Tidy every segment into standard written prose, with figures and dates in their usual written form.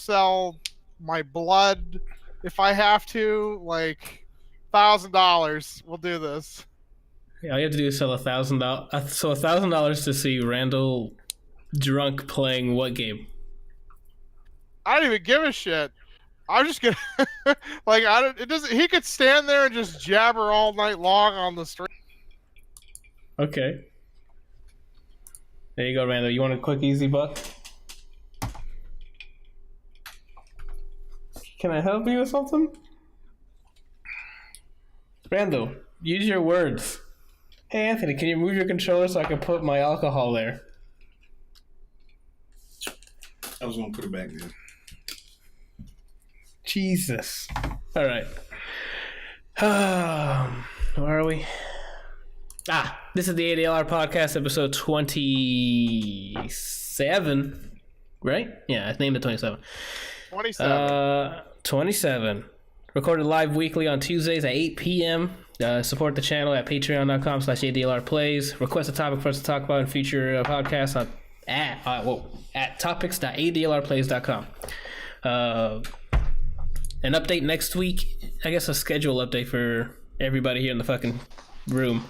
sell my blood if I have to. Like $1,000. We'll do this. Yeah, all you have to do is sell $1,000. So $1,000 to see Randall drunk playing what game? I don't even give a shit. I'm just gonna like I don't. It doesn't. He could stand there and just jabber all night long on the street. Okay. There you go, Randall. You want a quick, easy buck? Can I help you with something? Randall, use your words. Hey, Anthony, can you move your controller so I can put my alcohol there? I was gonna put it back there. Jesus. All right. Where are we? This is the ADLR Podcast, episode 27. Right? Yeah, I named it 27. 27. 27. Recorded live weekly on Tuesdays at 8 p.m. Support the channel at patreon.com/ADLRplays. Request a topic for us to talk about in future podcasts at topics.adlrplays.com. An update next week. I guess a schedule update for everybody here in the fucking room.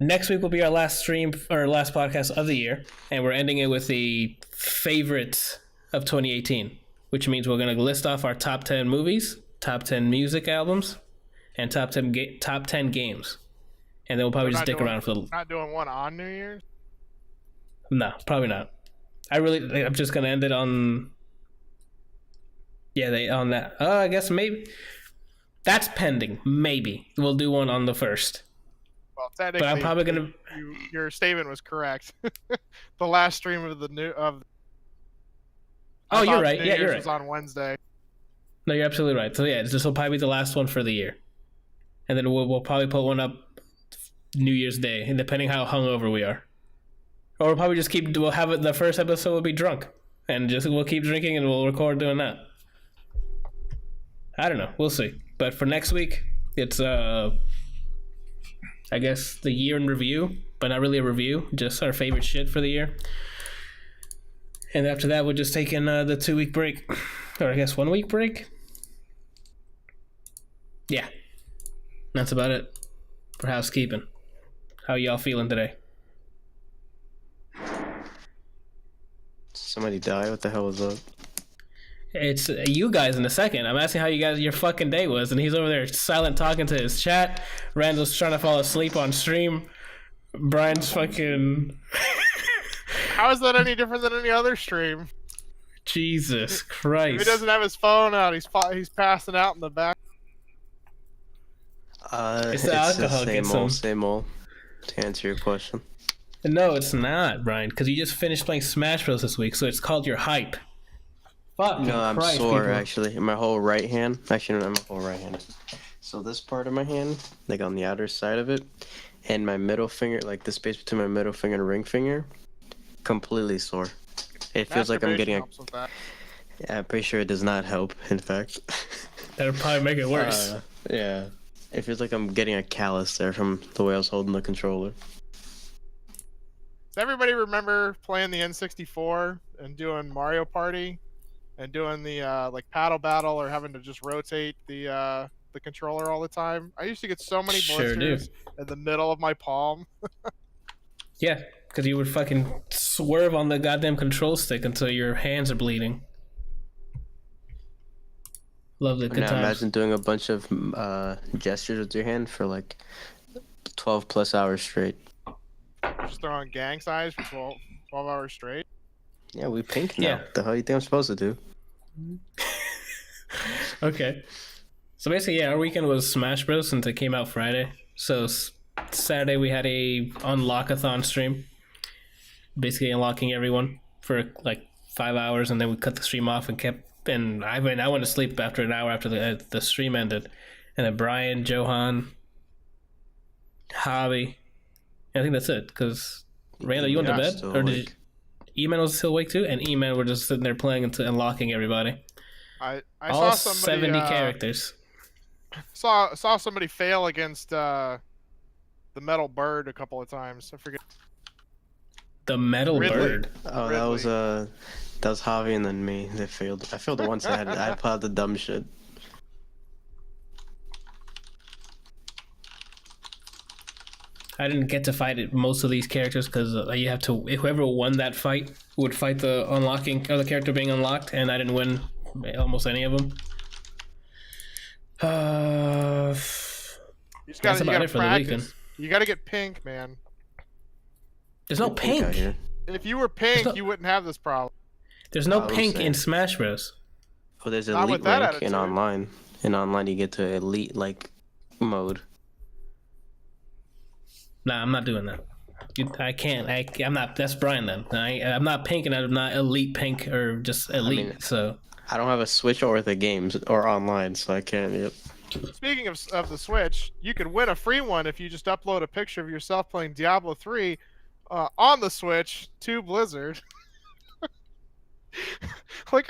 Next week will be our last stream, or last podcast of the year, and we're ending it with the favorites of 2018, which means we're going to list off our top 10 movies, top 10 music albums, and top 10 games. And then we'll probably just stick around for the... Not doing one on New Year's? No, probably not. I'm just going to end it on... Yeah, on that. I guess maybe... That's pending. Maybe. We'll do one on the 1st. Well, technically, but I'm probably going to... Your statement was correct. The last stream of the new... Oh, you're right. New Yeah, Year's you're right. was on Wednesday. No, you're absolutely right. So yeah, this will probably be the last one for the year. And then we'll probably put one up New Year's Day, and depending how hungover we are. Or we'll probably just we'll have it, the first episode will be drunk. And we'll keep drinking and we'll record doing that. I don't know. We'll see. But for next week, it's, I guess, the year in review. But not really a review. Just our favorite shit for the year. And after that, we'll just take in the 2-week break. Or I guess 1 week break? Yeah. That's about it for housekeeping. How y'all feeling today? Somebody die? What the hell was that? It's you guys in a second. I'm asking how you guys your fucking day was, and he's over there silent talking to his chat. Randall's trying to fall asleep on stream. Brian's fucking... How is that any different than any other stream? Jesus Christ. If he doesn't have his phone out, he's passing out in the back. It's the alcohol. Same old. To answer your question. No, it's not, Brian, because you just finished playing Smash Bros. This week, so it's called your hype. Fucking no, I'm Christ, sore, people. actually. In my whole right hand. Actually, not my whole right hand. So this part of my hand, like on the outer side of it, and my middle finger, like the space between my middle finger and ring finger, completely sore. It feels like I'm getting a... Yeah, I'm pretty sure it does not help, in fact. That'll probably make it worse. Yeah. It feels like I'm getting a callus there from the way I was holding the controller. Does everybody remember playing the N64 and doing Mario Party and doing the like paddle battle or having to just rotate the controller all the time? I used to get so many blisters in the middle of my palm. Yeah, because you would fucking swerve on the goddamn control stick until your hands are bleeding. Love the good times. Imagine doing a bunch of gestures with your hand for like 12 plus hours straight. Just throwing gang signs for 12 hours straight. Yeah, we pink now. Yeah. What the hell you think I'm supposed to do? Okay. So basically, yeah, our weekend was Smash Bros. Since it came out Friday. So Saturday we had a unlock-a-thon stream. Basically unlocking everyone for like 5 hours, and then we cut the stream off and kept... And I went to sleep after an hour after the stream ended. And then Brian, Johan, Hobby. I think that's it, because Randall, you went to bed? Or did E-Man was still awake too? And E-Man were just sitting there playing and unlocking everybody. I All saw somebody, 70 characters. Saw somebody fail against the Metal Bird a couple of times. I forget. The Metal Ridley. Bird? Oh, Ridley. That was Javi and then me. They failed. I failed once. I put out the dumb shit. I didn't get to fight most of these characters because you have to. Whoever won that fight would fight the unlocking or the character being unlocked, and I didn't win almost any of them. That's about it for the weekend. You gotta get pink, man. There's no pink. If you were pink, you wouldn't have this problem. There's no pink in Smash Bros. Oh, there's elite rank in online. In online, you get to elite mode. Nah, I'm not doing that. I can't. I'm not. That's Brian then. I'm not pink, and I'm not elite pink or just elite. So I don't have a Switch or the games or online, so I can't. Yep. Speaking of the Switch, you could win a free one if you just upload a picture of yourself playing Diablo 3 on the Switch to Blizzard. Like,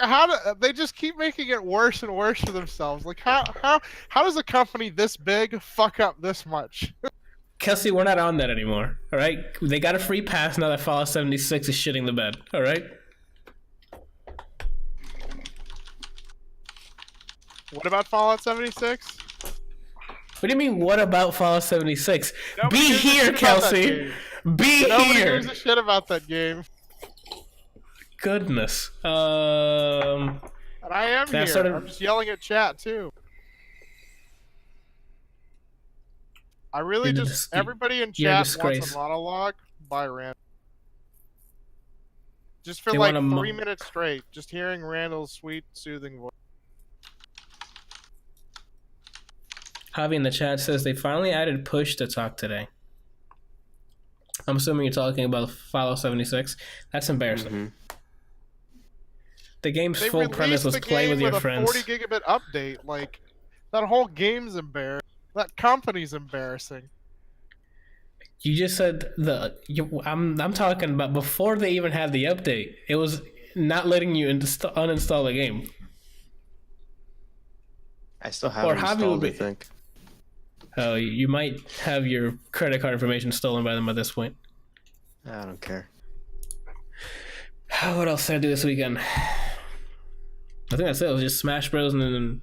they just keep making it worse and worse for themselves. Like, how does a company this big fuck up this much? Kelsey, we're not on that anymore. All right, they got a free pass now that Fallout 76 is shitting the bed. All right. What about Fallout 76? What do you mean? What about Fallout 76? Nobody Be here, Kelsey. Be Nobody here. gives a shit about that game. Goodness. And I am here. I'm just yelling at chat too. I really everybody in chat wants a monologue by Randall. Just for like 3 minutes straight, just hearing Randall's sweet, soothing voice. Javi in the chat says they finally added push to talk today. I'm assuming you're talking about Fallout 76. That's embarrassing. Mm-hmm. The game's full premise was play with your friends. A 40 gigabit update, like that whole game's embarrassing. That company's embarrassing. You just said I'm talking about before they even had the update. It was not letting you uninstall the game. I still have it installed, I think. Oh, you might have your credit card information stolen by them at this point. I don't care. What else did I do this weekend? I think that's it. It was just Smash Bros. And then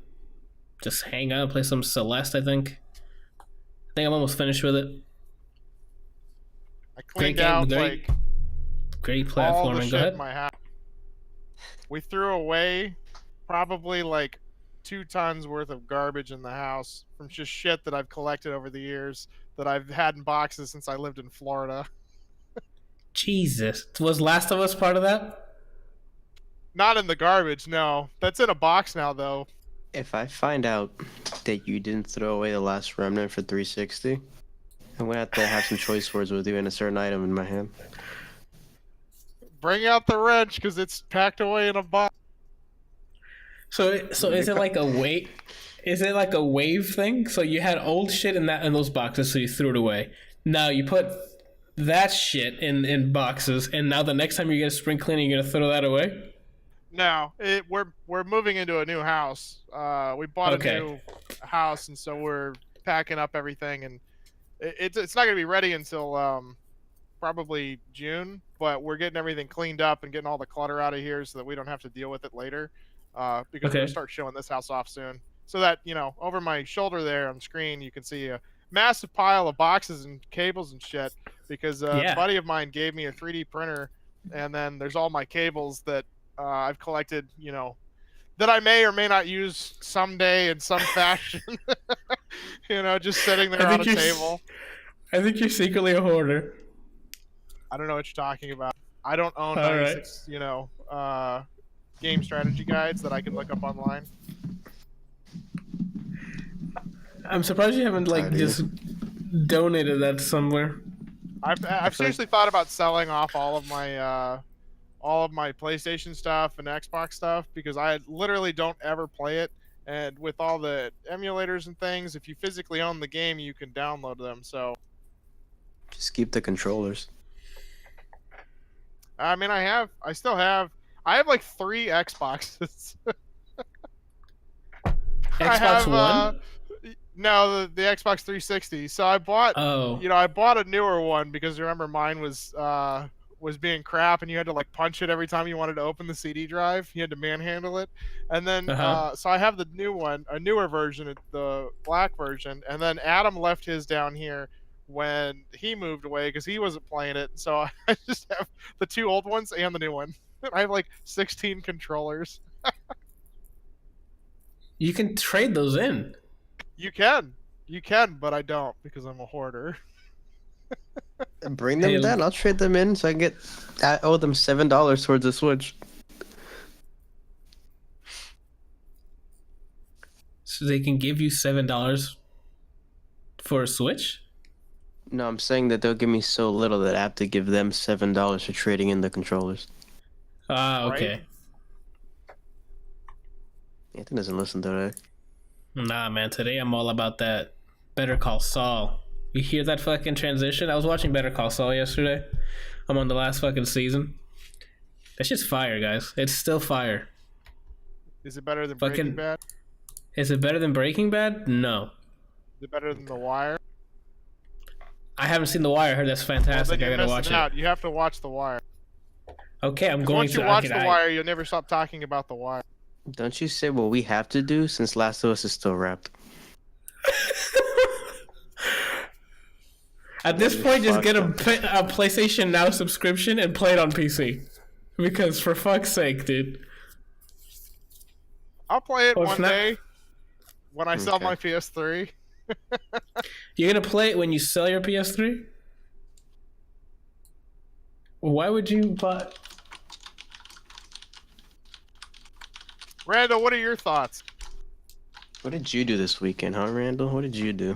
just hang out and play some Celeste, I think. I think I'm almost finished with it. I cleaned out great platforming. all the Go shit ahead. in my house. We threw away probably like 2 tons worth of garbage in the house from just shit that I've collected over the years that I've had in boxes since I lived in Florida. Jesus. Was Last of Us part of that? Not in the garbage, no. That's in a box now, though. If I find out that you didn't throw away the last remnant for 360, I'm gonna have to have some choice words with you and a certain item in my hand. Bring out the wrench, because it's packed away in a box. So is it like a wave? Is it like a wave thing? So you had old shit in those boxes, so you threw it away. Now you put that shit in boxes, and now the next time you get a spring cleaning, you're gonna throw that away? No, we're moving into a new house. We bought a new house, and so we're packing up everything, and it's not gonna be ready until probably June. But we're getting everything cleaned up and getting all the clutter out of here so that we don't have to deal with it later. Because we're gonna start showing this house off soon, so that over my shoulder there on the screen you can see a massive pile of boxes and cables and shit. Because a buddy of mine gave me a 3D printer, and then there's all my cables that I've collected, that I may or may not use someday in some fashion. Just sitting there on a table. I think you're secretly a hoarder. I don't know what you're talking about. I don't own 96, game strategy guides that I can look up online. I'm surprised you haven't just donated that somewhere. I've seriously thought about selling off all of my PlayStation stuff and Xbox stuff, because I literally don't ever play it. And with all the emulators and things, if you physically own the game, you can download them. So just keep the controllers. I mean, I have like 3 Xboxes. Xbox One? No, the Xbox 360. So I bought, I bought a newer one because remember mine was was being crap, and you had to like punch it every time you wanted to open the CD drive. You had to manhandle it, and then so I have the new one, a newer version, the black version, and then Adam left his down here when he moved away because he wasn't playing it. So I just have the two old ones and the new one. I have like 16 controllers. You can trade those in. You can, but I don't because I'm a hoarder. Bring them down. I'll trade them in so I can get. I owe them $7 towards the Switch. So they can give you $7 for a Switch? No, I'm saying that they'll give me so little that I have to give them $7 for trading in the controllers. Ah, okay. Right? Anthony doesn't listen to that. Nah, man. Today I'm all about that Better Call Saul. You hear that fucking transition? I was watching Better Call Saul yesterday. I'm on the last fucking season. That shit's fire, guys. It's still fire. Is it better than Breaking Bad? Is it better than Breaking Bad? No. Is it better than The Wire? I haven't seen The Wire. I heard that's fantastic. Well, I gotta watch it. You have to watch The Wire. Okay, I'm going Once to. you watch The Wire, you'll never stop talking about The Wire. Don't you say what we have to do since Last of Us is still wrapped? At this point, just get a PlayStation Now subscription and play it on PC. Because for fuck's sake, dude. I'll play it one day when I sell Okay. my PS3. You're gonna play it when you sell your PS3? Why would you buy... Randall, what are your thoughts? What did you do this weekend, huh, Randall? What did you do?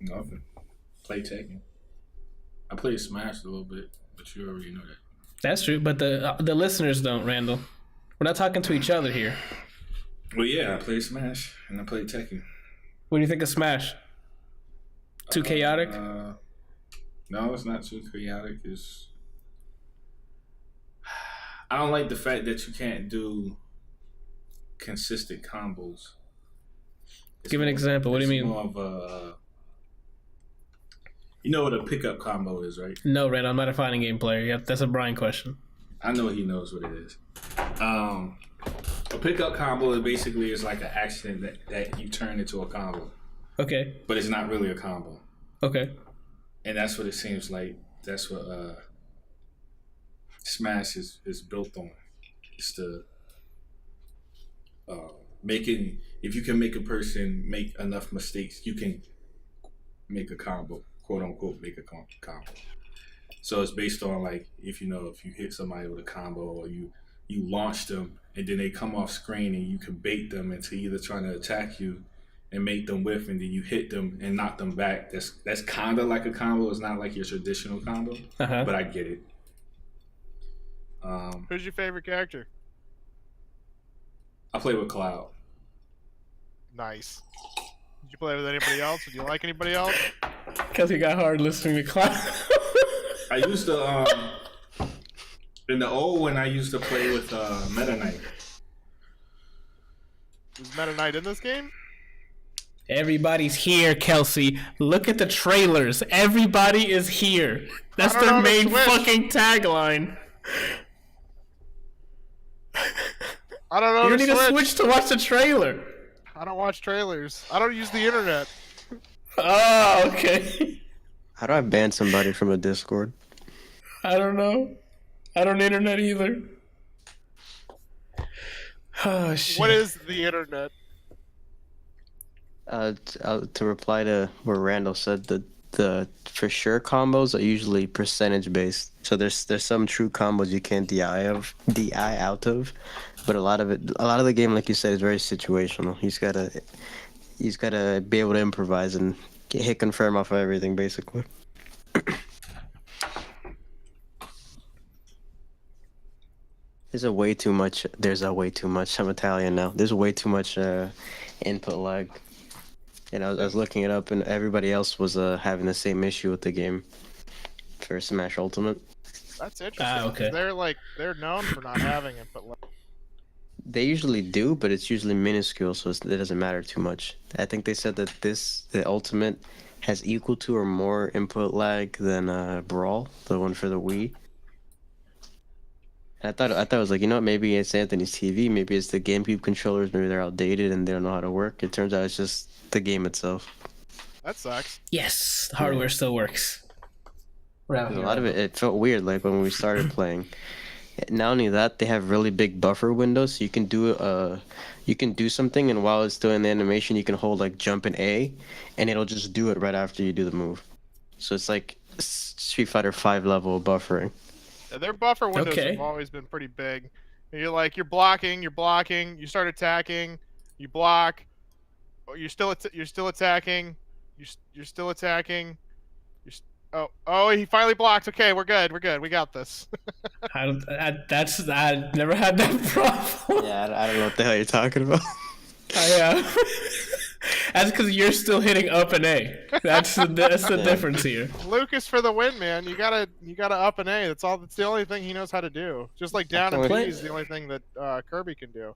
Nothing. Play Tekken. I played Smash a little bit, but you already know that. That's true, but the listeners don't, Randall. We're not talking to each other here. Well, yeah, I played Smash and I played Tekken. What do you think of Smash? Too chaotic? No, it's not too chaotic. I don't like the fact that you can't do consistent combos. Give an example. What do you mean? More of a, you know what a pickup combo is, right? No, Randall, I'm not a fighting game player. Yep, that's a Brian question. I know he knows what it is. A pickup combo basically is like an action that you turn into a combo. Okay. But it's not really a combo. Okay. And that's what it seems like. That's what Smash is built on. It's the making. If you can make a person make enough mistakes, you can make a combo, quote unquote, make a combo. So it's based on like if you hit somebody with a combo or you launch them and then they come off screen and you can bait them into either trying to attack you and make them whiff and then you hit them and knock them back. That's kind of like a combo. It's not like your traditional combo, but I get it. Who's your favorite character? I play with Cloud. Nice. Did you play with anybody else? Did you like anybody else? Because he got hard listening to Cloud. I used to in the old one I used to play with Meta Knight. Is Meta Knight in this game? Everybody's here, Kelsey. Look at the trailers. Everybody is here. That's their main fucking tagline. I don't know. You don't need a Switch to watch the trailer. I don't watch trailers. I don't use the internet. Oh, okay. How do I ban somebody from a Discord? I don't know. I don't internet either. Oh, shit. What is the internet? To reply to what Randall said, the for sure combos are usually percentage based. So there's some true combos you can't DI out of, but a lot of the game, like you said, is very situational. He's gotta be able to improvise and hit confirm off of everything, basically. There's a way too much. I'm Italian now. There's way too much input lag. And I was looking it up, and everybody else was having the same issue with the game for Smash Ultimate. That's interesting. Okay. They're known for not having it, but They usually do, but it's usually minuscule, so it doesn't matter too much. I think they said that the Ultimate has equal to or more input lag than Brawl, the one for the Wii. I thought it was like, you know what, maybe it's Anthony's TV, maybe it's the GameCube controllers, maybe they're outdated and they don't know how to work. It turns out it's just the game itself. That sucks. Yes, the hardware still works. A lot of it felt weird, like when we started playing. Not only that, they have really big buffer windows, so you can do something, and while it's doing the animation, you can hold like jump and A, and it'll just do it right after you do the move. So it's like Street Fighter 5 level of buffering. Yeah, their buffer windows have always been pretty big. You're blocking, you start attacking, you block, you're still attacking, you're still attacking. Oh, he finally blocked. Okay, we're good. We got this. I never had that problem. Yeah, I don't know what the hell you're talking about. That's because you're still hitting up and A. That's the difference here. Lucas for the win, man. You gotta up and A. That's the only thing he knows how to do. Just like down and B is the only thing that Kirby can do.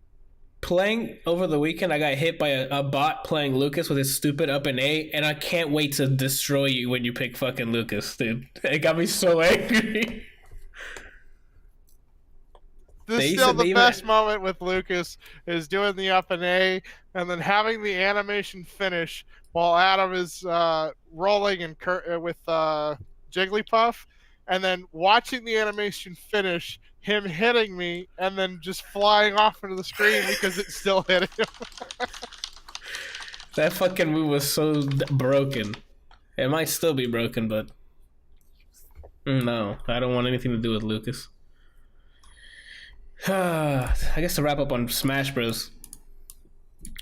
Playing over the weekend, I got hit by a bot playing Lucas with his stupid up and A, and I can't wait to destroy you when you pick fucking Lucas, dude. It got me so angry. The best moment with Lucas is doing the up and A, and then having the animation finish while Adam is rolling and with Jigglypuff, and then watching the animation finish, him hitting me, and then just flying off into the screen because it's still hitting him. That fucking move was so broken. It might still be broken, but no, I don't want anything to do with Lucas. I guess to wrap up on Smash Bros.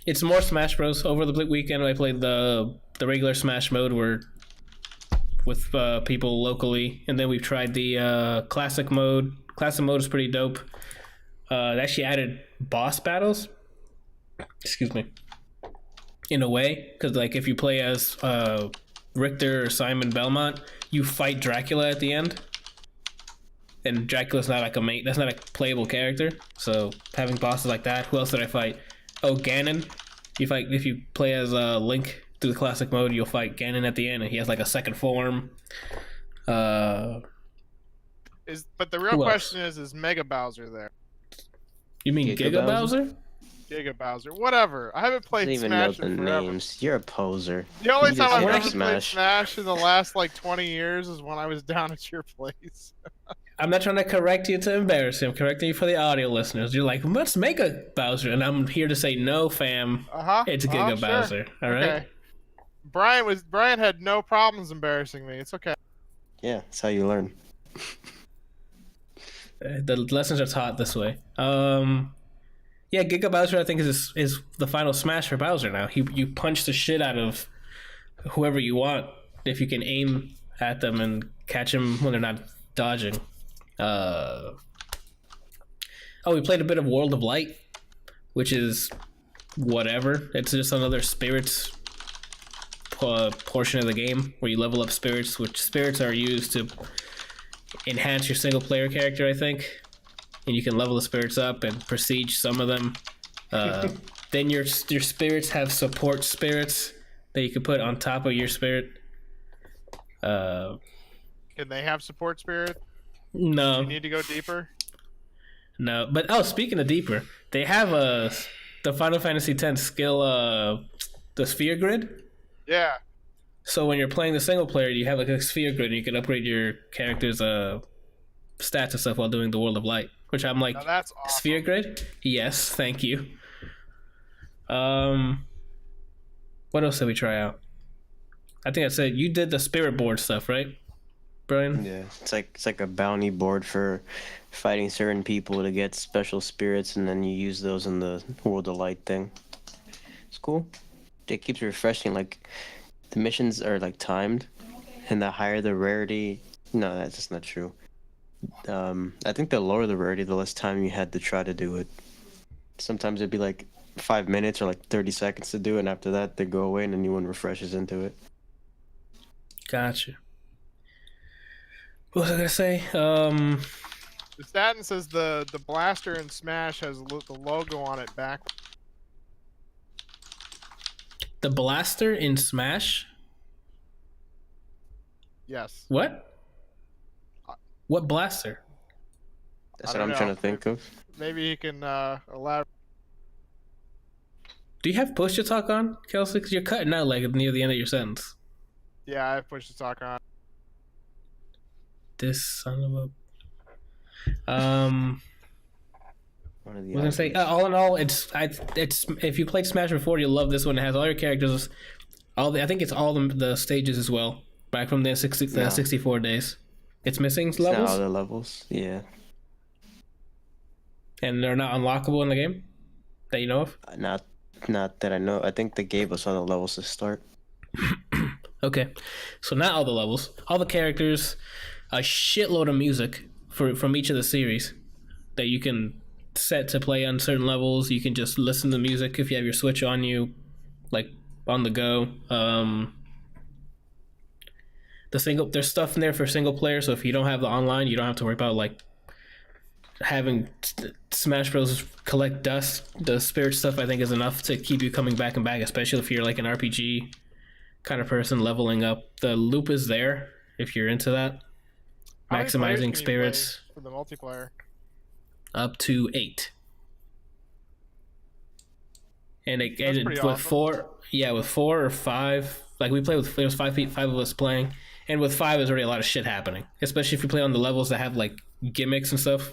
It's more Smash Bros. Over the weekend, I played the regular Smash mode with people locally, and then we've tried the classic mode. Classic mode is pretty dope. It actually added boss battles. Excuse me. In a way, because like if you play as Richter or Simon Belmont, you fight Dracula at the end. And Dracula's not like that's not a playable character. So having bosses like that. Who else did I fight? Oh, Ganon. If you play as Link through the classic mode, you'll fight Ganon at the end, and he has like a second form. But the real question is Mega Bowser there? You mean Giga Bowser? Giga Bowser, whatever. I haven't played Smash in forever. Names. You're a poser. The only time I've ever played Smash in the last like 20 years is when I was down at your place. I'm not trying to correct you to embarrass you. I'm correcting you for the audio listeners. You're like, let's make a Bowser, and I'm here to say no, fam. It's Giga Bowser. All right. Okay. Brian had no problems embarrassing me. It's okay. Yeah, that's how you learn. The lessons are taught this way. Yeah, Giga Bowser, I think, is the final Smash for Bowser now. You punch the shit out of whoever you want if you can aim at them and catch them when they're not dodging. We played a bit of World of Light, which is whatever. It's just another spirits portion of the game where you level up spirits, which spirits are used to enhance your single player character, I think. And you can level the spirits up and prestige some of them. Then your spirits have support spirits that you can put on top of your spirit. Can they have support spirit? No. Do you need to go deeper? No, but speaking of deeper, they have the Final Fantasy X skill, the sphere grid. Yeah. So when you're playing the single player, you have like a sphere grid, and you can upgrade your character's stats and stuff while doing the World of Light. Which I'm like, that's awesome. Sphere grid? Yes, thank you. What else did we try out? I think I said you did the spirit board stuff, right, Brian? Yeah, it's like a bounty board for fighting certain people to get special spirits, and then you use those in the World of Light thing. It's cool. It keeps refreshing. Like the missions are like timed, and the higher the rarity. No, that's just not true. I think the lower the rarity, the less time you had to try to do it. Sometimes it'd be like 5 minutes or like 30 seconds to do it, and after that they go away and a new one refreshes into it. Gotcha. What was I gonna say? The Statin says the blaster in Smash has the logo on it back. The blaster in Smash? Yes. What? What blaster? That's I what I'm don't trying know. to think of. Maybe he can elaborate. Do you have push to talk on, Kelsey? Because you're cutting out like near the end of your sentence. Yeah, I pushed the talk on. This son of a. One of the I was gonna say, all in all, it's if you played Smash before, you'll love this one. It has all your characters, I think it's all the stages as well, back from the 64 days. It's missing It's levels, not all the levels. Yeah. and they're not unlockable in the game that you know of. Not that I know. I think they gave us all the levels to start. Okay, so not all the levels, all the characters, a shitload of music from each of the series that you can set to play on certain levels. You can just listen to music if you have your Switch on you, like on the go. There's stuff in there for single player, so if you don't have the online, you don't have to worry about like having Smash Bros. Collect dust. The spirit stuff I think is enough to keep you coming back and back, especially if you're like an RPG kind of person leveling up. The loop is there if you're into that. How many players can Maximizing you spirits play for the multiplayer. up to 8. And That's with pretty awesome. 4 or 5, like we play with, there was 5 of us playing, and with 5 there's already a lot of shit happening, especially if you play on the levels that have like gimmicks and stuff,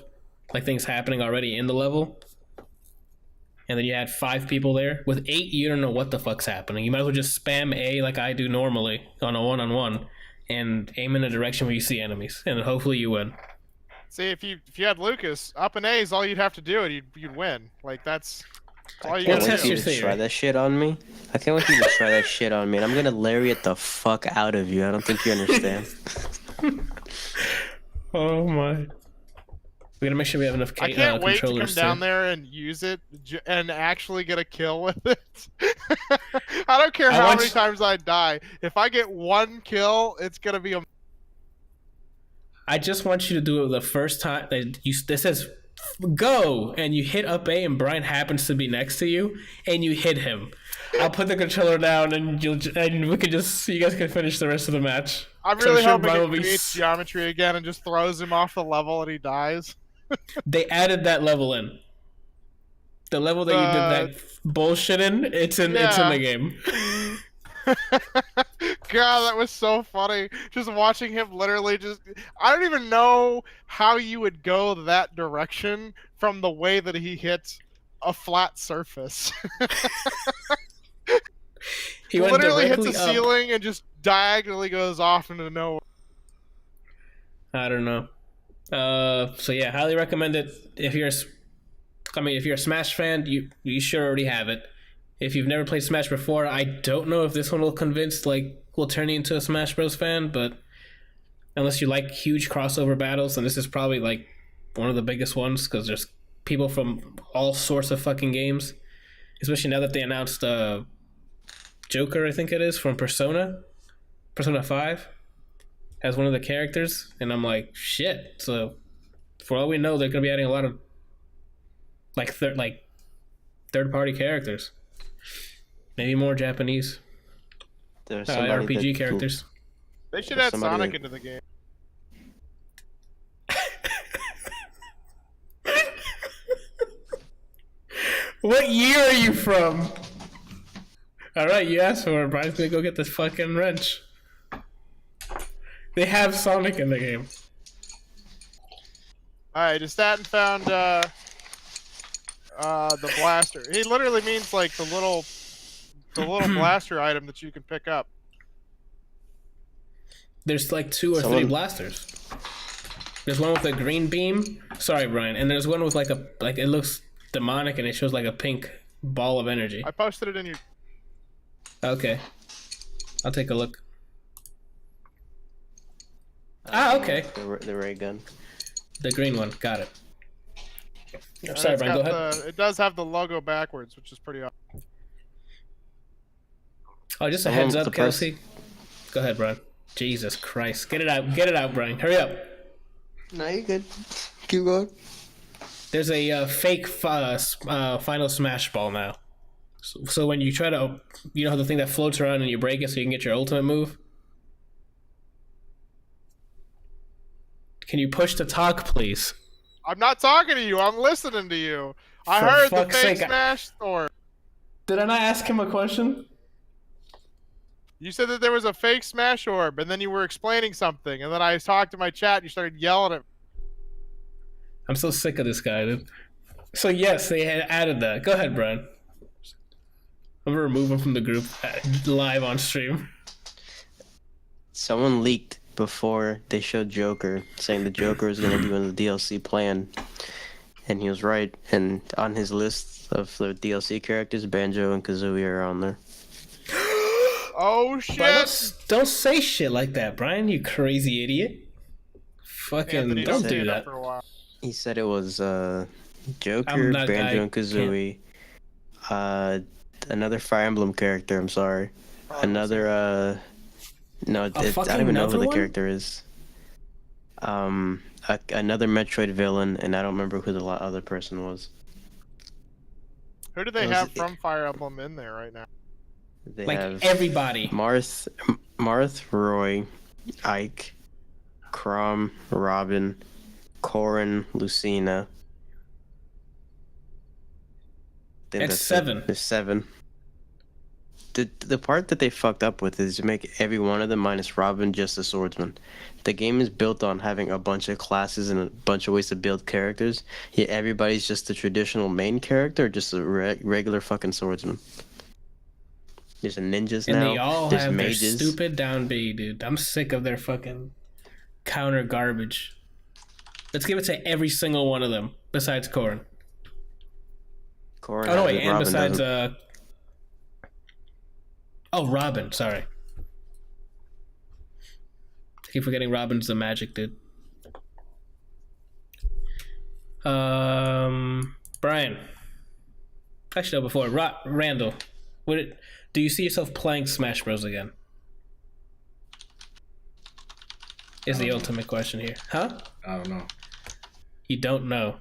like things happening already in the level. And then you had 5 people there. With 8, you don't know what the fuck's happening. You might as well just spam A like I do normally on a one-on-one and aim in a direction where you see enemies, and then hopefully you win. See, if you had Lucas, up and A is all you'd have to do, and you'd win. Like that's all you Can't gotta wait test for do. you your to theory. try that shit on me. I can't wait for you to try that shit on me. And I'm gonna lariat the fuck out of you. I don't think you understand. Oh my. We gotta make sure we have enough I can't wait to come controllers down too. there and use it and actually get a kill with it. I don't care I how want many you- times I die. If I get one kill, it's gonna be a. I just want you to do it the first time that this says go and you hit up A and Brian happens to be next to you and you hit him. I'll put the controller down and you guys can finish the rest of the match. I'm So I'm really sure hoping Brian it will be creates geometry again and just throws him off the level and he dies. They added that level in. The level that you did that bullshit in, it's in the game. God, that was so funny. Just watching him literally I don't even know how you would go that direction from the way that he hits a flat surface. He went literally hits directly a up. ceiling and just diagonally goes off into nowhere. I don't know. So yeah, highly recommend it. If you're a Smash fan, you sure already have it. If you've never played Smash before, I don't know if this one will will turn you into a Smash Bros. Fan, but unless you like huge crossover battles, and this is probably like one of the biggest ones because there's people from all sorts of fucking games. Especially now that they announced Joker, I think it is, from Persona 5 as one of the characters, and I'm like, shit. So for all we know, they're gonna be adding a lot of third-party characters, maybe more Japanese There's RPG characters. They should There's add somebody Sonic that- into the game. What year are you from? All right, you asked for it. Brian's gonna go get this fucking wrench. They have Sonic in the game. Alright, just sat and found the blaster. He literally means like the little blaster item that you can pick up. There's like 2 or 3 blasters. There's one with a green beam. Sorry, Brian. And there's one with like it looks demonic and it shows like a pink ball of energy. I posted it in your. Okay. I'll take a look. Okay. The ray gun. The green one. Got it. and Sorry, it's Brian. Go got ahead. it does have the logo backwards, which is pretty awesome. Oh, just a Someone heads with up, the press- Kelsey. Go ahead, Brian. Jesus Christ. Get it out. Get it out, Brian. Hurry up. No, you good. Keep going. There's a fake Final Smash Ball now. So when you try to, you know how the thing that floats around and you break it so you can get your ultimate move? Can you push to talk, please? I'm not talking to you. I'm listening to you. I For heard the fuck's fake sake, Smash store. Did I not ask him a question? You said that there was a fake Smash orb, and then you were explaining something, and then I talked to my chat, and you started yelling at me. I'm so sick of this guy, dude. So yes, they had added that. Go ahead, Brian. I'm gonna remove him from the group live on stream. Someone leaked before they showed Joker, saying the Joker was going to be in the DLC plan, and he was right. And on his list of the DLC characters, Banjo and Kazooie are on there. Oh shit! Brian, don't say shit like that, Brian. You crazy idiot. Fucking Anthony, don't say do it that. For a while. He said it was Joker, I'm that Banjo guy. and Kazooie, another Fire Emblem character. I'm sorry, another no, I don't even know who the character is. Another Metroid villain, and I don't remember who the other person was. Who do they have from Fire Emblem in there right now? They Like have everybody. Marth, Roy, Ike, Crom, Robin, Corrin, Lucina. That's 7. There's 7. The part that they fucked up with is to make every one of them minus Robin just a swordsman. The game is built on having a bunch of classes and a bunch of ways to build characters, yet everybody's just the traditional main character or just a regular fucking swordsman. There's ninjas And now. they all There's have mages. their stupid down B, dude. I'm sick of their fucking counter garbage. Let's give it to every single one of them, besides Corrin. Corrin Oh, no, has wait, it, and Robin besides, doesn't. Robin, sorry. I keep forgetting Robin's the magic dude. Brian. Actually, no, before. Randall. Do you see yourself playing Smash Bros. Again? Is the ultimate question here. Huh? I don't know. You don't know.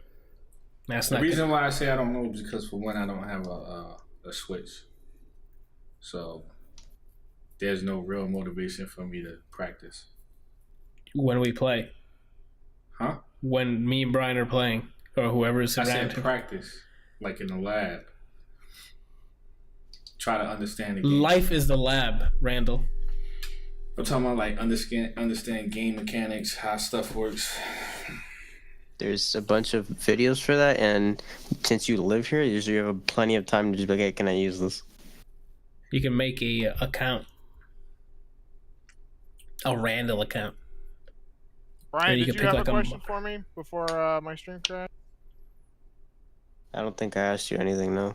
That's The not reason why I say I don't know is because for one, I don't have a Switch, so there's no real motivation for me to practice. When we play. Huh? When me and Brian are playing, or whoever is I around. said practice, like in the lab. Try to understand the game. Life is the lab, Randall. I'm talking about like understand game mechanics, how stuff works. There's a bunch of videos for that, and since you live here, usually you have plenty of time to just be like, hey, can I use this? You can make a account. A Randall account. Brian, you did can you pick have like a a- question for me before my stream crashed? I don't think I asked you anything, no.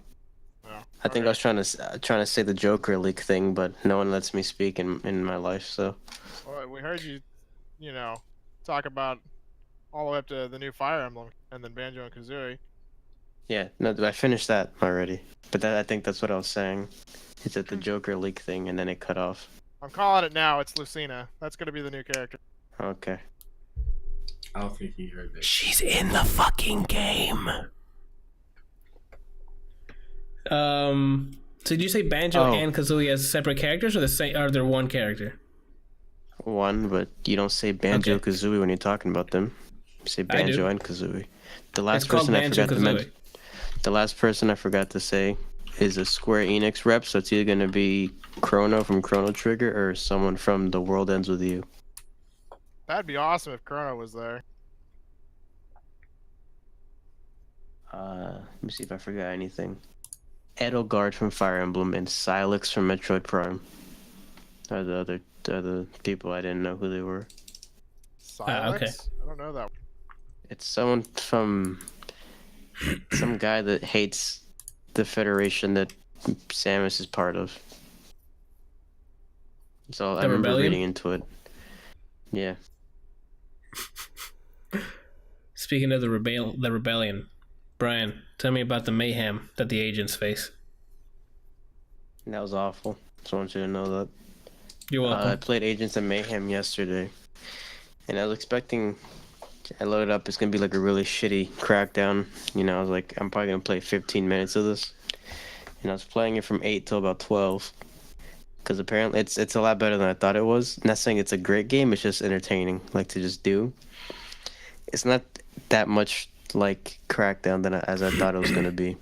No. I think I was trying to say the Joker leak thing, but no one lets me speak in my life, so. Well, we heard you, talk about all the way up to the new Fire Emblem and then Banjo and Kazooie. Yeah, no, I finished that already. But I think that's what I was saying. It's at the Joker leak thing, and then it cut off. I'm calling it now. It's Lucina. That's going to be the new character. Okay. I don't think he heard that. She's in the fucking game. So did you say Banjo and Kazooie as separate characters, or the same? Are they one character? One, but you don't say Banjo Kazooie when you're talking about them. You say Banjo and Kazooie. The last person I forgot to mention. The last person I forgot to say is a Square Enix rep, so it's either gonna be Chrono from Chrono Trigger or someone from The World Ends With You. That'd be awesome if Chrono was there. Let me see if I forgot anything. Edelgard from Fire Emblem and Sylix from Metroid Prime are the other people. I didn't know who they were. Silex? Okay. I don't know that one. It's someone from some guy that hates the Federation that Samus is part of. So I remember Rebellion? reading into it. Yeah. Speaking of the rebellion, Brian, tell me about the mayhem that the agents face. That was awful. Just want you to know that. You're welcome. I played Agents of Mayhem yesterday, and I was expecting. I loaded up. It's gonna be like a really shitty crackdown. I was like, I'm probably gonna play 15 minutes of this, and I was playing it from 8 till about 12, because apparently it's a lot better than I thought it was. Not saying it's a great game. It's just entertaining, like to just do. it's not that much like Crackdown as I thought it was gonna be.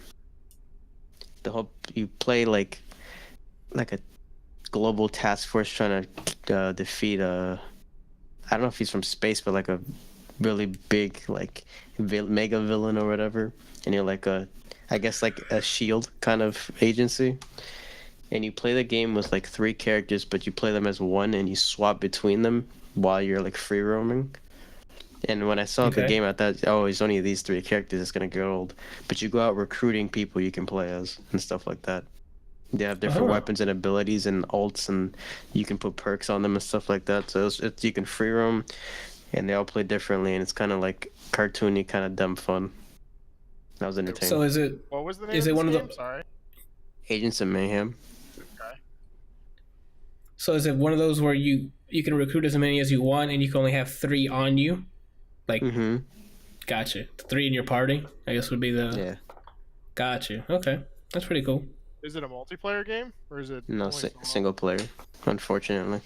The whole you play like a global task force trying to defeat I don't know if he's from space, but like a really big like mega villain or whatever, and you're like I guess like a shield kind of agency, and you play the game with like 3 characters, but you play them as one, and you swap between them while you're like free roaming. And when I saw the game, I thought, oh, it's only these 3 characters. It's gonna get old. But you go out recruiting people you can play as and stuff like that. They have different weapons and abilities and ults, and you can put perks on them and stuff like that. So you can free roam, and they all play differently, and it's kind of like cartoony, kind of dumb fun. That was entertaining. So is it? What was the name Is of it this one game? of the? Sorry. Agents of Mayhem. Okay. So is it one of those where you can recruit as many as you want, and you can only have 3 on you? Like, gotcha. 3 in your party, I guess would be the. Yeah. Gotcha. Okay, that's pretty cool. Is it a multiplayer game or is it No, single player, unfortunately.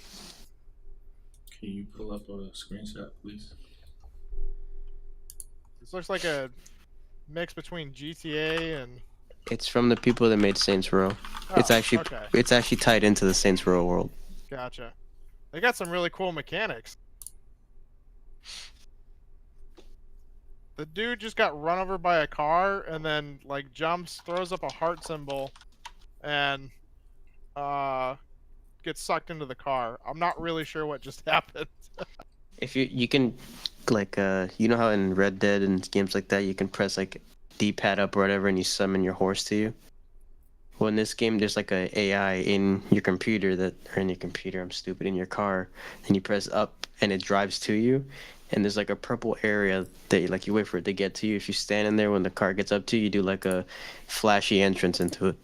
Can you pull up a screenshot, please? This looks like a mix between GTA and. It's from the people that made Saints Row. It's actually tied into the Saints Row world. Gotcha. They got some really cool mechanics. The dude just got run over by a car and then like jumps, throws up a heart symbol, and gets sucked into the car. I'm not really sure what just happened. If you can, like you know how in Red Dead and games like that you can press like D-pad up or whatever and you summon your horse to you. Well, in this game there's like a AI in your computer in your car, and you press up and it drives to you, and there's like a purple area that like you wait for it to get to you. If you stand in there when the car gets up to you, you do like a flashy entrance into it.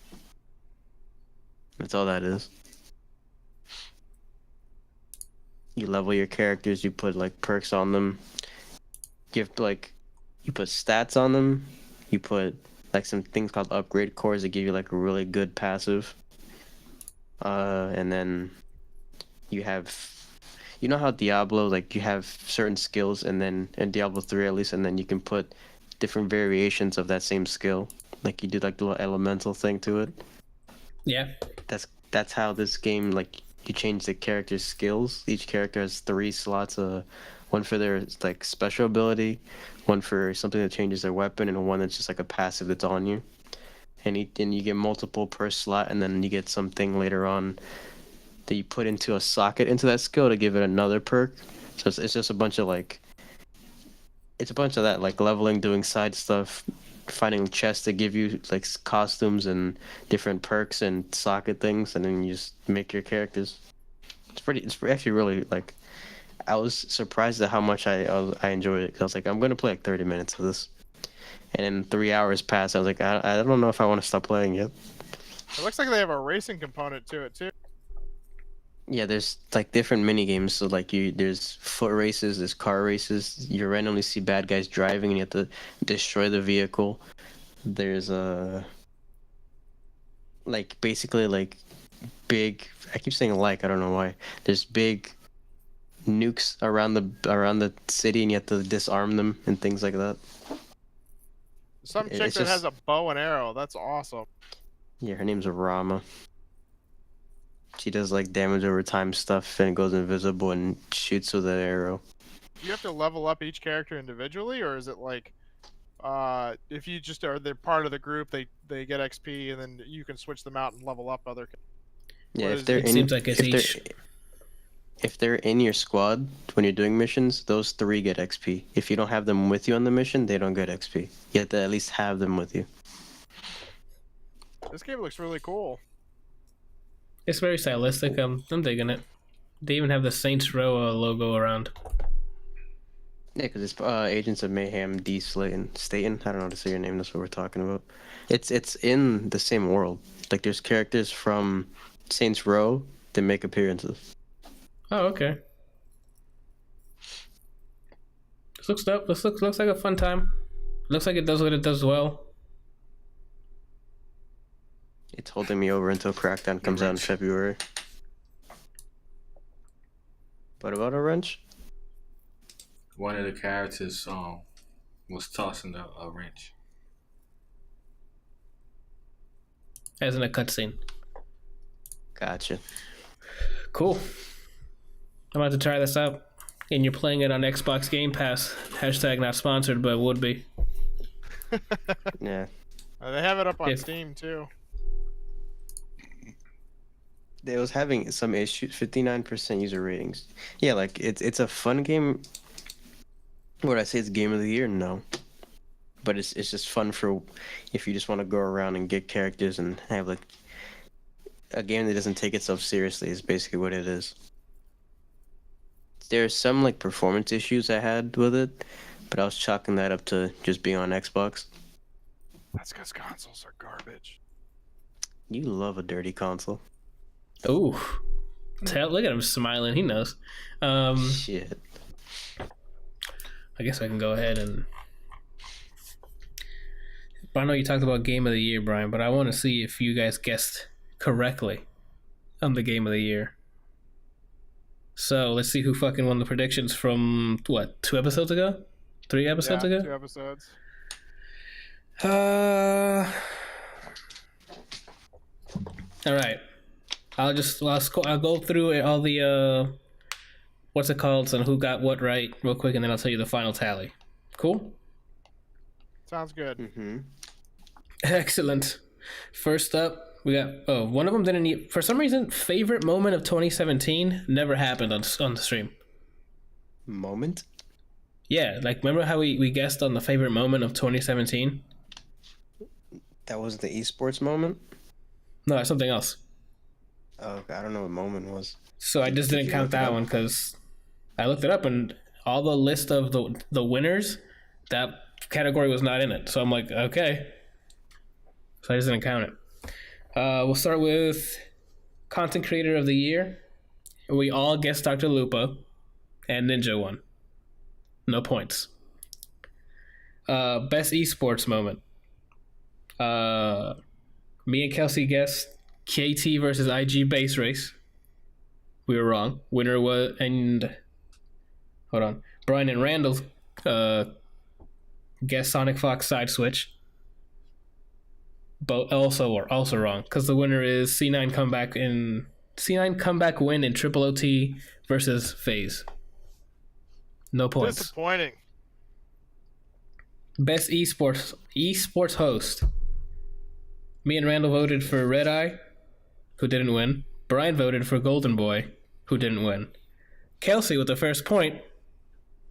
That's all that is. You level your characters, you put like perks on them. You put stats on them. You put like some things called upgrade cores that give you like a really good passive. And then you have, you know how Diablo, like you have certain skills, and then in Diablo 3 at least, and then you can put different variations of that same skill. Like you do like the little elemental thing to it. Yeah. That's how this game, like, you change the character's skills. Each character has 3 slots, one for their like special ability, one for something that changes their weapon, and one that's just like a passive that's on you. And you get multiple per slot, and then you get something later on that you put into a socket into that skill to give it another perk. So it's just a bunch of like, it's a bunch of that, like leveling, doing side stuff, finding chests that give you like costumes and different perks and socket things, and then you just make your characters. It's actually really like, I was surprised at how much I enjoyed it, because I was like, I'm gonna play like 30 minutes of this, and then 3 hours passed. I was like, I don't know if I want to stop playing yet. It looks like they have a racing component to it too. Yeah, there's like different mini games. So like there's foot races, there's car races. You randomly see bad guys driving, and you have to destroy the vehicle. There's like basically like big. I keep saying like, I don't know why. There's big nukes around the city, and you have to disarm them and things like that. Some chick that has a bow and arrow. That's awesome. Yeah, her name's Rama. She does like damage over time stuff, and it goes invisible and shoots with an arrow. Do you have to level up each character individually, or is it like, if you just are they're part of the group, they get XP, and then you can switch them out and level up other? Yeah, if they're in your squad when you're doing missions, those 3 get XP. If you don't have them with you on the mission, they don't get XP. You have to at least have them with you. This game looks really cool. It's very stylistic. I'm digging it. They even have the Saints Row logo around. Yeah, because it's Agents of Mayhem, Staten. I don't know how to say your name. That's what we're talking about. It's in the same world. Like there's characters from Saints Row that make appearances. Oh, okay. This looks dope. This looks like a fun time. Looks like it does what it does well. It's holding me over until Crackdown comes out in February. What about a wrench? one of the characters was tossing a wrench. As in a cutscene. Gotcha. Cool. I'm about to try this out. And you're playing it on Xbox Game Pass. Hashtag not sponsored, but would be. Yeah. They have it up on Steam too. They was having some issues. 59% user ratings. Yeah, like it's a fun game. Would I say it's game of the year? No. But it's just fun for if you just want to go around and get characters and have like a game that doesn't take itself seriously is basically what it is. There's some like performance issues I had with it, but I was chalking that up to just being on Xbox. That's because consoles are garbage. You love a dirty console. Ooh. Look at him smiling. He knows. Shit. I guess I can go ahead and... I know you talked about Game of the Year, Brian, but I want to see if you guys guessed correctly on the Game of the Year. So, let's see who fucking won the predictions from, what, 2 episodes ago? 3 episodes ago? 2 episodes. Alright. I'll go through all the, what's it called, and who got what right real quick, and then I'll tell you the final tally. Cool? Sounds good. Mm-hmm. Excellent. First up, we got one of them didn't need, for some reason, favorite moment of 2017 never happened on the stream. Moment? Yeah, like remember how we guessed on the favorite moment of 2017? That was the esports moment? No, it's something else. Oh, I don't know what moment was. So I just didn't count that one because I looked it up and all the list of the winners, that category was not in it. So I'm like, okay. So I just didn't count it. We'll start with Content Creator of the Year. We all guessed Dr. Lupo, and Ninja won. No points. Best esports moment. Me and Kelsey guessed KT versus IG base race. We were wrong. Winner was Brian and Randall guessed Sonic Fox side switch. But also wrong because the winner is C9 comeback win in Triple OT versus FaZe. No points. Disappointing. Best esports host. Me and Randall voted for Red Eye, who didn't win. Brian voted for Golden Boy, who didn't win. Kelsey with the first point,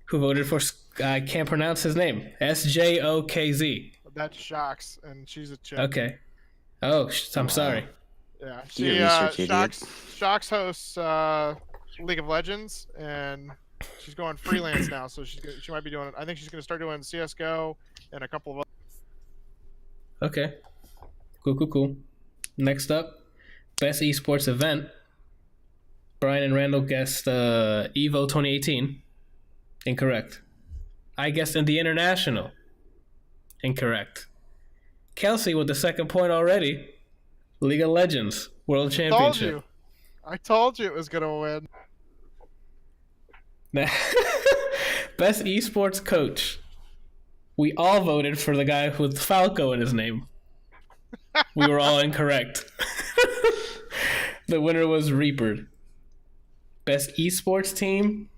who voted for, I can't pronounce his name, SJOKZ. That's Shocks, and she's a chick. Okay. Oh, I'm sorry. Yeah, Shocks hosts League of Legends, and she's going freelance now, so she might be doing. I think she's going to start doing CS:GO and a couple of. Okay. Cool. Next up, best esports event. Brian and Randall guessed Evo 2018. Incorrect. I guessed in the International. Incorrect. Kelsey with the second point already. League of Legends World Championship. I told you it was gonna win. Best esports coach. We all voted for the guy with Falco in his name. We were all incorrect. The winner was Reaper. Best esports team.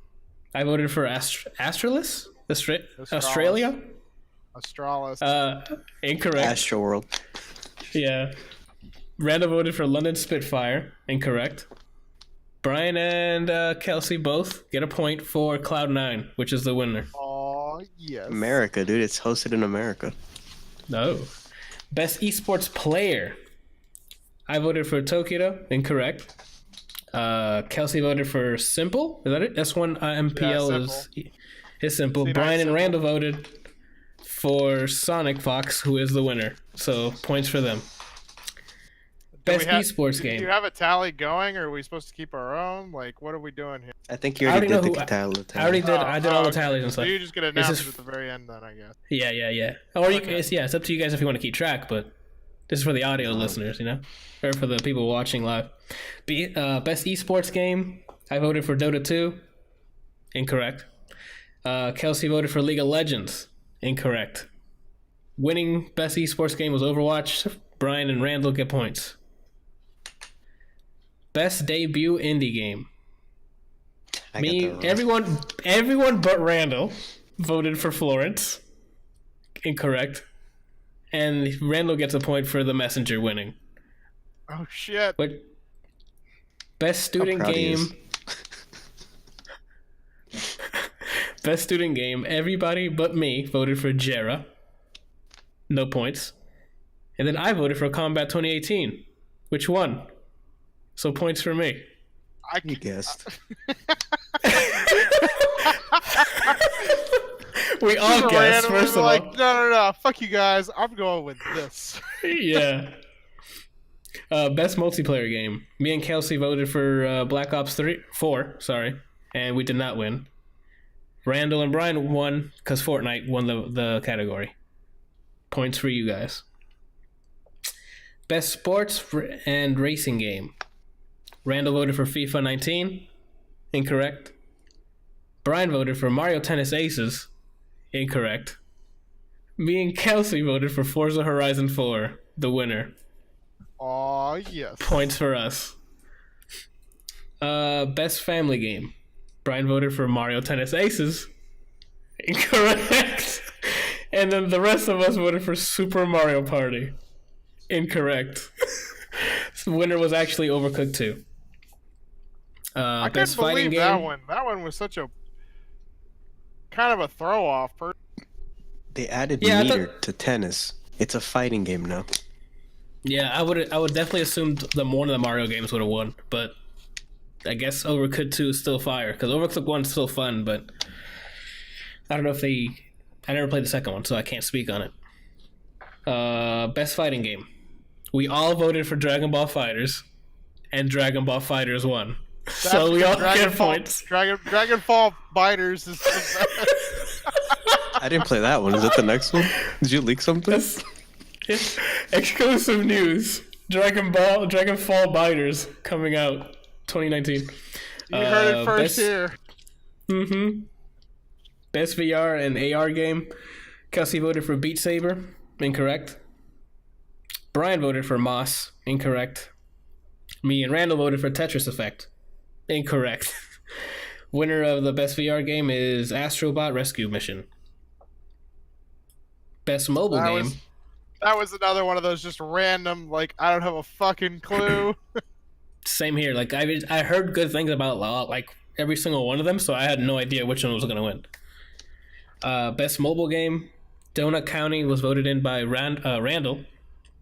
I voted for Astralis? Australia? Astralis. Incorrect. Astroworld. Yeah. Randall voted for London Spitfire. Incorrect. Brian and Kelsey both get a point for Cloud9, which is the winner. Oh, yes. America, dude. It's hosted in America. No. Best esports player. I voted for Tokido. Incorrect. Kelsey voted for Simple. Is that it? S1 MPL is Simple. Brian and Randall voted for Sonic Fox, who is the winner. So points for them. Best esports game. Do you have a tally going, or are we supposed to keep our own? Like, what are we doing here? I think you already did the tally. I already did. I did all the tallies and stuff. So you just get announced at the very end, then, I guess. Yeah. Or it's up to you guys if you want to keep track, but this is for the audio listeners, or for the people watching live. Best esports game. I voted for Dota 2. Incorrect. Kelsey voted for League of Legends. Incorrect. Winning best esports game was Overwatch. Brian and Randall get points. Best debut indie game. Everyone but Randall voted for Florence. Incorrect. And Randall gets a point for The Messenger winning. Oh shit. But best student game. Best student game. Everybody but me voted for Jera. No points. And then I voted for Combat 2018, which won. So points for me. You guessed. We all guessed, first of all. No. Fuck you guys. I'm going with this. Yeah. Best multiplayer game. Me and Kelsey voted for Black Ops 4, and we did not win. Randall and Brian won because Fortnite won the category. Points for you guys. Best sports and racing game. Randall voted for FIFA 19. Incorrect. Brian voted for Mario Tennis Aces. Incorrect. Me and Kelsey voted for Forza Horizon 4, the winner. Aw, yes. Points for us. Best family game. Brian voted for Mario Tennis Aces. Incorrect. And then the rest of us voted for Super Mario Party. Incorrect. The winner was actually Overcooked 2. I Best couldn't fighting believe game. that one. That one was such a kind of a throw off. They added meter to tennis. It's a fighting game now. Yeah, I would definitely assume one of the Mario games would have won, but I guess Overcooked 2 is still fire because Overcooked 1 is still fun, but I don't know if I never played the second one, so I can't speak on it. Best fighting game. We all voted for Dragon Ball FighterZ, and Dragon Ball FighterZ won. So we all get points. Dragon Ball Biters is the best. I didn't play that one. Is that the next one? Did you leak something? Exclusive news. Dragon Fall Biters coming out 2019. You heard it first here. Mm-hmm. Best VR and AR game. Kelsey voted for Beat Saber. Incorrect. Brian voted for Moss. Incorrect. Me and Randall voted for Tetris Effect. Incorrect. Winner of the best VR game is Astrobot Rescue Mission. Best mobile game. That was another one of those just random, like, I don't have a fucking clue. Same here. Like, I heard good things about like every single one of them, so I had no idea which one was going to win. Best mobile game. Donut County was voted in by Randall.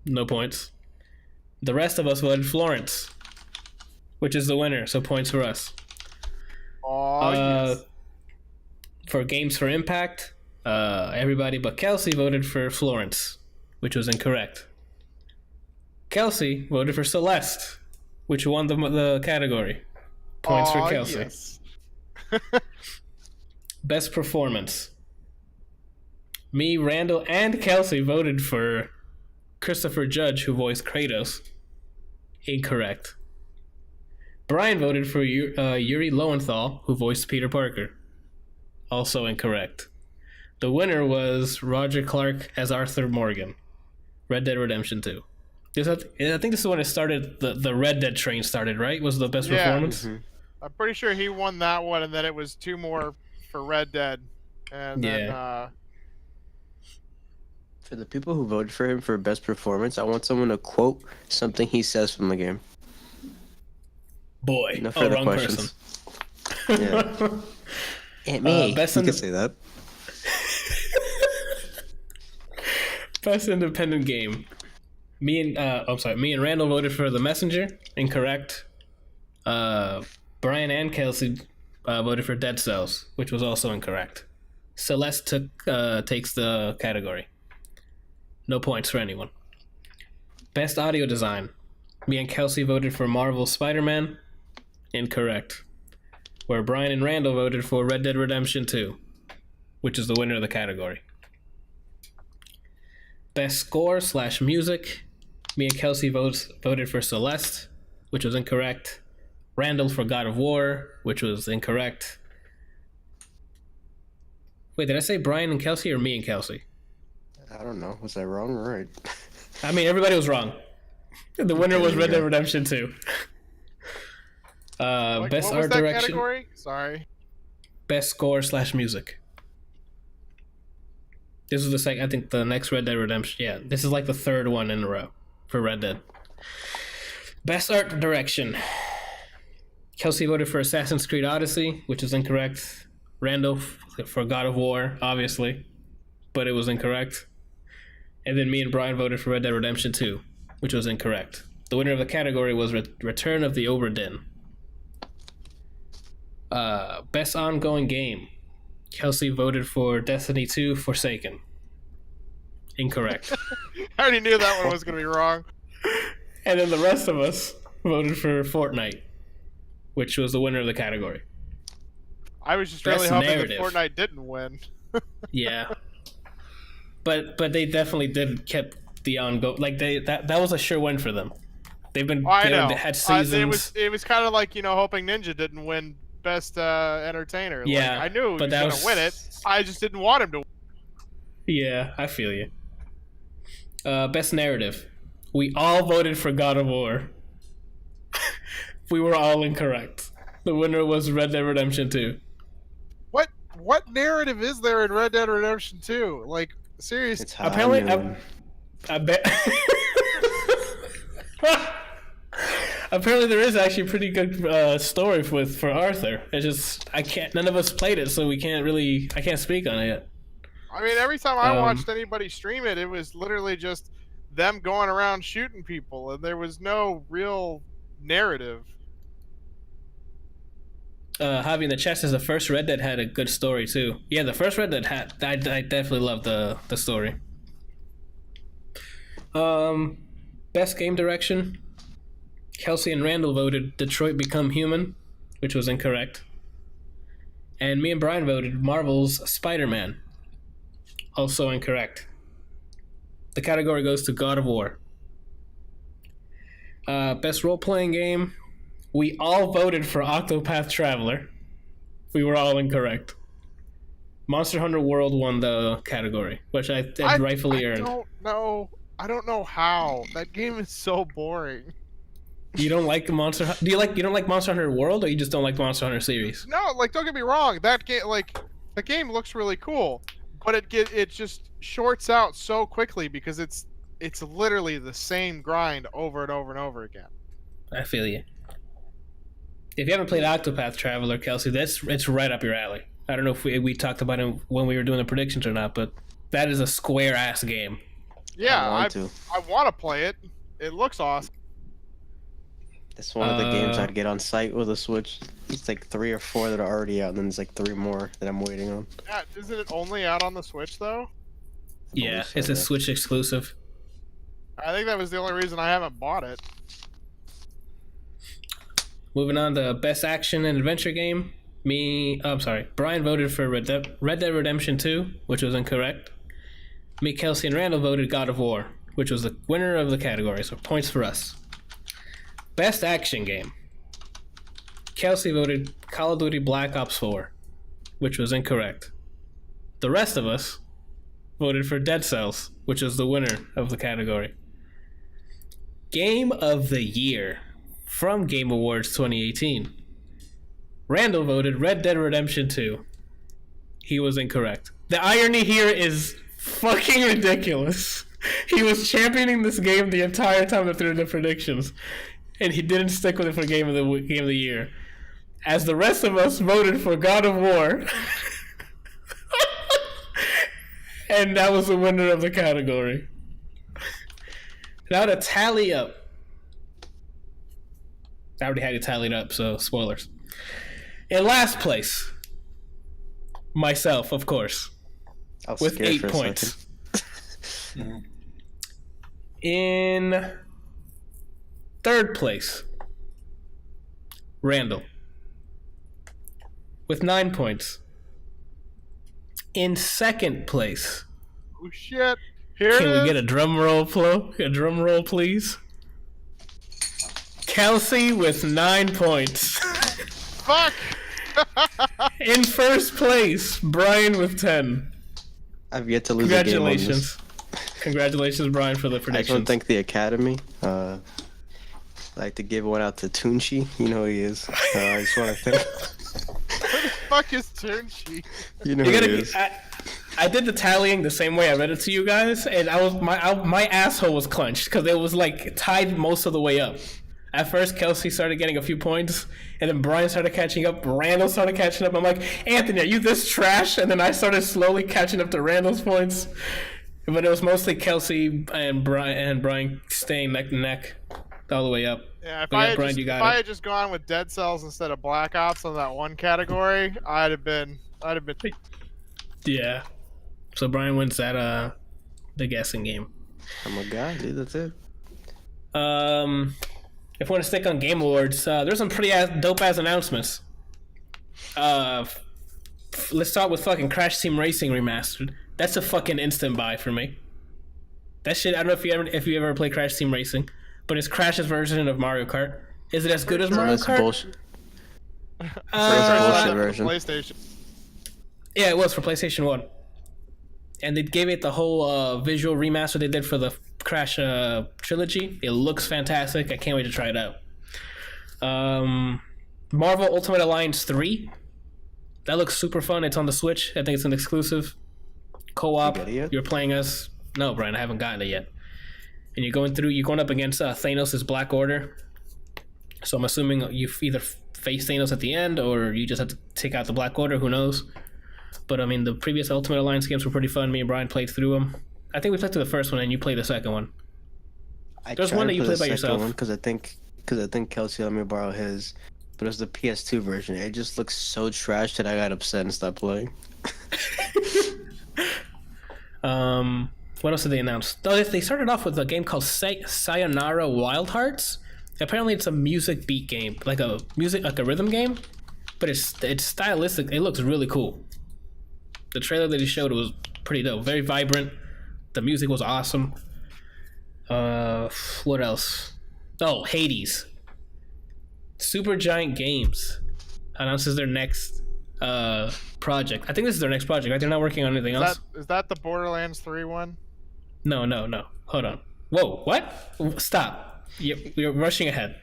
No points. The rest of us voted Florence, which is the winner, so points for us. Yes. For Games for Impact, everybody but Kelsey voted for Florence, which was incorrect. Kelsey voted for Celeste, which won the category. Points for Kelsey. Yes. Best performance. Me, Randall, and Kelsey voted for Christopher Judge, who voiced Kratos. Incorrect. Brian voted for Yuri Lowenthal, who voiced Peter Parker. Also incorrect. The winner was Roger Clark as Arthur Morgan. Red Dead Redemption 2. I think this is when it started, the Red Dead train started, right? Was the best performance? Mm-hmm. I'm pretty sure he won that one, and then it was 2 more for Red Dead. And then, For the people who voted for him for best performance, I want someone to quote something he says from the game. Boy. No further wrong questions. person. Yeah. Aunt May. You can say that. Best independent game. Me and Randall voted for The Messenger. Incorrect. Brian and Kelsey voted for Dead Cells, which was also incorrect. Celeste takes the category. No points for anyone. Best audio design. Me and Kelsey voted for Marvel Spider-Man. Incorrect. Where Brian and Randall voted for Red Dead Redemption 2, which is the winner of the category. Best score / music. Me and Kelsey voted for Celeste, which was incorrect. Randall for God of War, which was incorrect. Wait, did I say Brian and Kelsey or me and Kelsey? I don't know. Was I wrong or right? I mean, everybody was wrong. The winner was Red Dead Redemption 2. Best what was art that direction. category? Sorry. Best score / music. This is I think the next Red Dead Redemption. Yeah, this is like the third one in a row for Red Dead. Best art direction. Kelsey voted for Assassin's Creed Odyssey, which is incorrect. Randall for God of War, obviously, but it was incorrect. And then me and Brian voted for Red Dead Redemption 2, which was incorrect. The winner of the category was Return of the Obra Dinn. Best ongoing game. Kelsey voted for Destiny 2 Forsaken. Incorrect. I already knew that one was going to be wrong. And then the rest of us voted for Fortnite, which was the winner of the category. I was just Best really hoping narrative. that Fortnite didn't win. Yeah. But they definitely did kept the ongoing, like that was a sure win for them. They've been I know. they had seasons. It was kind of like, hoping Ninja didn't win Best Entertainer. Yeah, like, I knew he but was that going to was- win it. I just didn't want him to win. Yeah, I feel you. Best narrative. We all voted for God of War. We were all incorrect. The winner was Red Dead Redemption 2. What narrative is there in Red Dead Redemption 2? Like, seriously. It's high Apparently, noon. I bet. Apparently, there is actually a pretty good story for Arthur. It's just none of us played it, so I can't speak on it yet. I mean, every time I watched anybody stream it, it was literally just them going around shooting people, and there was no real narrative. Javi in the chat says the first Red Dead had a good story too. Yeah, the first Red Dead had. I definitely loved the story. Best game direction. Kelsey and Randall voted Detroit Become Human, which was incorrect. And me and Brian voted Marvel's Spider-Man, also incorrect. The category goes to God of War. Best role-playing game. We all voted for Octopath Traveler. We were all incorrect. Monster Hunter World won the category, which I rightfully earned. I don't know how. That game is so boring. You don't like Monster? You don't like Monster Hunter World, or you just don't like the Monster Hunter series? No, like, don't get me wrong. That game, the game looks really cool, but it just shorts out so quickly because it's literally the same grind over and over and over again. I feel you. If you haven't played Octopath Traveler, Kelsey, it's right up your alley. I don't know if we talked about it when we were doing the predictions or not, but that is a square ass game. Yeah, I want to play it. It looks awesome. That's one of the games I'd get on site with a Switch. It's like 3 or 4 that are already out, and then there's like 3 more that I'm waiting on. Yeah, isn't it only out on the Switch though? Yeah, it's a Switch exclusive. I think that was the only reason I haven't bought it. Moving on to Best Action and Adventure Game. Brian voted for Red Dead Redemption 2, which was incorrect. Me, Kelsey, and Randall voted God of War, which was the winner of the category, so points for us. Best Action Game. Kelsey voted Call of Duty Black Ops 4, which was incorrect. The rest of us voted for Dead Cells, which was the winner of the category. Game of the Year from Game Awards 2018. Randall voted Red Dead Redemption 2. He was incorrect. The irony here is fucking ridiculous. He was championing this game the entire time through the predictions, and he didn't stick with it for Game of the Year. As the rest of us voted for God of War. And that was the winner of the category. Now to tally up. I already had it tallied up, so spoilers. In last place, myself, of course, I was with scared 8 for a points. second. In third place, Randall, with 9 points. In second place, Oh shit! Here can it we is. get a drum roll, A drum roll, please. Kelsey with 9 points. Fuck! In first place, Brian with 10. I've yet to lose a game on this. Congratulations, Brian, for the I just predictions. want to thank the Academy. I'd like to give one out to Tunchi. You know who he is. I just want to thank. Who the fuck is Tunchi? You know who he is. I did the tallying the same way I read it to you guys, and my asshole was clenched because it was like tied most of the way up. At first, Kelsey started getting a few points, and then Brian started catching up. Randall started catching up. I'm like, Anthony, are you this trash? And then I started slowly catching up to Randall's points. But it was mostly Kelsey and Brian staying neck to neck all the way up. Yeah, if But I had just gone with Dead Cells instead of Black Ops on that one category, I'd have been. Yeah. So Brian wins that the guessing game. I'm a guy, dude. That's it. If we want to stick on Game Awards, there's some pretty dope ass announcements. Let's start with fucking Crash Team Racing Remastered. That's a fucking instant buy for me. That shit. I don't know if you ever play Crash Team Racing, but it's Crash's version of Mario Kart. Is it as good as Mario Kart? Bullshit. Bullshit version. PlayStation. Yeah, it was for PlayStation 1. And they gave it the whole visual remaster they did for the Crash trilogy. It looks fantastic. I can't wait to try it out. Marvel Ultimate Alliance 3. That looks super fun. It's on the Switch. I think it's an exclusive. Co-op. You got it yet? You're playing as... No, Brian, I haven't gotten it yet. And you're going up against Thanos' Black Order. So I'm assuming you either face Thanos at the end or you just have to take out the Black Order. Who knows? But I mean, the previous Ultimate Alliance games were pretty fun. Me and Brian played through them. I think we played through the first one and you played the second one. There's one that you played by yourself. Because I think Kelsey let me borrow his, but it was the PS2 version. It just looks so trash that I got upset and stopped playing. What else did they announce? Oh, they started off with a game called Sayonara Wild Hearts. Apparently, it's a music beat game, like a rhythm game, but it's stylistic. It looks really cool. The trailer that he showed was pretty dope, very vibrant. The music was awesome. What else? Oh, Hades. Supergiant Games announces their next project. I think this is their next project, right? They're not working on anything else. Is that the Borderlands 3 one? No. Hold on. Whoa, what? Stop. You're rushing ahead.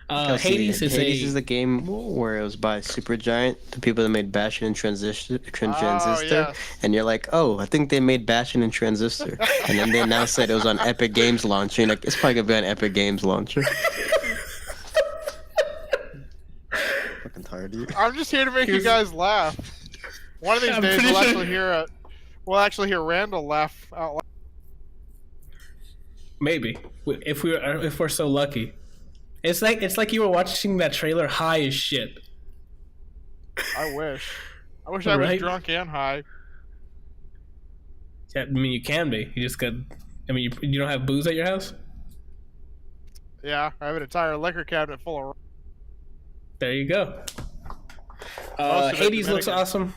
Hades is the game where it was by Supergiant, the people that made Bastion and Transistor. Yes. And you're like, oh, I think they made Bastion and Transistor. And then they announced that it was on Epic Games launcher. And like, it's probably going to be on Epic Games launcher. Fucking tired of you. I'm just here to make you guys laugh. One of these days we'll actually hear Randall laugh out loud. Maybe if we're so lucky. It's like you were watching that trailer high as shit. I wish I was drunk and high. Yeah, I mean, you can be. You just got. I mean, you don't have booze at your house? Yeah, I have an entire liquor cabinet full of. There you go. Hades looks awesome.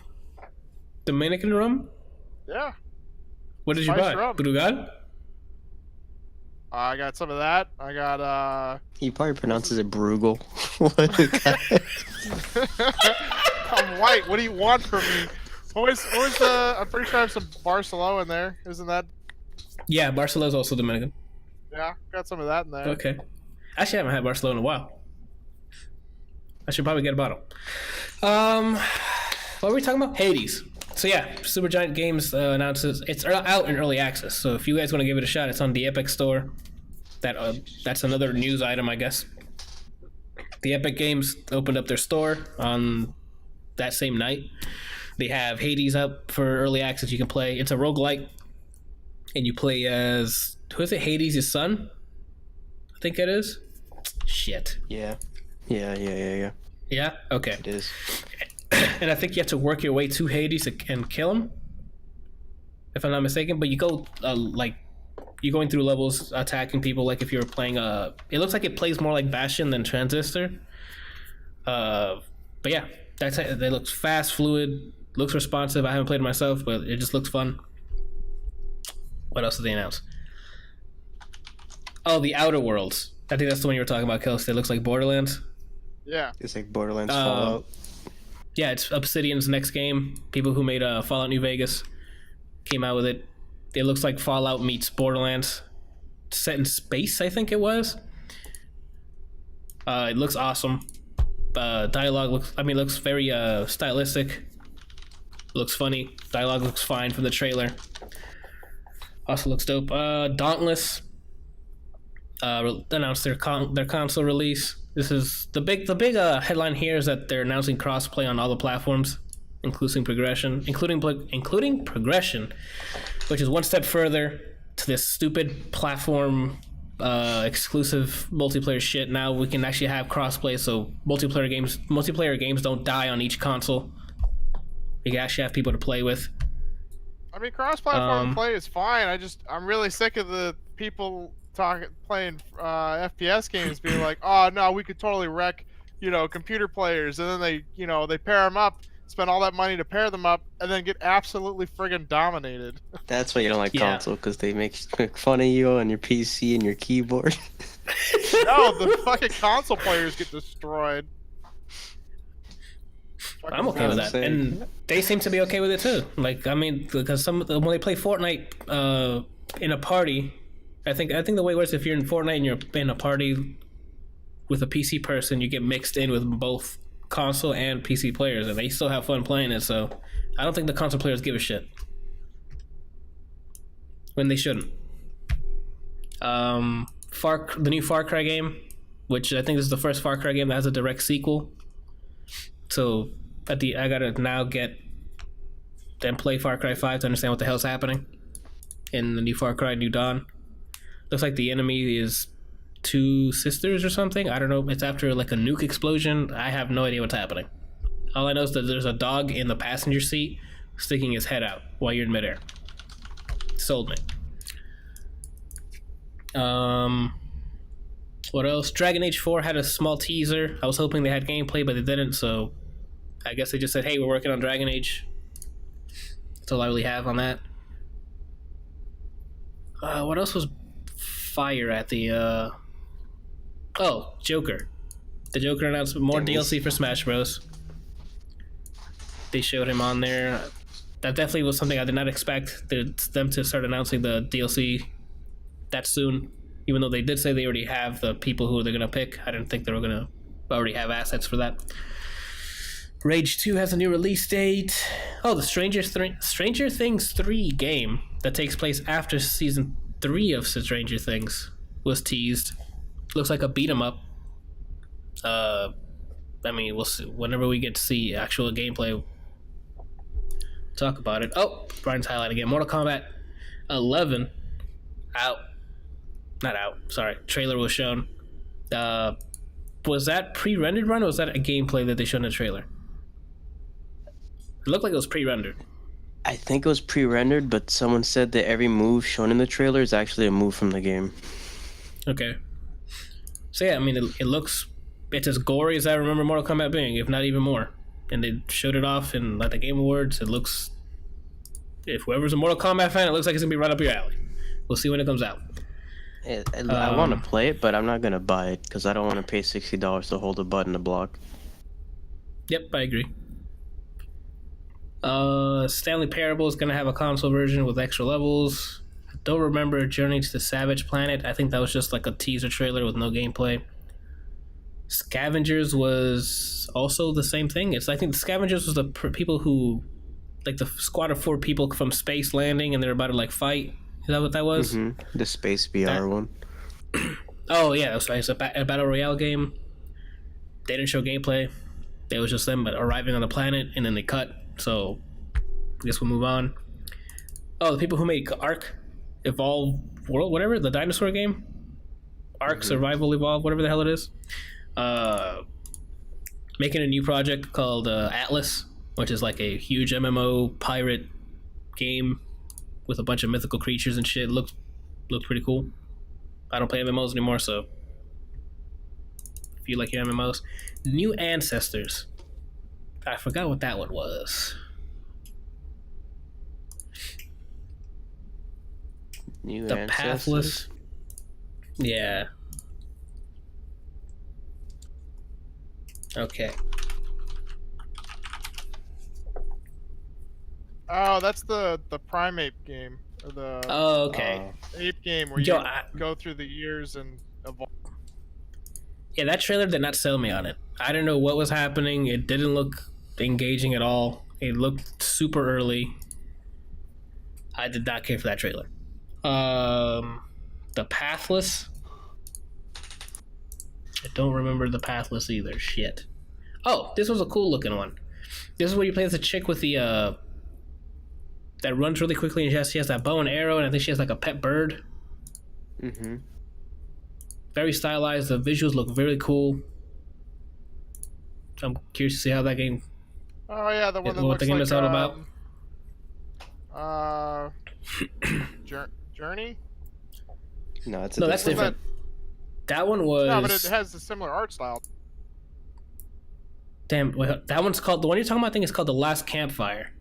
Dominican rum? Yeah. What did you buy? Brugal? I got some of that. I got He probably pronounces it Brugal. I'm white. What do you want from me? What was I'm pretty sure I have some Barcelo in there. Isn't that? Yeah, Barcelo's also Dominican. Yeah, got some of that in there. Okay. Actually, I haven't had Barcelona in a while. I should probably get a bottle. What were we talking about? Hades. So yeah, Supergiant Games announces it's out in early access. So if you guys want to give it a shot, it's on the Epic Store. That's another news item, I guess. The Epic Games opened up their store on that same night. They have Hades up for early access. You can play. It's a roguelike, and you play as who is it? Hades' son, I think it is. Shit. Yeah. Yeah. Okay. It is. And I think you have to work your way to Hades and kill him, if I'm not mistaken. But you go you're going through levels, attacking people. Like if you were playing it looks like it plays more like Bastion than Transistor. But yeah, that's it. It looks fast, fluid, looks responsive. I haven't played it myself, but it just looks fun. What else did they announce? Oh, the Outer Worlds. I think that's the one you were talking about, Kelsey. It looks like Borderlands. Yeah. It's like Borderlands Fallout. Yeah, it's Obsidian's next game. People who made Fallout New Vegas came out with it. It looks like Fallout meets Borderlands, set in space, I think it was. It looks awesome. Dialogue looks very stylistic. Looks funny. Dialogue looks fine from the trailer. Also looks dope. Dauntless announced their console release. This is the big headline here is that they're announcing crossplay on all the platforms, including progression, which is one step further to this stupid platform exclusive multiplayer shit. Now we can actually have crossplay, so multiplayer games don't die on each console. You can actually have people to play with. I mean, cross-platform play is fine. I'm really sick of the people playing FPS games being like, oh no, we could totally wreck, computer players, and then they pair them up, spend all that money to pair them up, and then get absolutely friggin' dominated. That's why you don't like console, because they make fun of you on your PC and your keyboard. No, the fucking console players get destroyed. I'm okay with that, and they seem to be okay with it too. Like, I mean, because when they play Fortnite in a party, I think the way it works, if you're in Fortnite and you're in a party with a PC person, you get mixed in with both console and PC players, and they still have fun playing it. So I don't think the console players give a shit when they shouldn't. The new Far Cry game, which I think is the first Far Cry game that has a direct sequel. So I gotta now play Far Cry 5 to understand what the hell's happening in the new Far Cry New Dawn. Looks like the enemy is two sisters or something. I don't know. It's after like a nuke explosion. I have no idea what's happening. All I know is that there's a dog in the passenger seat sticking his head out while you're in midair. Sold me. What else? Dragon Age 4 had a small teaser. I was hoping they had gameplay, but they didn't, so I guess they just said, hey, we're working on Dragon Age. That's all I really have on that. What else was fire at the... Joker. The Joker announced more DLC for Smash Bros. They showed him on there. That definitely was something I did not expect them to start announcing the DLC that soon. Even though they did say they already have the people who they're going to pick. I didn't think they were going to already have assets for that. Rage 2 has a new release date. Oh, the Stranger Things 3 game that takes place after Season 3 of Stranger Things was teased. Looks like a beat-em-up. I mean, we'll see. Whenever we get to see actual gameplay, talk about it. Oh, Brian's highlighting again. Mortal Kombat 11 out. Not out, sorry. Trailer was shown. Was that pre-rendered run, or was that a gameplay that they showed in the trailer? It looked like it was pre-rendered. I think it was pre-rendered, but someone said that every move shown in the trailer is actually a move from the game. Okay. So yeah, I mean, it's as gory as I remember Mortal Kombat being, if not even more. And they showed it off in the Game Awards. It looks... If whoever's a Mortal Kombat fan, it looks like it's going to be right up your alley. We'll see when it comes out. I want to play it, but I'm not going to buy it because I don't want to pay $60 to hold a button to block. Yep, I agree. Stanley Parable is going to have a console version with extra levels. I don't remember Journey to the Savage Planet. I think that was just like a teaser trailer with no gameplay. Scavengers was also the same thing. I think the Scavengers was the people who... Like the squad of 4 people from space landing and they're about to fight. Is that what that was? Mm-hmm. The Space VR one. Oh, yeah. It's a Battle Royale game. They didn't show gameplay. It was just them arriving on the planet, and then they cut. So, I guess we'll move on. Oh, the people who made Ark, Evolve World, whatever, the dinosaur game? Ark, Survival Evolve, whatever the hell it is. Making a new project called Atlas, which is like a huge MMO pirate game with a bunch of mythical creatures and shit. Looked pretty cool. I don't play MMOs anymore, so if you like your MMOs. New Ancestors. I forgot what that one was. New The Ancestors? Pathless. Yeah. Okay. Oh, that's the primate game, or the Oh, okay. ape game where Yo, you go through the years and evolve. yeah, that trailer did not sell me on it. I don't know what was happening. It didn't look engaging at all. It looked super early. I did not care for that trailer. The Pathless. I don't remember the Pathless either. Shit. Oh, this was a cool looking one. This is where you play as a chick with the that runs really quickly, and she has that bow and arrow, and I think she has like a pet bird. Mm-hmm. Very stylized. The visuals look very cool. I'm curious to see how that game. Oh yeah, the one that what looks the game like is all about. Journey. No, it's No, that's different. That one was. No, but it has a similar art style. Damn, that one's called. The one you're talking about, I think, is called The Last Campfire.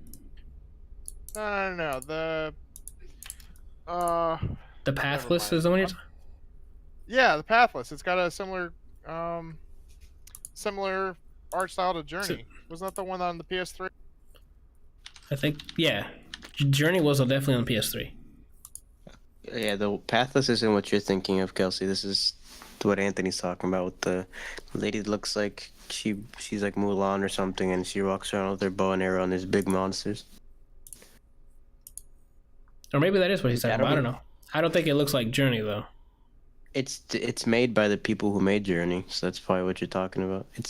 No. The Pathless is the one you're talking. Yeah, the Pathless. It's got a similar art style to Journey. Wasn't that the one on the PS3? I think, yeah. Journey was definitely on PS3. Yeah, the Pathless isn't what you're thinking of, Kelsey. This is what Anthony's talking about. With the lady that looks like she's like Mulan or something, and she walks around with her bow and arrow, and there's big monsters. Or maybe that is what he's talking about. I don't know. I don't think it looks like Journey, though. It's made by the people who made Journey, so that's probably what you're talking about. It's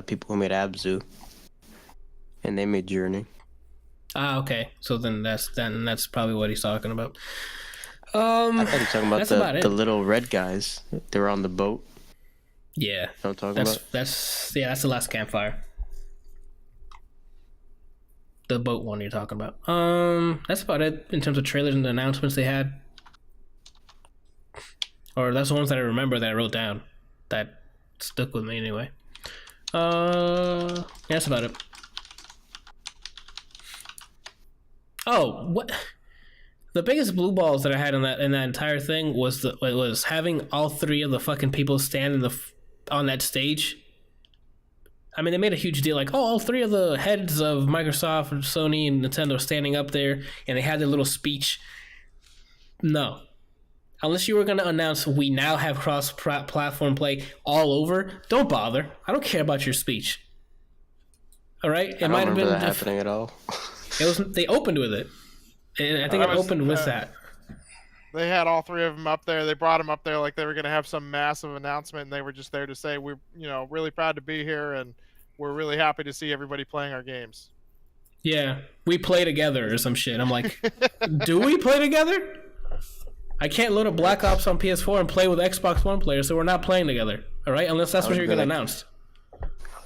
people who made Abzu, and they made Journey. Ah, okay. So then that's probably what he's talking about. I thought he was talking about the little red guys. They were on the boat. Yeah. You know what I'm talking about? That's The Last Campfire. The boat one you're talking about. That's about it in terms of trailers and the announcements they had. Or that's the ones that I remember that I wrote down. That stuck with me anyway. Yeah, that's about it. Oh, what? The biggest blue balls that I had in that entire thing was having all three of the fucking people stand on that stage. I mean, they made a huge deal, like, oh, all three of the heads of Microsoft, Sony, and Nintendo standing up there, and they had their little speech. No. Unless you were going to announce we now have cross-platform play all over, don't bother. I don't care about your speech. All right? I don't remember that happening at all. They opened with it. And I think it opened with that. They had all three of them up there. They brought them up there like they were going to have some massive announcement, and they were just there to say, we're really proud to be here, and we're really happy to see everybody playing our games. Yeah, we play together or some shit. I'm like, do we play together? I can't load a Black Ops on PS4 and play with Xbox One players, so we're not playing together. All right, unless that's what you're going to announce.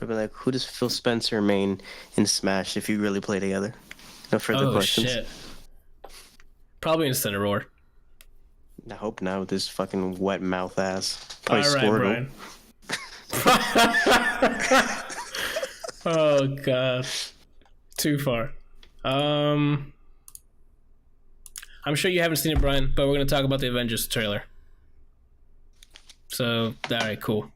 I'd be like, who does Phil Spencer main in Smash if you really play together? No further questions. Oh, shit. Probably in Cineroar. I hope not with this fucking wet mouth ass. Probably all right, Squirtle. Oh, God. Too far. I'm sure you haven't seen it, Brian, but we're going to talk about the Avengers trailer. So, alright, cool.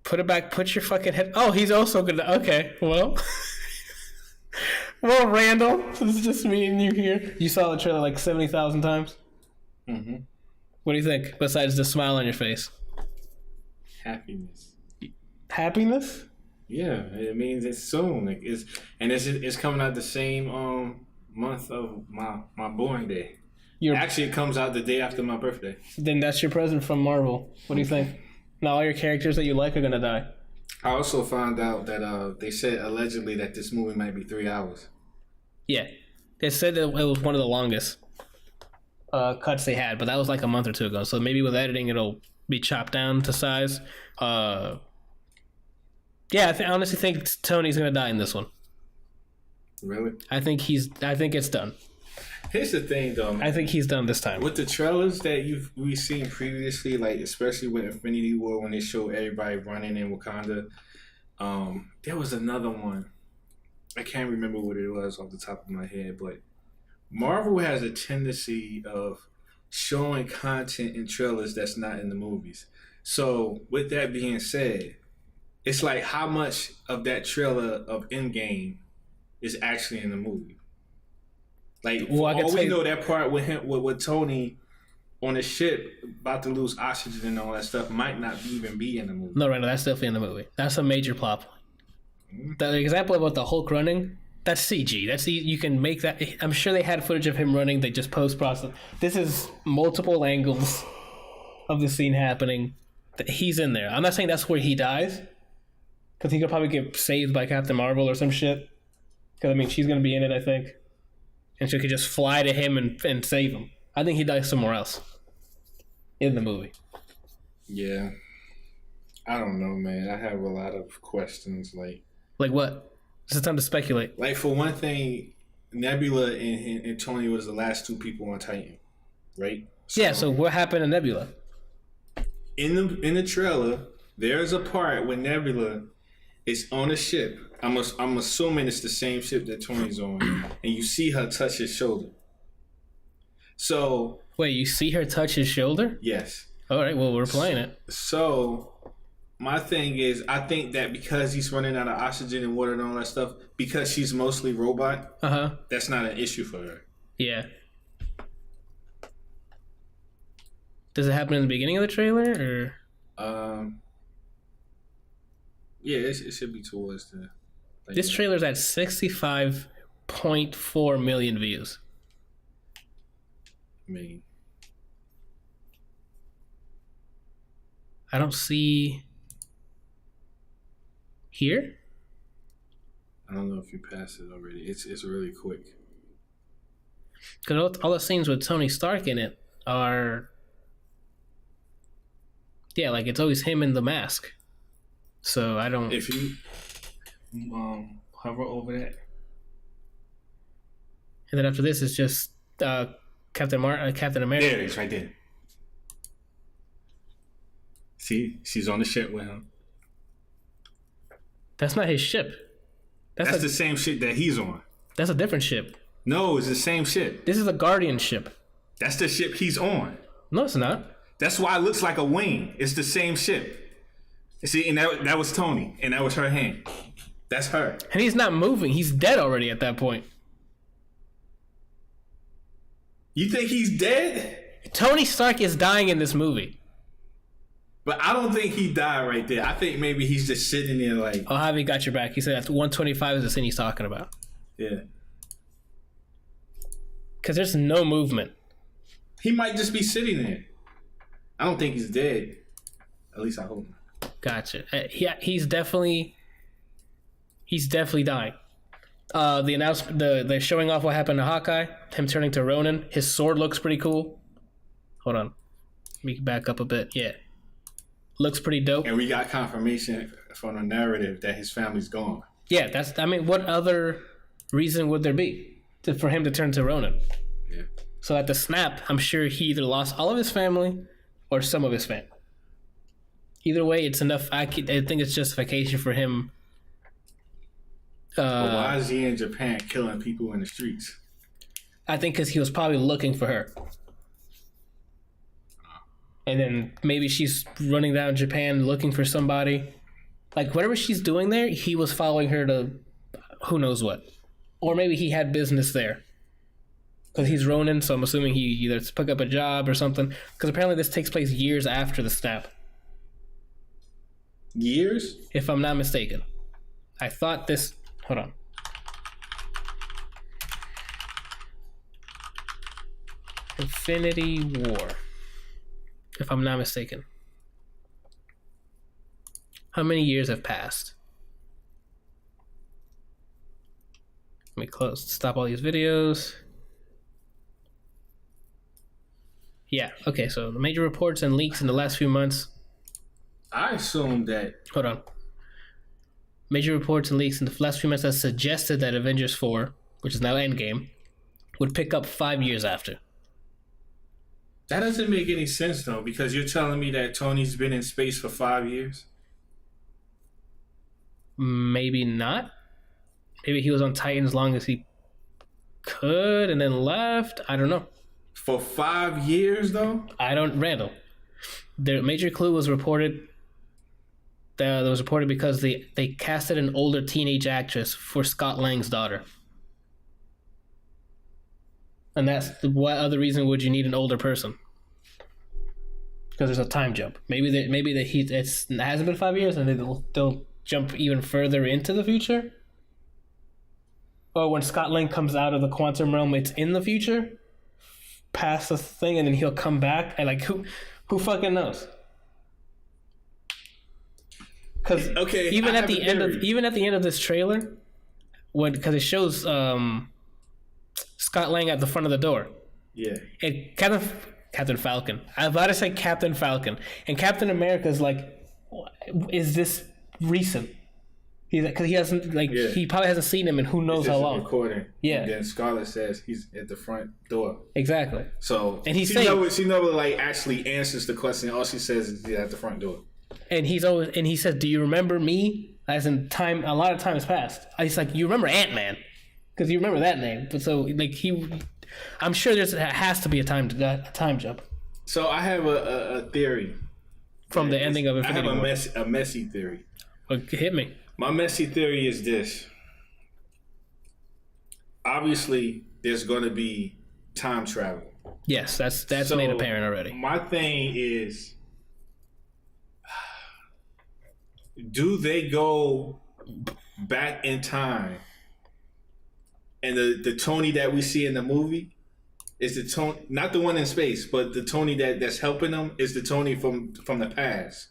Put it back, put your fucking head... Oh, he's also going to... Okay, well... Well, Randall, this is just me and you here. You saw the trailer like 70,000 times? Mm-hmm. What do you think, besides the smile on your face? Happiness. Happiness? Yeah, it means it's soon. It's coming out the same month of my born day. Actually, it comes out the day after my birthday. Then that's your present from Marvel. What do you think? Now all your characters that you like are gonna die. I also found out that they said allegedly that this movie might be 3 hours. Yeah, they said that it was one of the longest cuts they had, but that was like a month or two ago. So maybe with editing, it'll be chopped down to size. Yeah, I honestly think Tony's gonna die in this one. Really? I think it's done. Here's the thing, though, man. I think he's done this time. With the trailers that we've seen previously, like especially with Infinity War when they showed everybody running in Wakanda, there was another one. I can't remember what it was off the top of my head, but Marvel has a tendency of showing content in trailers that's not in the movies. So with that being said, it's like how much of that trailer of Endgame is actually in the movie. Like, Well, I for can all we tell you- know, that part with him, with Tony on the ship about to lose oxygen and all that stuff might not even be in the movie. No, Randall, that's definitely in the movie. That's a major plot point. The example about the Hulk running, that's CG. You can make that. I'm sure they had footage of him running. They just post-process. This is multiple angles of the scene happening. He's in there. I'm not saying that's where he dies, because he could probably get saved by Captain Marvel or some shit. Because, I mean, she's going to be in it, I think. And she could just fly to him and save him. I think he dies somewhere else in the movie. Yeah. I don't know, man. I have a lot of questions. Like what? It's time to speculate. Like, for one thing, Nebula and Tony was the last two people on Titan, right? So what happened to Nebula? In the trailer, there's a part where Nebula is on a ship. I'm assuming it's the same ship that Tony's on, and you see her touch his shoulder. So Wait, you see her touch his shoulder? yes. All right, well, we're playing it. So my thing is, I think that because he's running out of oxygen and water and all that stuff, because she's mostly robot, that's not an issue for her. Yeah. Does it happen in the beginning of the trailer, or Yeah, it should be towards the. this trailer's at 65.4 million views? I mean, I don't see here. I don't know if you passed it already. It's really quick. Because all the scenes with Tony Stark in it are, yeah, like it's always him in the mask. So I don't. If you hover over that. And then after this, it's just Captain America. There it is, right there. See, she's on the ship with him. That's not his ship. That's the same ship that he's on. That's a different ship. No, it's the same ship. This is a Guardian ship. That's the ship he's on. No, it's not. That's why it looks like a wing. It's the same ship. See, and that was Tony, and that was her hand. That's her. And he's not moving. He's dead already at that point. You think he's dead? Tony Stark is dying in this movie. But I don't think he died right there. I think maybe he's just sitting there like... Oh, Javi got your back. He said that's 125 is the scene he's talking about. Yeah. Because there's no movement. He might just be sitting there. I don't think he's dead. At least I hope not. Gotcha. Yeah, he's definitely dying. The announcement, they're showing off what happened to Hawkeye, him turning to Ronin. His sword looks pretty cool. Hold on, let me back up a bit. Yeah, looks pretty dope. And we got confirmation from the narrative that his family's gone. Yeah, what other reason would there be for him to turn to Ronin? Yeah. So at the snap, I'm sure he either lost all of his family or some of his family. Either way, it's enough. I think it's justification for him. But why is he in Japan killing people in the streets? I think because he was probably looking for her. And then maybe she's running down Japan looking for somebody. Like, whatever she's doing there, he was following her to who knows what. Or maybe he had business there. Because he's Ronin, so I'm assuming he either picked up a job or something. Because apparently this takes place years after the snap. Years? If I'm not mistaken. I thought this... Hold on. Infinity War. If I'm not mistaken. How many years have passed? Let me stop all these videos. Yeah, okay, so the major reports and leaks in the last few months. I assume that... Hold on. Major reports and leaks in the last few months have suggested that Avengers 4, which is now Endgame, would pick up 5 years after. That doesn't make any sense, though, because you're telling me that Tony's been in space for 5 years? Maybe not. Maybe he was on Titan as long as he could and then left. I don't know. For 5 years, though? Randall. The major clue was reported That was reported because they casted an older teenage actress for Scott Lang's daughter. And that's what other reason would you need an older person? Because there's a time jump. Maybe it hasn't been 5 years, and they'll jump even further into the future. Or when Scott Lang comes out of the quantum realm, it's in the future, past the thing, and then he'll come back. And like, who fucking knows? Because even at the end of this trailer, because it shows Scott Lang at the front of the door. Yeah. And Captain Falcon. I was about to say Captain Falcon, and Captain America's like, is this recent? Because he hasn't he probably hasn't seen him in who knows how long. Recording. Yeah. And then Scarlett says he's at the front door. Exactly. So and she never like actually answers the question. All she says is he's at the front door. And he says, "Do you remember me?" As in time, a lot of time has passed. He's like, "You remember Ant-Man?" Because you remember that name. But so like I'm sure there has to be a time jump. So I have a theory from the ending of Infinity War. I have a messy theory. Hit me. My messy theory is this. Obviously, there's going to be time travel. Yes, that's made apparent already. My thing is, do they go back in time? And the Tony that we see in the movie is the Tony, not the one in space, but the Tony that's helping them is the Tony from the past.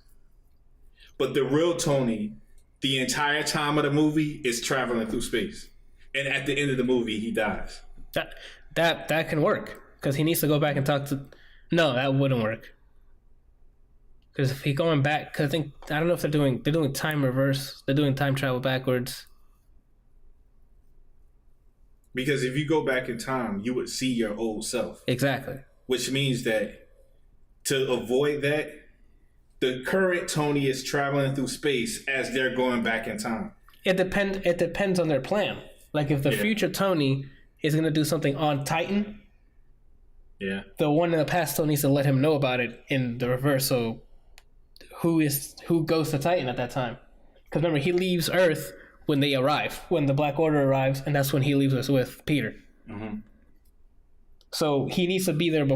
But the real Tony, the entire time of the movie, is traveling through space, and at the end of the movie, he dies. That can work because he needs to go back and talk to. No, that wouldn't work. Because if he's going back, because I don't know if they're doing time reverse. They're doing time travel backwards. Because if you go back in time, you would see your old self. Exactly. Which means that to avoid that, the current Tony is traveling through space as they're going back in time. It depends on their plan. Like if the future Tony is going to do something on Titan, the one in the past Tony needs to let him know about it in the reverse. So who goes to Titan at that time? Because remember, he leaves Earth when they arrive, when the Black Order arrives, and that's when he leaves us with Peter. Mm-hmm. So he needs to be there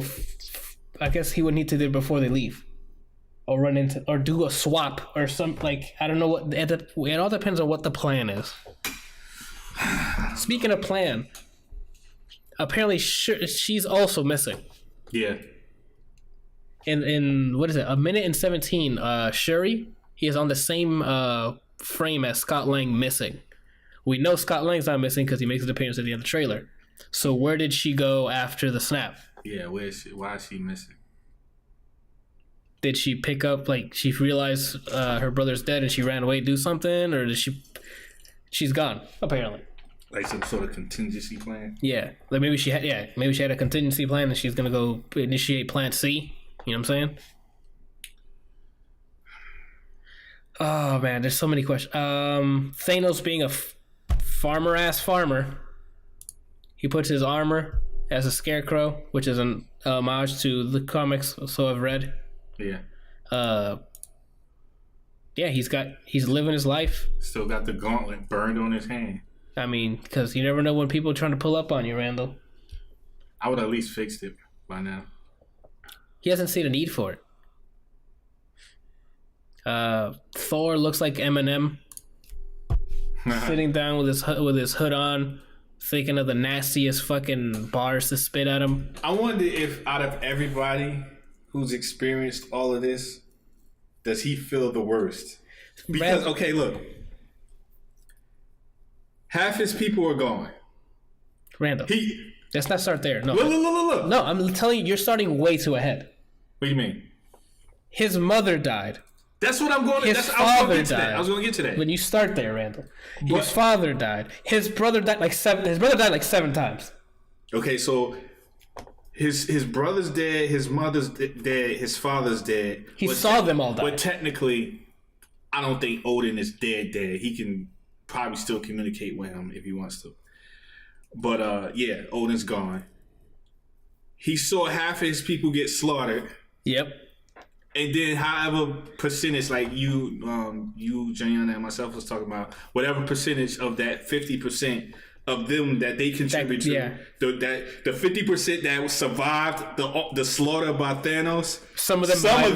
I guess he would need to be there before they leave. Or run into, or do a swap, or some, like, I don't know what, it all depends on what the plan is. Speaking of plan, apparently she's also missing. Yeah. In what is it, a minute and 17, Shuri, he is on the same frame as Scott Lang missing. We know Scott Lang's not missing because he makes an appearance at the end of the trailer. So where did she go after the snap? Yeah, why is she missing? Did she pick up, like, she realized her brother's dead and she ran away to do something? Or did she's gone, apparently. Like some sort of contingency plan? Yeah. Like maybe she had a contingency plan and she's going to go initiate plan C. You know what I'm saying? Oh, man, there's so many questions. Thanos being a farmer-ass farmer. He puts his armor as a scarecrow, which is an homage to the comics, so I've read. Yeah. Yeah, he's living his life. Still got the gauntlet burned on his hand. I mean, because you never know when people are trying to pull up on you, Randall. I would at least fixed it by now. He hasn't seen a need for it. Thor looks like Eminem, sitting down with his hood on, thinking of the nastiest fucking bars to spit at him. I wonder if out of everybody who's experienced all of this, does he feel the worst? Because, okay, look. Half his people are gone. Randall. Let's not start there. No. Look. No, I'm telling you, you're starting way too ahead. What do you mean? His mother died. That's what I'm going to... His father died. I was going to get to that. When you start there, Randall. His father died. His brother died like seven times. Okay, so... His brother's dead, his mother's dead, his father's dead. He saw them all die. But technically, I don't think Odin is dead. He can probably still communicate with him if he wants to. But yeah, Odin's gone. He saw half of his people get slaughtered. Yep. And then however percentage, like you, Jayana, and myself was talking about, whatever percentage of that 50% of them that they contribute to, the 50% that survived the slaughter by Thanos. Some of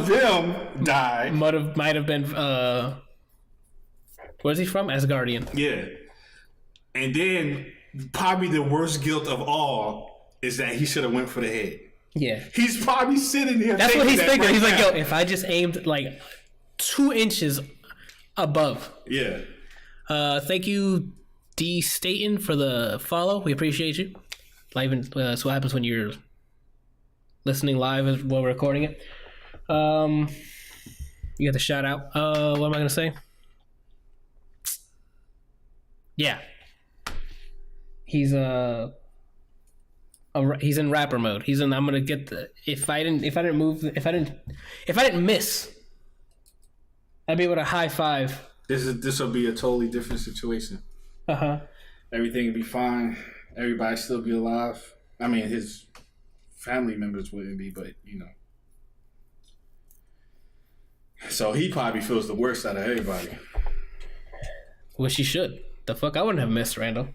them died. Might have been. Where's he from? Asgardian. Yeah. And then probably the worst guilt of all is that he should have went for the head. Yeah. He's probably sitting here. That's what he's thinking. He's like, yo, if I just aimed like 2 inches above. Yeah. Thank you, D. Staten, for the follow. We appreciate you. That's what happens when you're listening live while we're recording it. You got the shout out. What am I gonna say? Yeah. He's he's in rapper mode. I'm gonna get the if I didn't miss, I'd be able to high five. This will be a totally different situation. Everything would be fine. Everybody still be alive. I mean, his family members wouldn't be, but you know. So he probably feels the worst out of everybody. Which he should. The fuck, I wouldn't have missed Randall.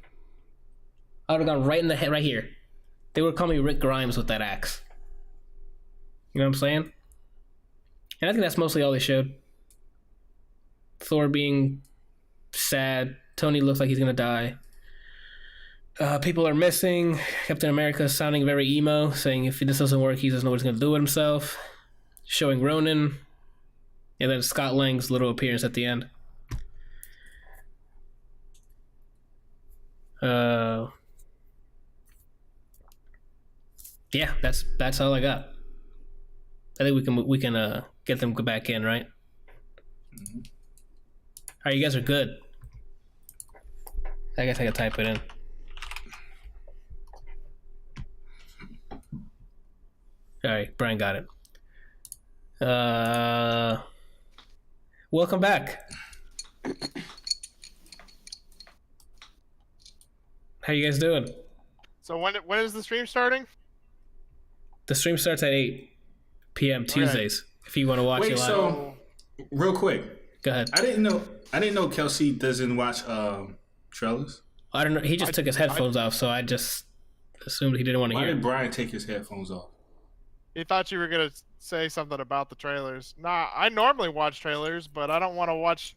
I would have gone right in the head, right here. They would call me Rick Grimes with that axe. You know what I'm saying? And I think that's mostly all they showed. Thor being sad. Tony looks like he's gonna die. People are missing. Captain America sounding very emo, saying if this doesn't work, he doesn't know what he's gonna do with himself. Showing Ronan. And then Scott Lang's little appearance at the end. Yeah, that's all I got. I think we can get them back in, right? Mm-hmm. All right, you guys are good. I guess I can type it in. All right, Brian got it. Welcome back. How you guys doing? So when is the stream starting? The stream starts at 8 p.m. Tuesdays. Okay. If you want to watch it live. So real quick, go ahead. I didn't know Kelsey doesn't watch trailers. I don't know. He just took his headphones off, so I just assumed he didn't want to hear. Why did Brian take his headphones off? He thought you were gonna say something about the trailers. Nah, I normally watch trailers, but I don't want to watch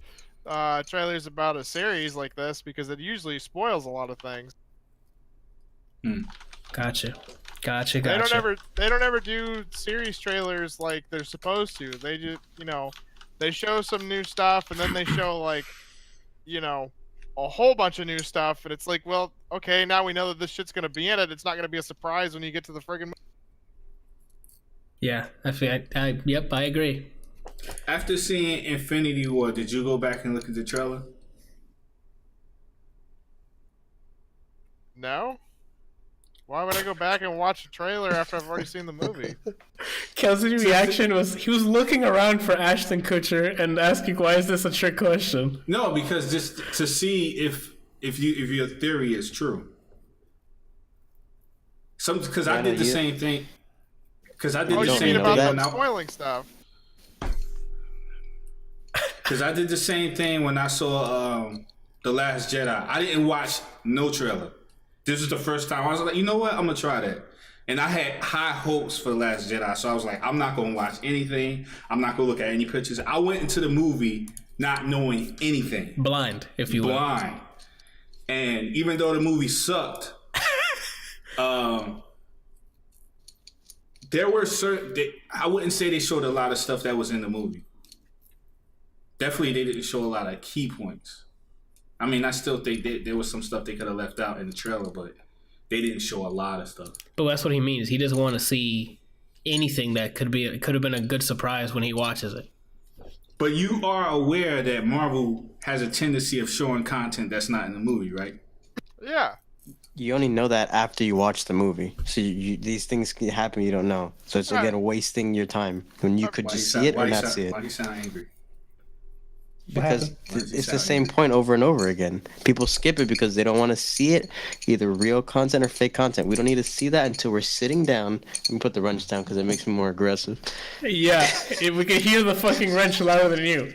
trailers about a series like this because it usually spoils a lot of things. Gotcha. They don't ever do series trailers like they're supposed to. They just, they show some new stuff and then they show like, a whole bunch of new stuff, and it's like, well, okay, now we know that this shit's gonna be in it. It's not gonna be a surprise when you get to the friggin' movie. Yeah, I agree. After seeing Infinity War, did you go back and look at the trailer? No. Why would I go back and watch a trailer after I've already seen the movie? Kelsey's reaction was he was looking around for Ashton Kutcher and asking, "Why is this a trick question?" No, because just to see if your theory is true. Because I did the same thing. Because I did the same thing about spoiling stuff. Because I did the same thing when I saw The Last Jedi. I didn't watch no trailer. This was the first time. I was like, you know what? I'm going to try that. And I had high hopes for The Last Jedi. So I was like, I'm not going to watch anything. I'm not going to look at any pictures. I went into the movie not knowing anything. Blind, if you will. Blind. And even though the movie sucked, there were I wouldn't say they showed a lot of stuff that was in the movie. Definitely they didn't show a lot of key points. I mean, I still think there was some stuff they could have left out in the trailer, but they didn't show a lot of stuff. But that's what he means. He doesn't want to see anything that could have been a good surprise when he watches it. But you are aware that Marvel has a tendency of showing content that's not in the movie, right? Yeah. You only know that after you watch the movie. So these things can happen you don't know. So it's again wasting your time when you could just see it or not see it. Why do you sound angry? Because What it's the same point over and over again. People skip it because they don't want to see it, either real content or fake content. We don't need to see that until we're sitting down. Let me put the wrench down because it makes me more aggressive. Yeah, if we can hear the fucking wrench louder than you.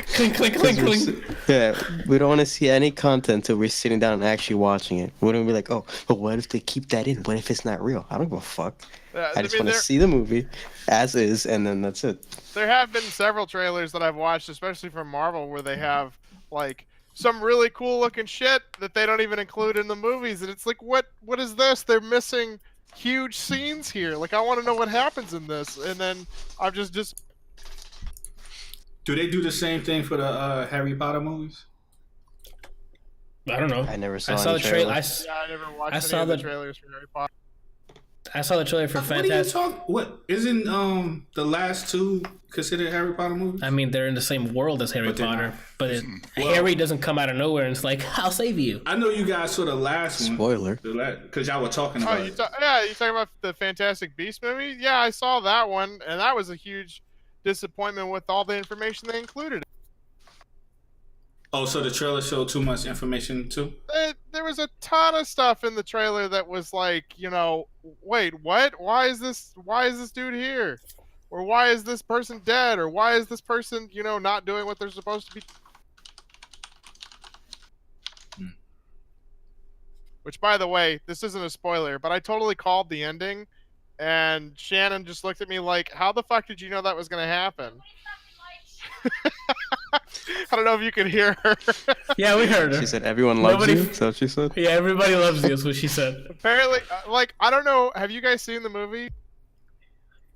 Clink, clink, clink, clink. Yeah, we don't want to see any content until we're sitting down and actually watching it. We don't be like, oh, but what if they keep that in? What if it's not real? I don't give a fuck. I just want to see the movie as is, and then that's it. There have been several trailers that I've watched, especially from Marvel, where they have like some really cool looking shit that they don't even include in the movies, and it's like, what is this? They're missing huge scenes here. Like, I want to know what happens in this, and then I'm just. Do they do the same thing for the Harry Potter movies? I don't know. I never saw. I saw the trailer. I never watched any of the trailers for Harry Potter. I saw the trailer for Fantastic. What are you talking? What isn't the last two considered Harry Potter movies? I mean, they're in the same world as Harry Potter, but Harry doesn't come out of nowhere and it's like, I'll save you. I know you guys saw the last one. Spoiler. Because y'all were talking about it. You talking about the Fantastic Beasts movie? Yeah, I saw that one, and that was a huge disappointment with all the information they included. Oh, so the trailer showed too much information too? There was a ton of stuff in the trailer that was like, wait, what? Why is this dude here? Or why is this person dead? Or why is this person, not doing what they're supposed to be? Which, by the way, this isn't a spoiler, but I totally called the ending, and Shannon just looked at me like, how the fuck did you know that was going to happen? I don't know if you can hear her. Yeah, we heard her. She said, everyone loves you? Is that what she said? Yeah, everybody loves you, is what she said. Apparently, I don't know. Have you guys seen the movie?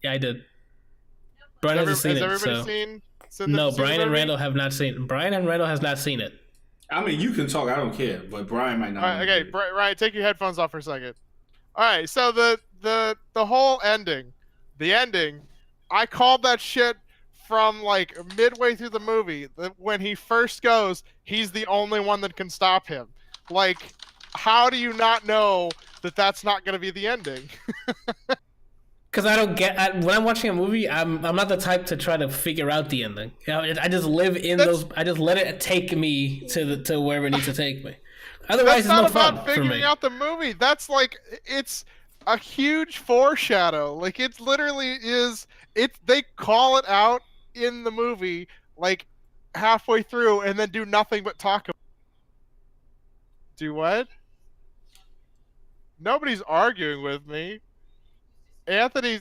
Yeah, I did. Brian hasn't seen it, so... No, Brian and Randall have not seen it. Brian and Randall has not seen it. I mean, you can talk. I don't care, but Brian might not. All right, okay, Ryan, take your headphones off for a second. All right, so the whole ending, I called that shit from like midway through the movie. When he first goes, he's the only one that can stop him. Like, how do you not know that that's not going to be the ending? Because I don't get when I'm watching a movie, I'm not the type to try to figure out the ending. I just live in those. I just let it take me to wherever it needs to take me. Otherwise, it's no fun for me. That's not about figuring out the movie. That's like, it's a huge foreshadow. Like, it literally is. They call it out in the movie like halfway through, and then do nothing but talk about it. Do what? Nobody's arguing with me. Anthony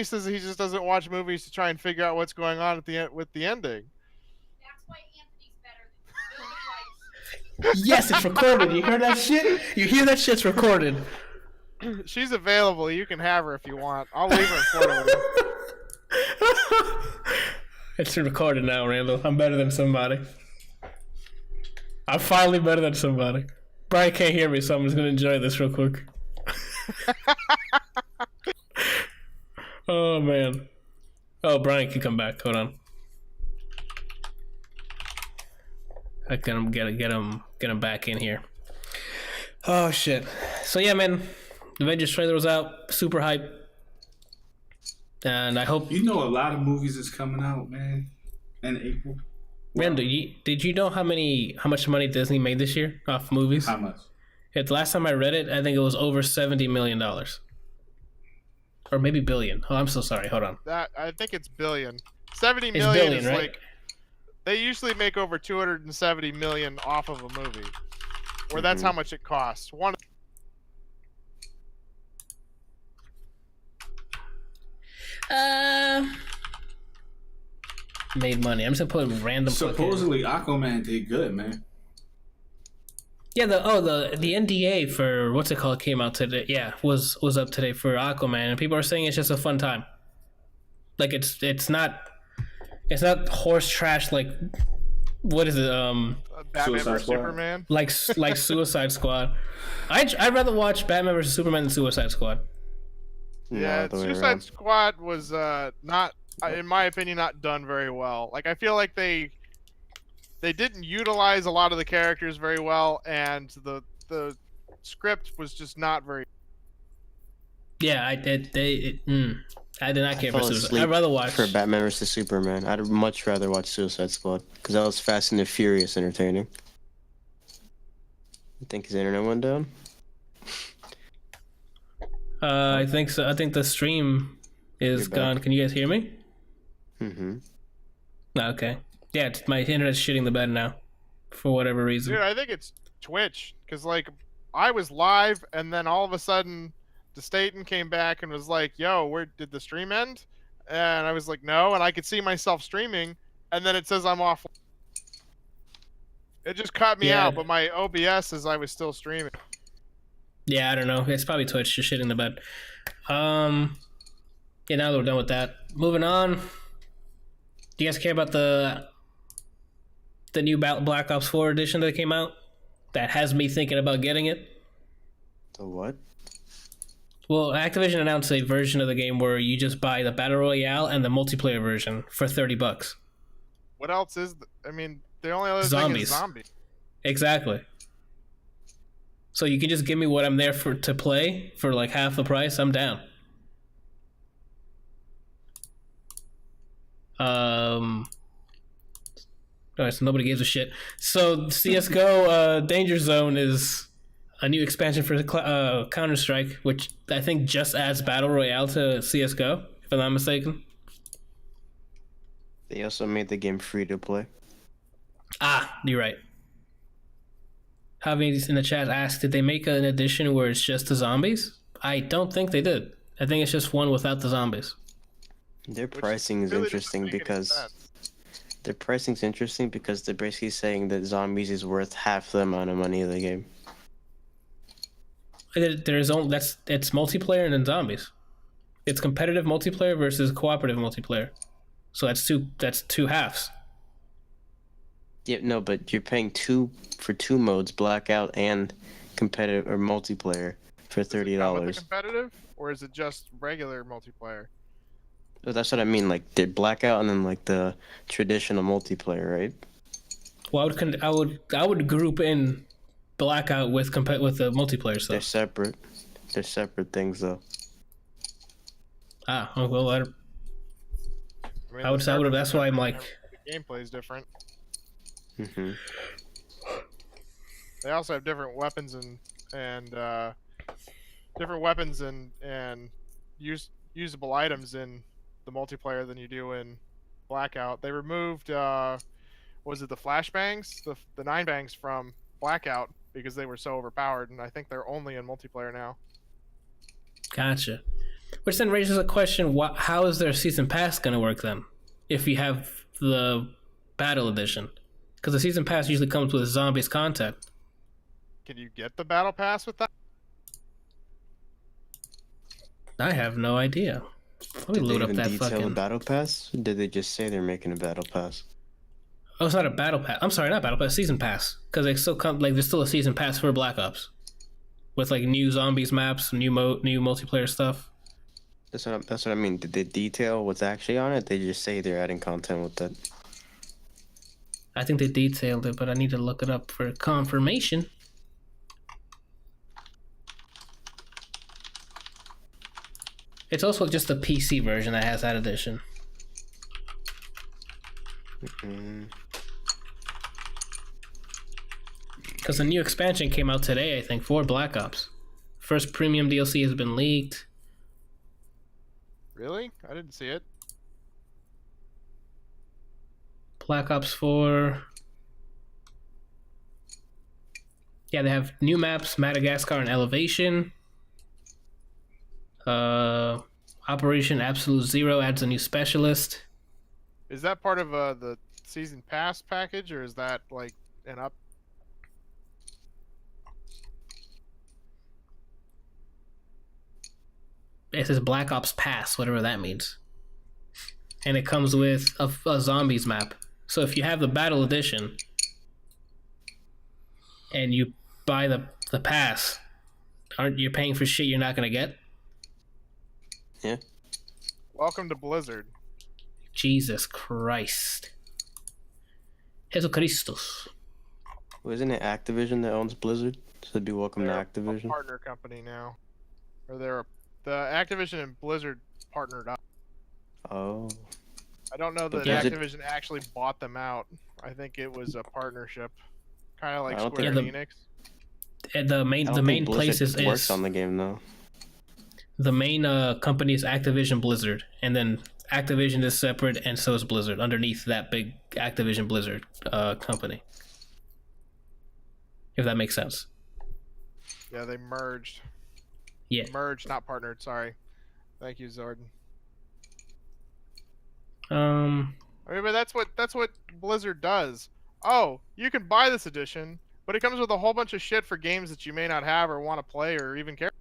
says he just doesn't watch movies to try and figure out what's going on with the ending. That's why Anthony's better than Yes, it's recorded. You heard that shit? You hear that shit's recorded. She's available. You can have her if you want. I'll leave her in Florida. It's recorded now, Randall. I'm better than somebody. I'm finally better than somebody. Brian can't hear me, so I'm just going to enjoy this real quick. Oh, man. Oh, Brian can come back. Hold on. I can get him back in here. Oh, shit. So, yeah, man. The Avengers trailer was out. Super hype. And I hope... You know a lot of movies is coming out, man, in April. Randall, did you know how much money Disney made this year off movies? How much? The last time I read it, I think it was over $70 million. Or maybe billion. Oh, I'm so sorry. Hold on. I think it's billion. 70 million billion, is right? like... They usually make over 270 million off of a movie. Where that's how much it costs. Made money. I'm just gonna put random. Supposedly, Aquaman did good, man. Yeah, the NDA for what's it called came out today. Yeah, was up today for Aquaman, and people are saying it's just a fun time. Like it's not horse trash. Like what is it? Batman vs Superman. Like Suicide Squad. I'd rather watch Batman vs Superman than Suicide Squad. Yeah, Suicide Squad was not, in my opinion, not done very well. Like, I feel like they didn't utilize a lot of the characters very well, and the script was just not very. Yeah, I did not care for fell Suicide. asleep I'd rather watch. for Batman vs Superman. I'd much rather watch Suicide Squad because that was Fast and the Furious entertaining. You think his internet went down? I think so. I think the stream is You're back. gone. Can you guys hear me? Mm-hmm. Okay. Yeah, my internet's shitting the bed now, for whatever reason. Dude, I think it's Twitch because like I was live and then all of a sudden DeStaten came back and was like, "Yo, where did the stream end?" And I was like, "No," and I could see myself streaming, and then it says I'm off. It just cut me Yeah. out, but my OBS says I was still streaming. Yeah, I don't know. It's probably Twitch just shitting the bed. Yeah, now that we're done with that, moving on. Do you guys care about the new Black Ops 4 edition that came out? That has me thinking about getting it. The what? Well, Activision announced a version of the game where you just buy the Battle Royale and the multiplayer version for $30. What else is? I mean, the only other thing Zombies. is zombies. Exactly. So you can just give me what I'm there for to play for like half the price. I'm down. Alright, so nobody gives a shit. So CS:GO Danger Zone is a new expansion for Counter-Strike, which I think just adds Battle Royale to CS:GO, if I'm not mistaken. They also made the game free to play. Ah, you're right. Javi in the chat asked, did they make an edition where it's just the zombies? I don't think they did. I think it's just one without the zombies. Their Which pricing is really interesting doesn't make any because sense. their pricing's interesting because they're basically saying that zombies is worth half the amount of money of the game. There's only it's multiplayer and then zombies. It's competitive multiplayer versus cooperative multiplayer. So that's two halves. Yeah, no, but you're paying for two modes, blackout and competitive or multiplayer, for Does it come with the $30. competitive, or is it just regular multiplayer? So that's what I mean. Like the blackout and then like the traditional multiplayer, right? Well, I would group in blackout with the multiplayer They're stuff. separate. They're separate things though. Ah, oh, well, I mean, I would. the servers That's are why I'm different, like, the gameplay is different. Hmm. They also have different weapons and different weapons and usable items in the multiplayer than you do in Blackout. They removed was it the flashbangs, the 9-bangs from Blackout because they were so overpowered, and I think they're only in multiplayer now. gotcha. Which then raises a question: how is their season pass going to work then? If you have the battle edition, because the season pass usually comes with zombies content. Can you get the battle pass with that? I have no idea. Let me Did they load up even that detail the fucking. battle pass? Or did they just say they're making a battle pass? Oh, it's not a battle pass. I'm sorry, not battle pass. Season pass, because they still come like there's still a season pass for Black Ops, with like new zombies maps, new multiplayer stuff. That's what I mean. Did they detail what's actually on it? They just say they're adding content with that. I think they detailed it, but I need to look it up for confirmation. It's also just the PC version that has that edition. Mm. Because the new expansion came out today, I think, for Black Ops. First premium DLC has been leaked. Really? I didn't see it. Black Ops 4. Yeah, they have new maps, Madagascar and Elevation. Operation Absolute Zero adds a new specialist. Is that part of the season pass package, or is that like an up? It says Black Ops Pass, whatever that means. And it comes with a zombies map. So if you have the Battle Edition and you buy the pass, aren't you paying for shit you're not going to get? Yeah. Welcome to Blizzard. Jesus Christ. Jesucristos. Well, isn't it Activision that owns Blizzard? So it'd be welcome They're to a Activision. partner company now, or the Activision and Blizzard partnered up. Oh. I don't know that Yeah. Activision actually bought them out. I think it was a partnership, kind of like I don't Square think- Enix. And the I main don't think place Blizzard works is on the game though. the main company is Activision Blizzard, and then Activision is separate, and so is Blizzard underneath that big Activision Blizzard company. If that makes sense. Yeah, they merged. Yeah. Merged, not partnered. Sorry. Thank you, Zordon. I mean, but that's what Blizzard does. Oh, you can buy this edition, but it comes with a whole bunch of shit for games that you may not have or want to play or even care.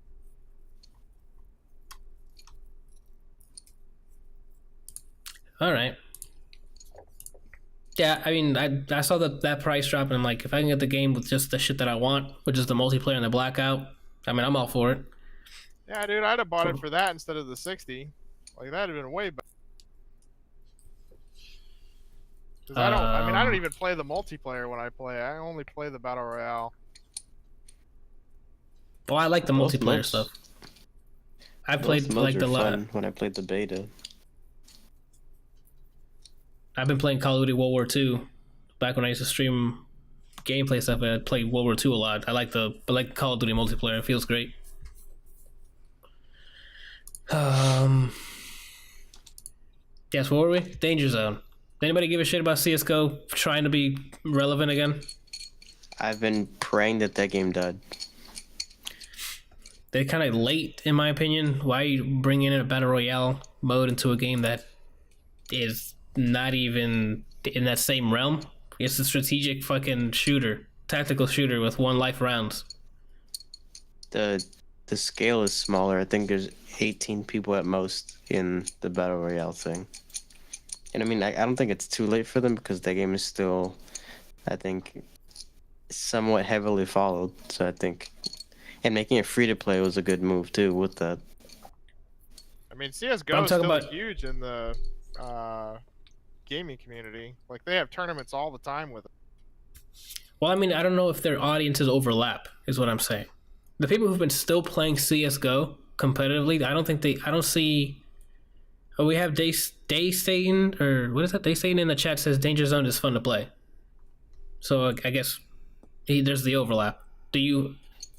All right. Yeah, I mean, I saw that price drop, and I'm like, if I can get the game with just the shit that I want, which is the multiplayer and the blackout, I mean, I'm all for it. Yeah, dude, I'd have bought it for that instead of the 60. Like that'd have been way better. Because I don't even play the multiplayer when I play. I only play the battle royale. Well, I like the Most multiplayer modes- stuff. I Most played modes like were the fun when I played the beta. I've been playing Call of Duty World War II. Back when I used to stream gameplay stuff, I played World War II a lot. I like Call of Duty multiplayer. It feels great. Yes, what were we? Danger Zone. Anybody give a shit about CS:GO trying to be relevant again? I've been praying that game died. They're kind of late, in my opinion. Why are you bringing in a battle royale mode into a game that is not even in that same realm? It's a strategic fucking shooter, tactical shooter with one life rounds. The scale is smaller. I think there's 18 people at most in the battle royale thing. And I mean, I don't think it's too late for them because the game is still, I think, somewhat heavily followed. So I think, and making it free to play was a good move too with that. I mean, CS:GO I'm is talking still about- huge in the gaming community. Like they have tournaments all the time with it. Well, I mean, I don't know if their audiences overlap, is what I'm saying. The people who've been still playing CS:GO competitively, I don't see. Oh, we have Day Satan, or what is that? Day Satan in the chat says Danger Zone is fun to play. So I guess there's the overlap. I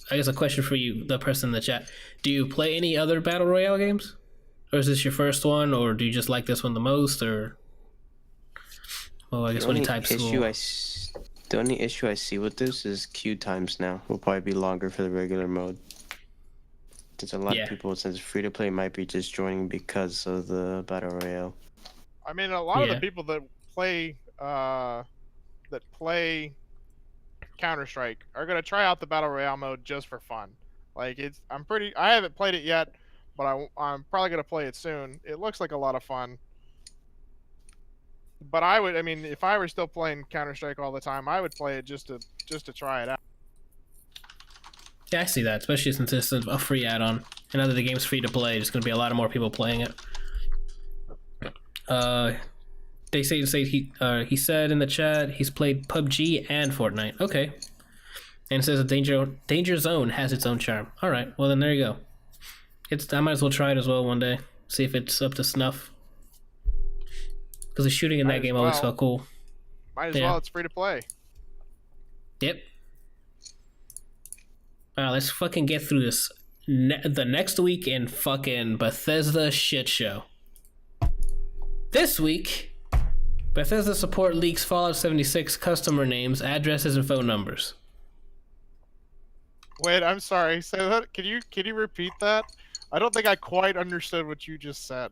guess a question for you, the person in the chat. Do you play any other Battle Royale games? Or is this your first one, or do you just like this one the most, or... Well, I guess when he types... The only issue I see with this is queue times now. Will probably be longer for the regular mode. Since a lot of people, since it's free to play, might be just joining because of the Battle Royale. I mean, a lot of Yeah. the people that play Counter-Strike are gonna try out the battle royale mode just for fun. Like I haven't played it yet, but I'm probably gonna play it soon. It looks like a lot of fun. But I mean, if I were still playing Counter-Strike all the time, I would play it just to try it out. Yeah, I see that, especially since it's a free add-on. And now that the game's free to play, there's going to be a lot of more people playing it. They say he said in the chat he's played PUBG and Fortnite. Okay. And it says that Danger Zone has its own charm. All right, well then there you go. I might as well try it as well one day. See if it's up to snuff. Because the shooting in that game always felt cool. Might as well. It's free to play. Yep. Alright, let's fucking get through this. The next week in fucking Bethesda shit show. This week, Bethesda support leaks Fallout 76 customer names, addresses, and phone numbers. Wait, I'm sorry. Say that. Can you repeat that? I don't think I quite understood what you just said.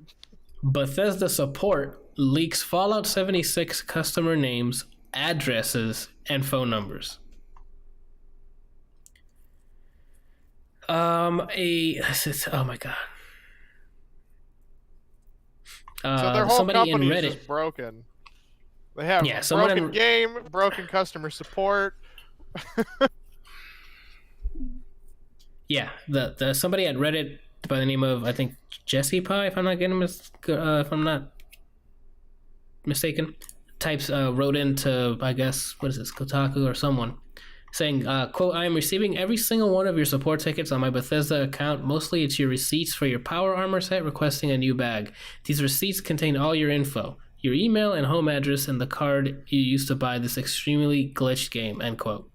Bethesda support leaks Fallout 76 customer names, addresses, and phone numbers. Oh my god. So their whole somebody in company Reddit is just broken. They have someone broken game, broken customer support. Yeah, the somebody at Reddit by the name of, I think, Jesse Pie, if I'm not mistaken, wrote into, I guess, what is this, Kotaku or someone, saying, quote, I am receiving every single one of your support tickets on my Bethesda account. Mostly it's your receipts for your power armor set requesting a new bag. These receipts contain all your info, your email and home address, and the card you used to buy this extremely glitched game, end quote.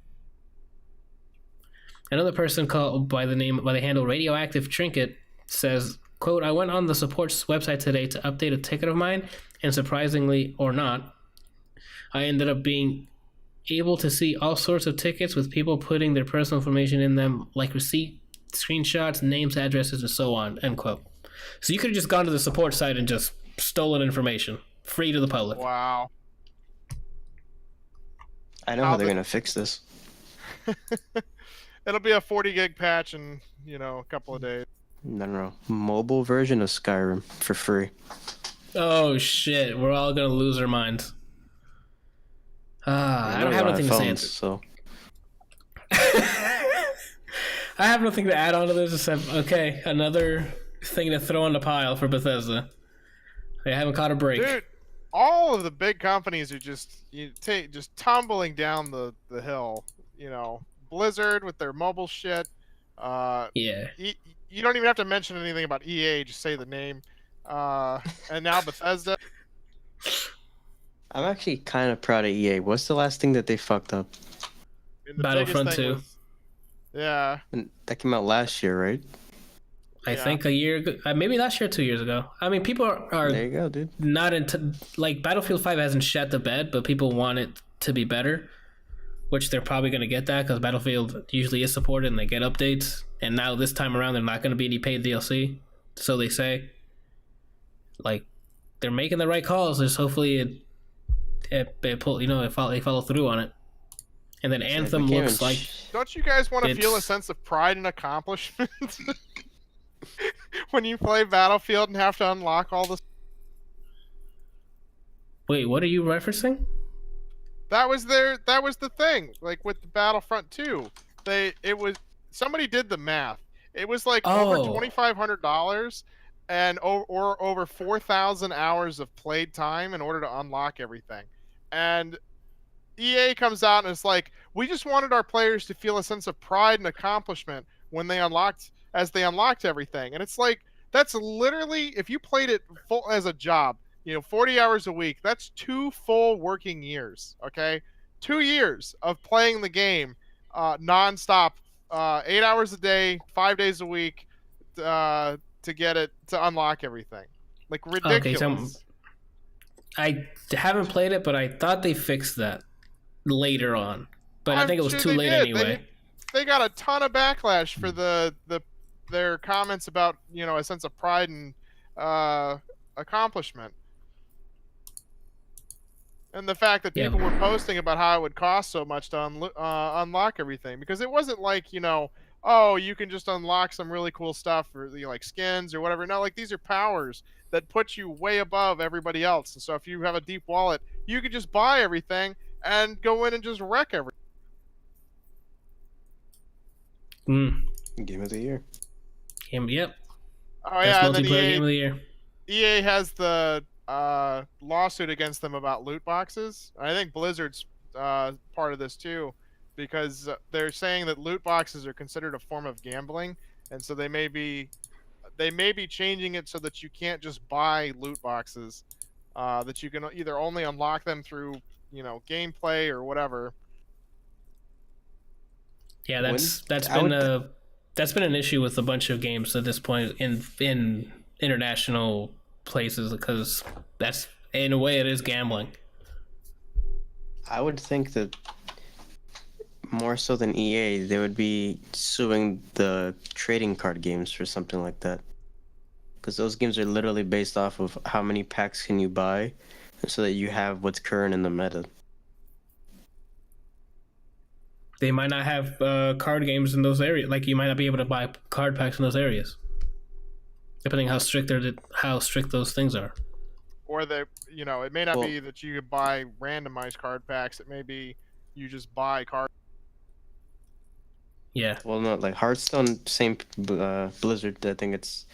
Another person called by the handle Radioactive Trinket says, quote, I went on the support's website today to update a ticket of mine, and surprisingly or not, I ended up being able to see all sorts of tickets with people putting their personal information in them, like receipt, screenshots, names, addresses, and so on, end quote. So you could have just gone to the support site and just stolen information, free to the public. Wow. I know how they're gonna fix this. It'll be a 40 gig patch in, a couple of days. No. Mobile version of Skyrim for free. Oh shit, we're all gonna lose our minds. I don't have nothing to say. So. I have nothing to add on to this except, okay, another thing to throw on the pile for Bethesda. They haven't caught a break. Dude, all of the big companies are just tumbling down the hill. Blizzard with their mobile shit. Yeah. You don't even have to mention anything about EA, just say the name. And now Bethesda. I'm actually kind of proud of EA. What's the last thing that they fucked up? And the Battlefront biggest thing 2. was- yeah. And that came out last year, right? I think a year ago, maybe last year, 2 years ago. I mean, people are There you go, dude. not into, like, Battlefield 5 hasn't shat the bed, but people want it to be better, which they're probably going to get that because Battlefield usually is supported and they get updates. And now this time around, they're not going to be any paid DLC, so they say. Like, they're making the right calls. Just hopefully they follow through on it. And then Anthem looks like... Don't you guys want to feel a sense of pride and accomplishment when you play Battlefield and have to unlock all this? Wait, what are you referencing? That was the thing. Like with the Battlefront 2, somebody did the math. It was like over $2,500 and or over 4,000 hours of played time in order to unlock everything. And EA comes out and it's like, we just wanted our players to feel a sense of pride and accomplishment when they unlocked everything. And it's like, that's literally, if you played it full as a job, 40 hours a week, that's 2 full working years, okay? 2 years of playing the game nonstop, 8 hours a day, 5 days a week to get it, to unlock everything. Like, ridiculous. Okay, so I haven't played it, but I thought they fixed that later on. But I think it was too late anyway. They got a ton of backlash for their comments about, a sense of pride and accomplishment. And the fact that people were posting about how it would cost so much to unlock everything. Because it wasn't like, oh, you can just unlock some really cool stuff or like skins or whatever. No, like these are powers that put you way above everybody else. And so if you have a deep wallet, you could just buy everything and go in and just wreck everything. Game of the year. Yep. Oh yeah, Best multiplayer game of the year. EA has the lawsuit against them about loot boxes. I think Blizzard's part of this too, because they're saying that loot boxes are considered a form of gambling, and so they may be changing it so that you can't just buy loot boxes, that you can either only unlock them through gameplay or whatever. Yeah, that's been an issue with a bunch of games at this point in international places, because that's, in a way, it is gambling. I would think that more so than EA, they would be suing the trading card games for something like that, because those games are literally based off of how many packs can you buy, so that you have what's current in the meta. They might not have card games in those areas. Like, you might not be able to buy card packs in those areas, depending how strict those things are. Or it may not be that you could buy randomized card packs. It may be you just buy cards. Yeah. Well, no, like Hearthstone, same Blizzard. I think it's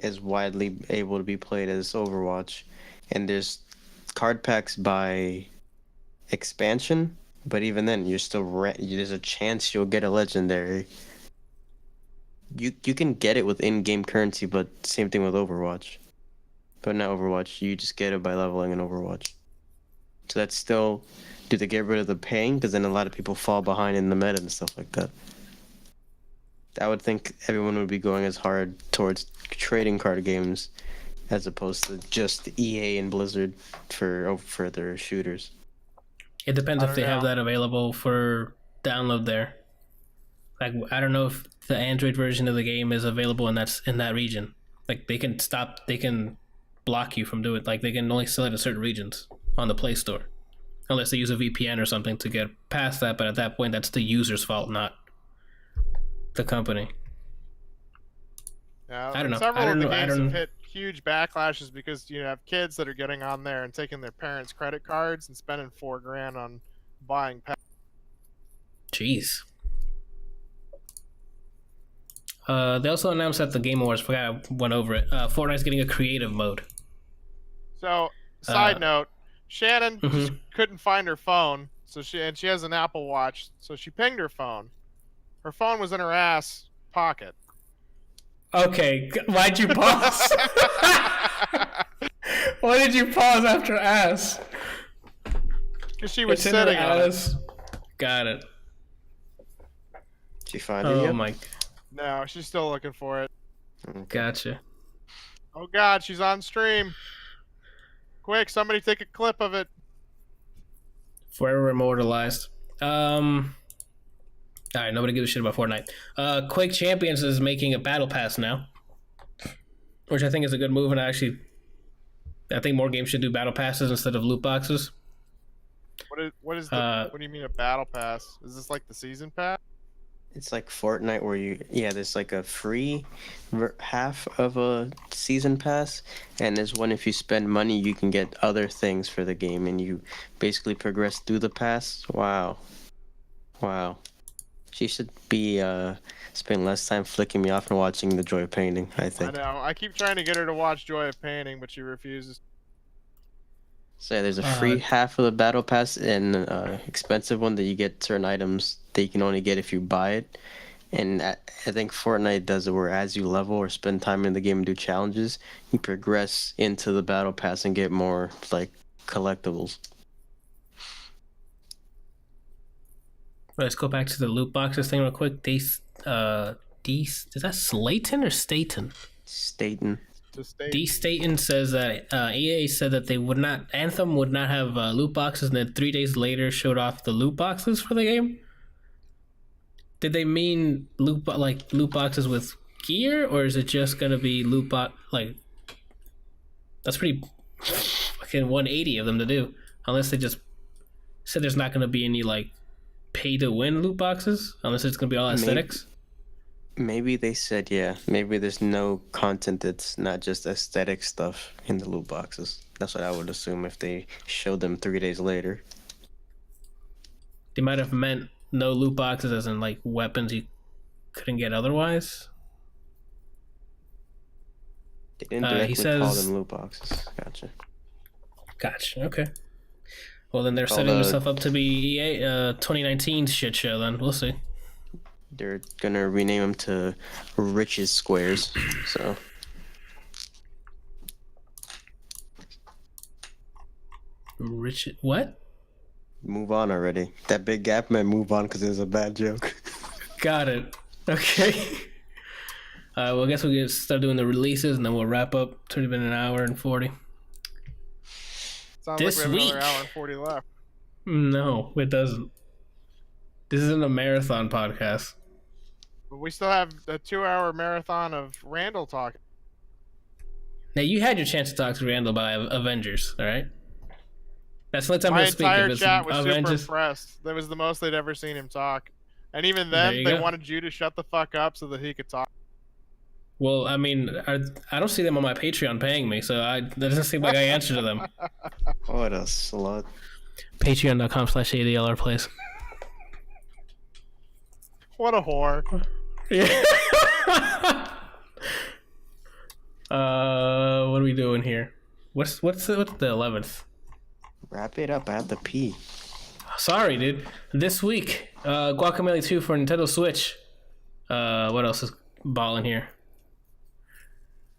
as widely able to be played as Overwatch, and there's card packs by expansion, But even then, you're still there's a chance you'll get a legendary. You can get it with in-game currency, but same thing with Overwatch. But not Overwatch, you just get it by leveling in Overwatch. So that's still, do they get rid of the paying? Because then a lot of people fall behind in the meta and stuff like that. I would think everyone would be going as hard towards trading card games as opposed to just EA and Blizzard for their shooters. It depends if they have that available for download there. Like, I don't know if the Android version of the game is available in that region. Like, they can block you from doing it. Like, they can only sell it in certain regions on the Play Store. Unless they use a VPN or something to get past that, but at that point, that's the user's fault, not the company. Yeah, I don't know. Several of the games have hit huge backlashes because you have kids that are getting on there and taking their parents' credit cards and spending $4,000 on buying packs. Jeez. They also announced that the Game Awards, I went over it. Fortnite's getting a creative mode. So, side note, Shannon Mhm. just couldn't find her phone, so she has an Apple Watch, so she pinged her phone. Her phone was in her ass pocket. Okay, why'd you pause? Why did you pause after ass? Because she was It's in her sitting on it. ass. Got it. Did you find it Oh yet? my, No, she's still looking for it. gotcha. Oh God, she's on stream. Quick, somebody take a clip of it. Forever immortalized. Alright, nobody gives a shit about Fortnite. Quake Champions is making a battle pass now, which I think is a good move, and I think more games should do battle passes instead of loot boxes. What do you mean a battle pass? Is this like the season pass? It's like Fortnite where there's like a free half of a season pass, and there's one if you spend money you can get other things for the game, and you basically progress through the pass. Wow. She should be spending less time flicking me off and watching The Joy of Painting, I think. I know. I keep trying to get her to watch Joy of Painting, but she refuses. So yeah, there's a free half of the battle pass and expensive one that you get certain items that you can only get if you buy it. And I think Fortnite does it where as you level or spend time in the game and do challenges, you progress into the battle pass and get more like collectibles. Let's go back to the loot boxes thing real quick. Is that Slayton or Staten? Staten. D. Staten says that EA said that Anthem would not have loot boxes, and then 3 days later showed off the loot boxes for the game. Did they mean loot boxes with gear, or is it just gonna be loot box? Like, that's pretty fucking 180 of them to do, unless they just said there's not gonna be any like pay to win loot boxes, unless it's gonna be all aesthetics. Maybe they said, maybe there's no content that's not just aesthetic stuff in the loot boxes. That's what I would assume if they showed them 3 days later. They might have meant no loot boxes as in like weapons you couldn't get otherwise. They didn't directly call them loot boxes. Gotcha. Okay. Well, then they're setting themselves up to be EA 2019 shit show. Then we'll see. They're gonna rename them to Riches Squares. So. What? Move on already. That big gap meant move on because it was a bad joke. Got it. Okay. Well, I guess we'll start doing the releases, and then we'll wrap up. It's already been an hour and 40. Sounds This like we have week. another hour and 40 left. No, it doesn't. This isn't a marathon podcast. But we still have a 2-hour marathon of Randall talking. Now, you had your chance to talk to Randall about Avengers, all right? That's the only time My he'll speak. entire If it's chat was super Avengers. impressed. That was the most they'd ever seen him talk. And even There then, you they go. wanted you to shut the fuck up so that he could talk. Well, I mean, I don't see them on my Patreon paying me, so that doesn't seem like I answer to them. What a slut. Patreon.com/ADLR, please. What a whore. Yeah. What are we doing here? What's the 11th? Wrap it up. I have to pee. Sorry, dude. This week, Guacamelee 2 for Nintendo Switch. What else is balling here?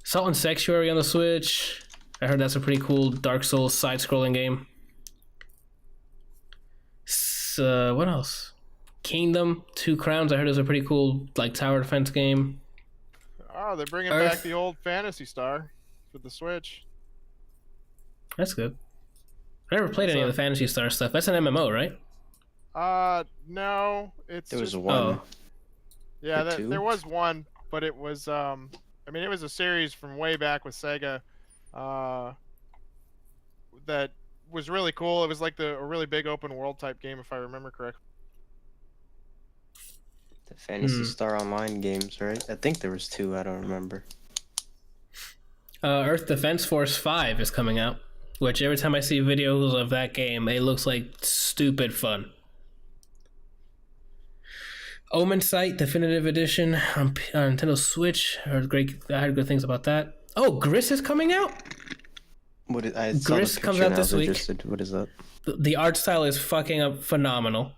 Salt and Sanctuary on the Switch. I heard that's a pretty cool Dark Souls side-scrolling game. What else? Kingdom, Two Crowns. I heard it was a pretty cool like tower defense game. Oh, they're bringing Earth. back the old Phantasy Star for the Switch. That's good. I never played any of the Phantasy Star stuff. That's an MMO, right? No, it's There was just, one. Oh. yeah, or two? there was one, but it was I mean, it was a series from way back with Sega, that was really cool. It was like a really big open world type game, if I remember correctly. The Fantasy Star Online games, right? I think there was two. I don't remember. Earth Defense Force 5 is coming out, which every time I see videos of that game, it looks like stupid fun. Omen Sight Definitive Edition on Nintendo Switch. I heard good things about that. Oh, Gris is coming out? I saw Gris the comes picture out and I this was week. interested. What is that? The art style is fucking up phenomenal.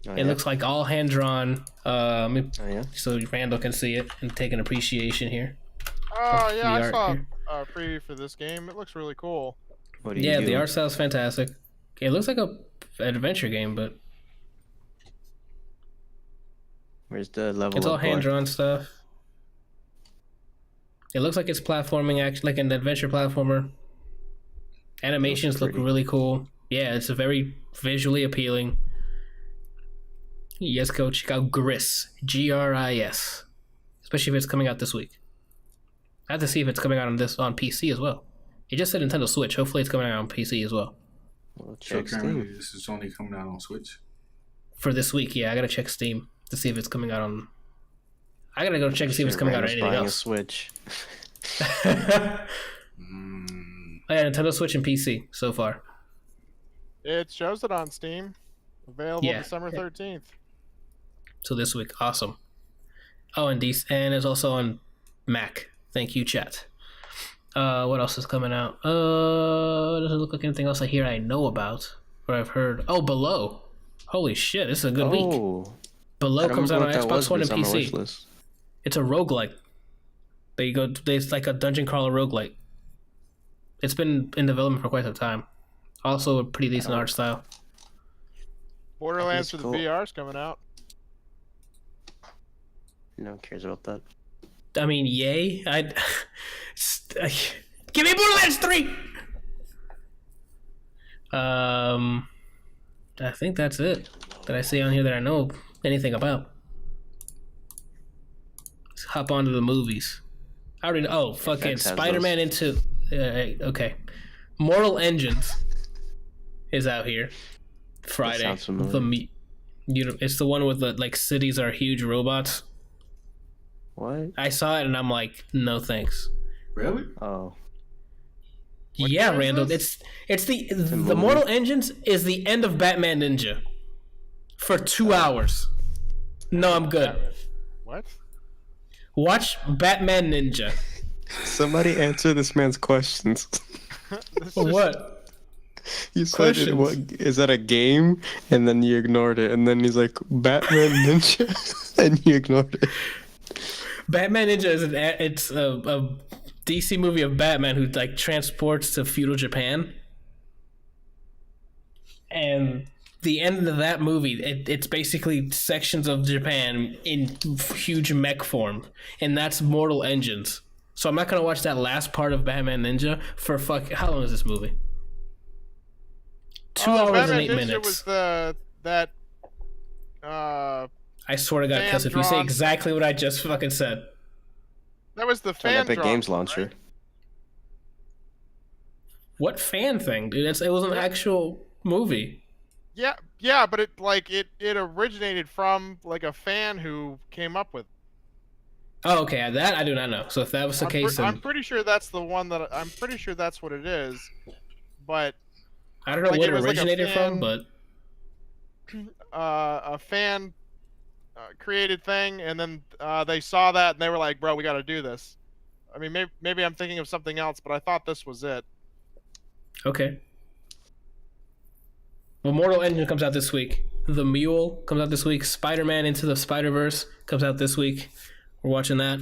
Oh, It yeah? looks like all hand drawn. Oh, yeah? So Randall can see it and take an appreciation here. Oh yeah, the I art saw here. a preview for this game. It looks really cool. What do you Yeah, do? the art style is fantastic. It looks like an adventure game, but Where's the level it's all up bar? hand drawn stuff. It looks like it's platforming, actually, like an adventure platformer. Animations look pretty. really cool. Yeah, it's a very visually appealing. Yes, go check out Gris, Gris, especially if it's coming out this week. I have to see if it's coming out on PC as well. It just said Nintendo Switch. Hopefully, it's coming out on PC as well Well, So check currently, Steam. this is only coming out on Switch. for this week. Yeah, I gotta check Steam to see if it's coming out on. I gotta go check and see if it's coming out on Randall's anything buying else. a Switch. Oh, yeah, Nintendo Switch and PC so far. It shows it on Steam. Available Yeah. December 13th. So this week, awesome. Oh, and it's also on Mac. Thank you, chat. What else is coming out? Doesn't look like anything else I know about or I've heard. Oh, Below. Holy shit, this is a good week. Oh, Below I don't comes out remember on what that was, Xbox One but and it's on my wish PC. list. It's a roguelike. It's like a dungeon crawler roguelike. It's been in development for quite some time. Also a pretty decent art style. Borderlands for That's the cool. VR's coming out. No one cares about that. I mean, yay. Give me Borderlands 3! I think that's it that I see on here that I know anything about. Let's hop onto the movies. I already know. Oh, fucking FX has Spider-Man into... okay. Mortal Engines is out here. Friday. sounds familiar. It's the one with the, like, cities are huge robots. What? I saw it and I'm like, no thanks. Really? Oh. What Yeah, game is Randall. this? It's the movie. Mortal Engines is the end of Batman Ninja for 2 hours. No, I'm good. What? Watch Batman Ninja. Somebody answer this man's questions. This For just- what? You said, Questions. what, is that a game? And then you ignored it. And then he's like, Batman Ninja? And you ignored it. Batman Ninja is it's a DC movie of Batman who like transports to feudal Japan. And the end of that movie, it's basically sections of Japan in huge mech form, and that's Mortal Engines. So I'm not gonna watch that last part of Batman Ninja for how long is this movie? 2 hours Batman and 8 Ninja minutes. was that I swear to God, because if you say fan-drawn- exactly what I just fucking said, that was the It's on fan Epic drawn Games one, launcher. right? what fan thing, dude? It was an actual movie. Yeah, but it originated from like a fan who came up with. Oh, okay, that I do not know. So if that was the case, then I'm pretty sure that's the one that I'm pretty sure that's what it is, but I don't know like, what it it was like a originated from, fan- but a fan created thing, and then they saw that and they were like, "Bro, we got to do this." I mean, maybe I'm thinking of something else, but I thought this was it. okay. Mortal Engine comes out this week. The Mule comes out this week. Spider-Man Into the Spider-Verse comes out this week. We're watching that.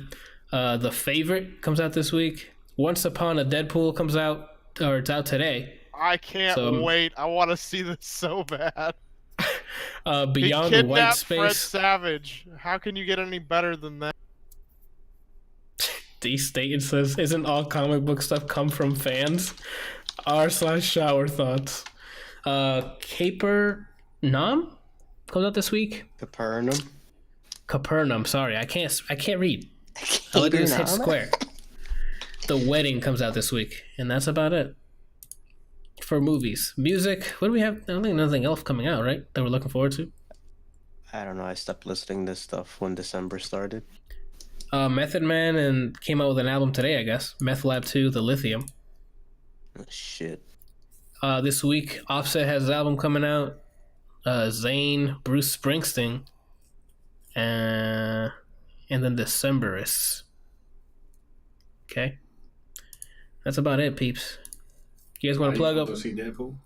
The Favorite comes out this week. Once Upon a Deadpool comes out, or it's out today. I can't wait. I want to see this so bad. Beyond he White kidnapped Fred Space. Savage. How can you get any better than that? D Staten says, "Isn't all comic book stuff come from fans?" r/shower thoughts. Capernaum comes out this week. Capernaum. Sorry, I can't read. I like to just hit square. The Wedding comes out this week, and that's about it for movies. Music. What do we have? I don't think nothing else coming out, right? That we're looking forward to. I don't know. I stopped listening to stuff when December started. Method Man and came out with an album today, I guess. Meth Lab 2, The Lithium. Oh, shit. This week, Offset has his album coming out. Zayn, Bruce Springsteen, and then Decemberists. Okay, that's about it, peeps. You guys want to plug up? Go see Deadpool?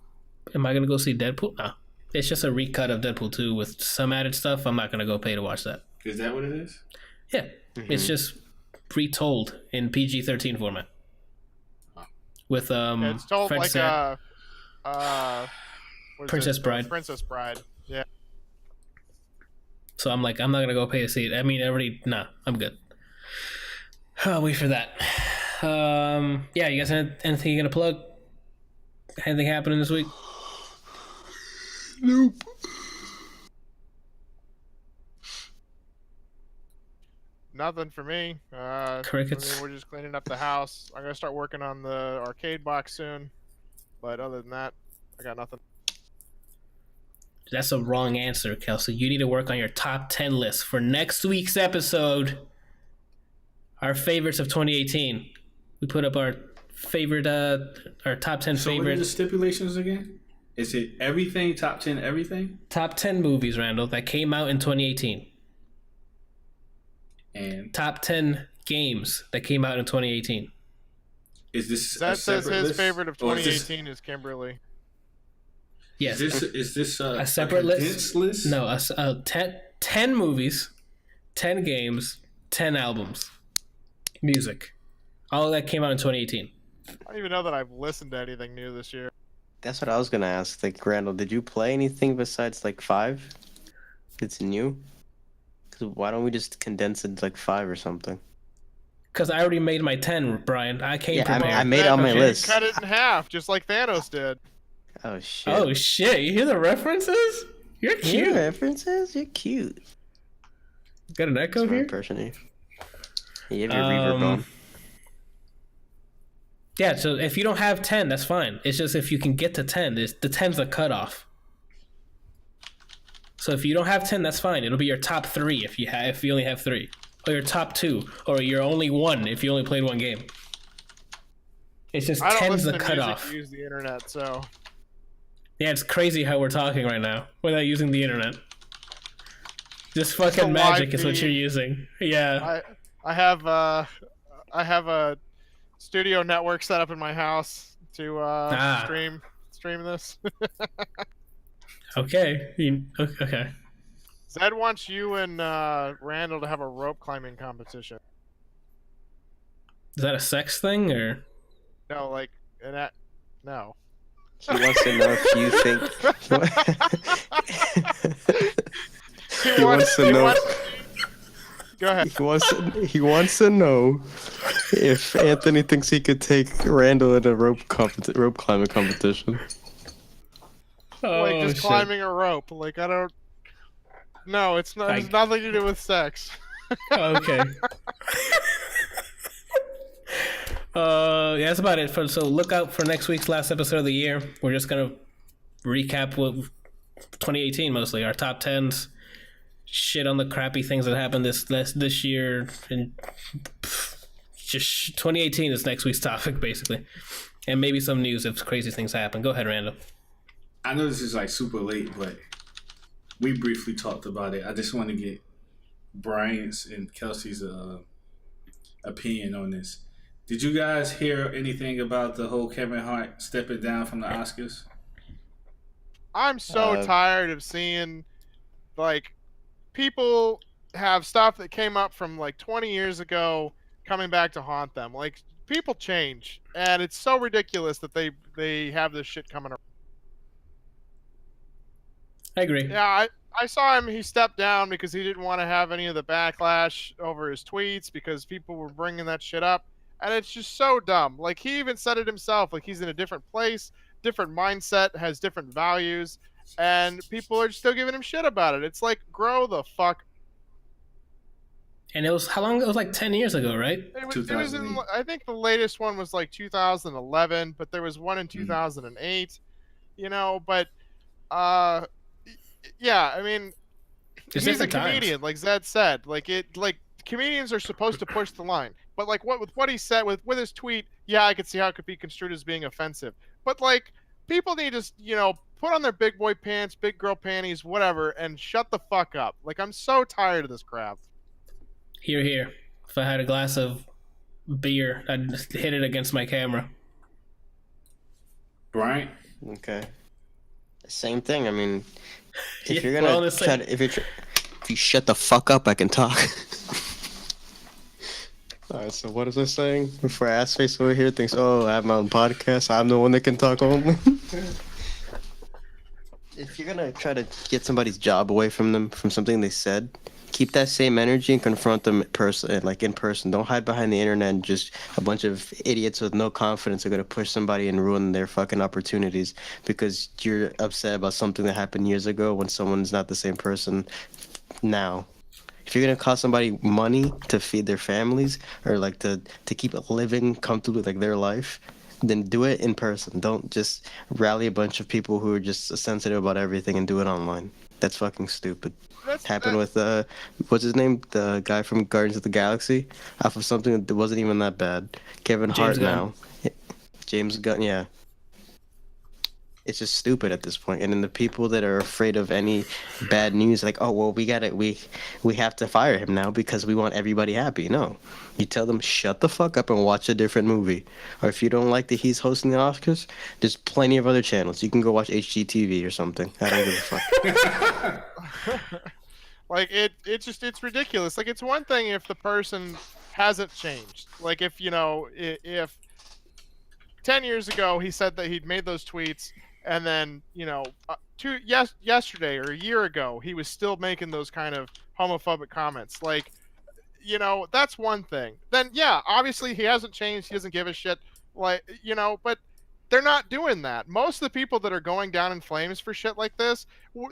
Am I gonna go see Deadpool? No, it's just a recut of Deadpool 2 with some added stuff. I'm not gonna go pay to watch that. Is that what it is? Yeah, it's just retold in PG-13 format. With it's told Fred like Savage. Princess Bride. Princess Bride. Yeah. So I'm like, I'm not gonna go pay to see it. I mean, I'm good. I'll wait for that. Yeah, you guys have anything you're gonna plug? Anything happening this week? Nope. Nothing for me. Crickets. We're just cleaning up the house. I'm gonna start working on the arcade box soon. But other than that, I got nothing. That's a wrong answer, Kelsey. You need to work on your top 10 list for next week's episode. Our favorites of 2018. We put up our favorite, our top 10 So what are favorite. the stipulations again? Is it everything, top 10 everything? Top 10 movies, Randall, that came out in 2018. And Top 10 games that came out in 2018. is this That a says separate his list? favorite of Or is 2018 is Kimberly. Yes. Is this a separate condensed list? No, 10 movies, 10 games, 10 albums, music. All of that came out in 2018. I don't even know that I've listened to anything new this year. That's what I was gonna ask. Like, Randall, did you play anything besides like 5? It's new. Cause why don't we just condense it to like 5 or something? Because I already made my 10, Brian. I came prepared. I made it on my Okay, list. Cut it in half, just like Thanos did. Oh shit! Oh shit! You hear the references? You're cute. Yeah, references. You're cute. Got an echo That's my here. impression here. You have your reverb on. Yeah. So if you don't have 10, that's fine. It's just if you can get to 10, the 10's the cutoff. So if you don't have 10, that's fine. It'll be your top 3 if you only have 3, or your top 2, or your only 1 if you only played 1 game. It's just I don't 10's listen the to cutoff. music, use the internet, so Yeah, it's crazy how we're talking right now without using the internet. Just a fucking live magic is what feed. you're using. Yeah. I have a studio network set up in my house to stream this. Okay. Okay. Zed wants you and Randall to have a rope climbing competition. Is that a sex thing or? No, like no. He wants to know if you think. He wants to know. Go ahead. He wants to know if Anthony thinks he could take Randall in a rope climbing competition. Like just shit. climbing a rope. Like I don't. No, it's not. It's nothing to do with sex. Okay. Yeah, that's about it. So look out for next week's last episode of the year. We're just gonna recap what 2018 mostly, our top 10s, shit on the crappy things that happened this year, and just 2018 is next week's topic basically, and maybe some news if crazy things happen. Go ahead, Randall. I know this is like super late, but we briefly talked about it. I just want to get Brian's and Kelsey's opinion on this. Did you guys hear anything about the whole Kevin Hart stepping down from the Oscars? I'm so tired of seeing like people have stuff that came up from like 20 years ago coming back to haunt them. Like people change, and it's so ridiculous that they have this shit coming around. I agree. Yeah, I saw him. He stepped down because he didn't want to have any of the backlash over his tweets because people were bringing that shit up. And it's just so dumb. Like, he even said it himself. Like, he's in a different place, different mindset, has different values, and people are still giving him shit about it. It's like, grow the fuck. And it was, how long? It was like 10 years ago, right? It was in, I think the latest one was like 2011, but there was one in 2008, you know, but, yeah, I mean, he's a comedian, like Zed said. Like comedians are supposed to push the line. But like with what he said with his tweet, yeah, I could see how it could be construed as being offensive. But like people need to, you know, put on their big boy pants, big girl panties, whatever, and shut the fuck up. Like, I'm so tired of this crap. Here, here. If I had a glass of beer, I'd hit it against my camera. Right? Okay. Same thing. I mean, if Yeah, you're gonna try to, if you shut the fuck up, I can talk. All right. So what is I saying? Before ass face over here thinks, oh, I have my own podcast. I'm the one that can talk only. If you're gonna try to get somebody's job away from them from something they said, keep that same energy and confront them in person. Don't hide behind the internet and just a bunch of idiots with no confidence are gonna push somebody and ruin their fucking opportunities because you're upset about something that happened years ago when someone's not the same person now. If you're gonna cost somebody money to feed their families or like to keep living comfortably like their life, then do it in person. Don't just rally a bunch of people who are just sensitive about everything and do it online. That's fucking stupid. Happened with what's his name? The guy from Guardians of the Galaxy, off of something that wasn't even that bad. Kevin Hart now. James Gunn, yeah. It's just stupid at this point. And then the people that are afraid of any bad news, like, oh well, we have to fire him now because we want everybody happy. No, you tell them shut the fuck up and watch a different movie. Or if you don't like that he's hosting the Oscars, there's plenty of other channels. You can go watch HGTV or something. I don't give a fuck. Like it's ridiculous. Like, it's one thing if the person hasn't changed. Like, if you know, if 10 years ago he said that he'd made those tweets, and then, you know, yesterday or a year ago he was still making those kind of homophobic comments. Like, you know, that's one thing. Then yeah, obviously he hasn't changed. He doesn't give a shit. Like, you know, but they're not doing that. Most of the people that are going down in flames for shit like this,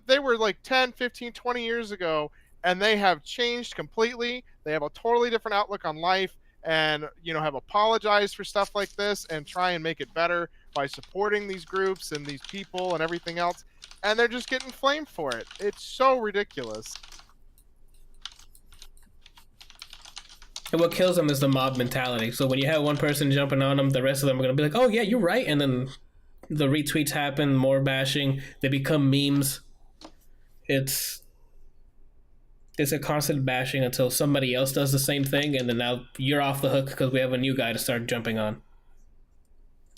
they were like 10, 15, 20 years ago, and they have changed completely. They have a totally different outlook on life, and, you know, have apologized for stuff like this and try and make it better by supporting these groups and these people and everything else. And they're just getting flamed for it. It's so ridiculous. And what kills them is the mob mentality. So when you have one person jumping on them, the rest of them are going to be like, oh yeah, you're right. And then the retweets happen, more bashing. They become memes. It's a constant bashing until somebody else does the same thing. And then now you're off the hook because we have a new guy to start jumping on.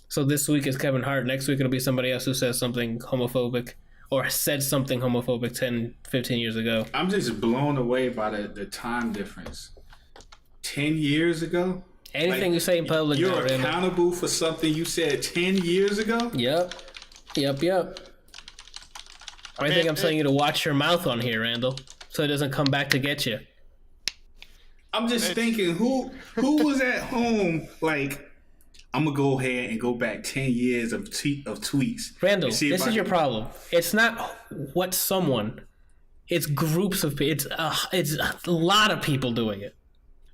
So this week is Kevin Hart. Next week it'll be somebody else who says something homophobic or said something homophobic 10, 15 years ago. I'm just blown away by the time difference. 10 years ago? Anything you say in public, you're accountable for something you said 10 years ago? Yep. I think I'm telling you to watch your mouth on here, Randall, so it doesn't come back to get you. I'm just thinking, who was at home like, I'm going to go ahead and go back 10 years of tweets. Randall, this is your problem. It's not what someone. It's groups of people. It's a lot of people doing it.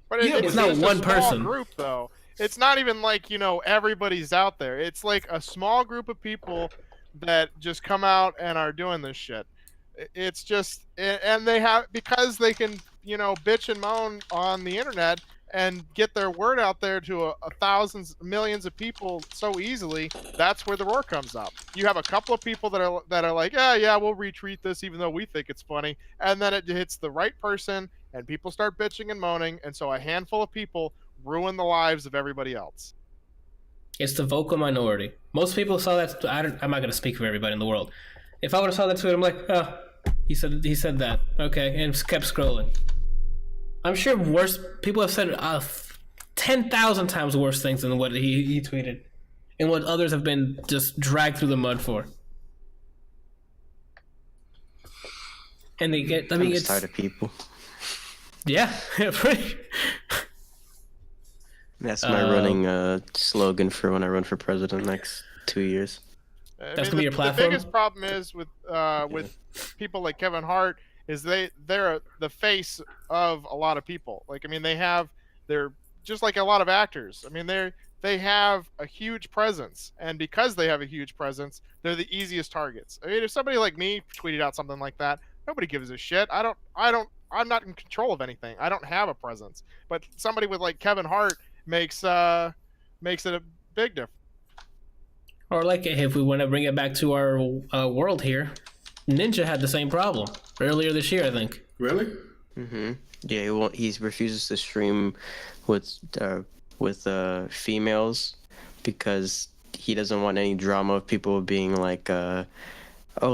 But it's not one person. Group, though. It's not even like, you know, everybody's out there. It's like a small group of people that just come out and are doing this shit. It's just, and they have, because they can, you know, bitch and moan on the internet and get their word out there to thousands, millions of people so easily. That's where the roar comes up. You have a couple of people that are like, yeah, we'll retweet this even though we think it's funny, and then it hits the right person, and people start bitching and moaning, and so a handful of people ruin the lives of everybody else. It's the vocal minority. Most people saw that. I'm not going to speak for everybody in the world. If I would have saw that tweet, I'm like, oh, he said that. Okay, and just kept scrolling. I'm sure worse people have said 10,000 times worse things than what he tweeted, and what others have been just dragged through the mud for. And they get. I mean, it's tired of people. Yeah, pretty. That's my running slogan for when I run for president next 2 years. That's gonna be your platform. The biggest problem is with people like Kevin Hart is they're the face of a lot of people. Like, I mean, they're just like a lot of actors. I mean, they have a huge presence, and because they have a huge presence, they're the easiest targets. I mean, if somebody like me tweeted out something like that, nobody gives a shit. I'm not in control of anything. I don't have a presence. But somebody with like Kevin Hart makes it a big difference. Or like, if we want to bring it back to our world here, Ninja had the same problem earlier this year, I think. Really? Mm-hmm. Yeah, he refuses to stream with females because he doesn't want any drama of people being like, oh,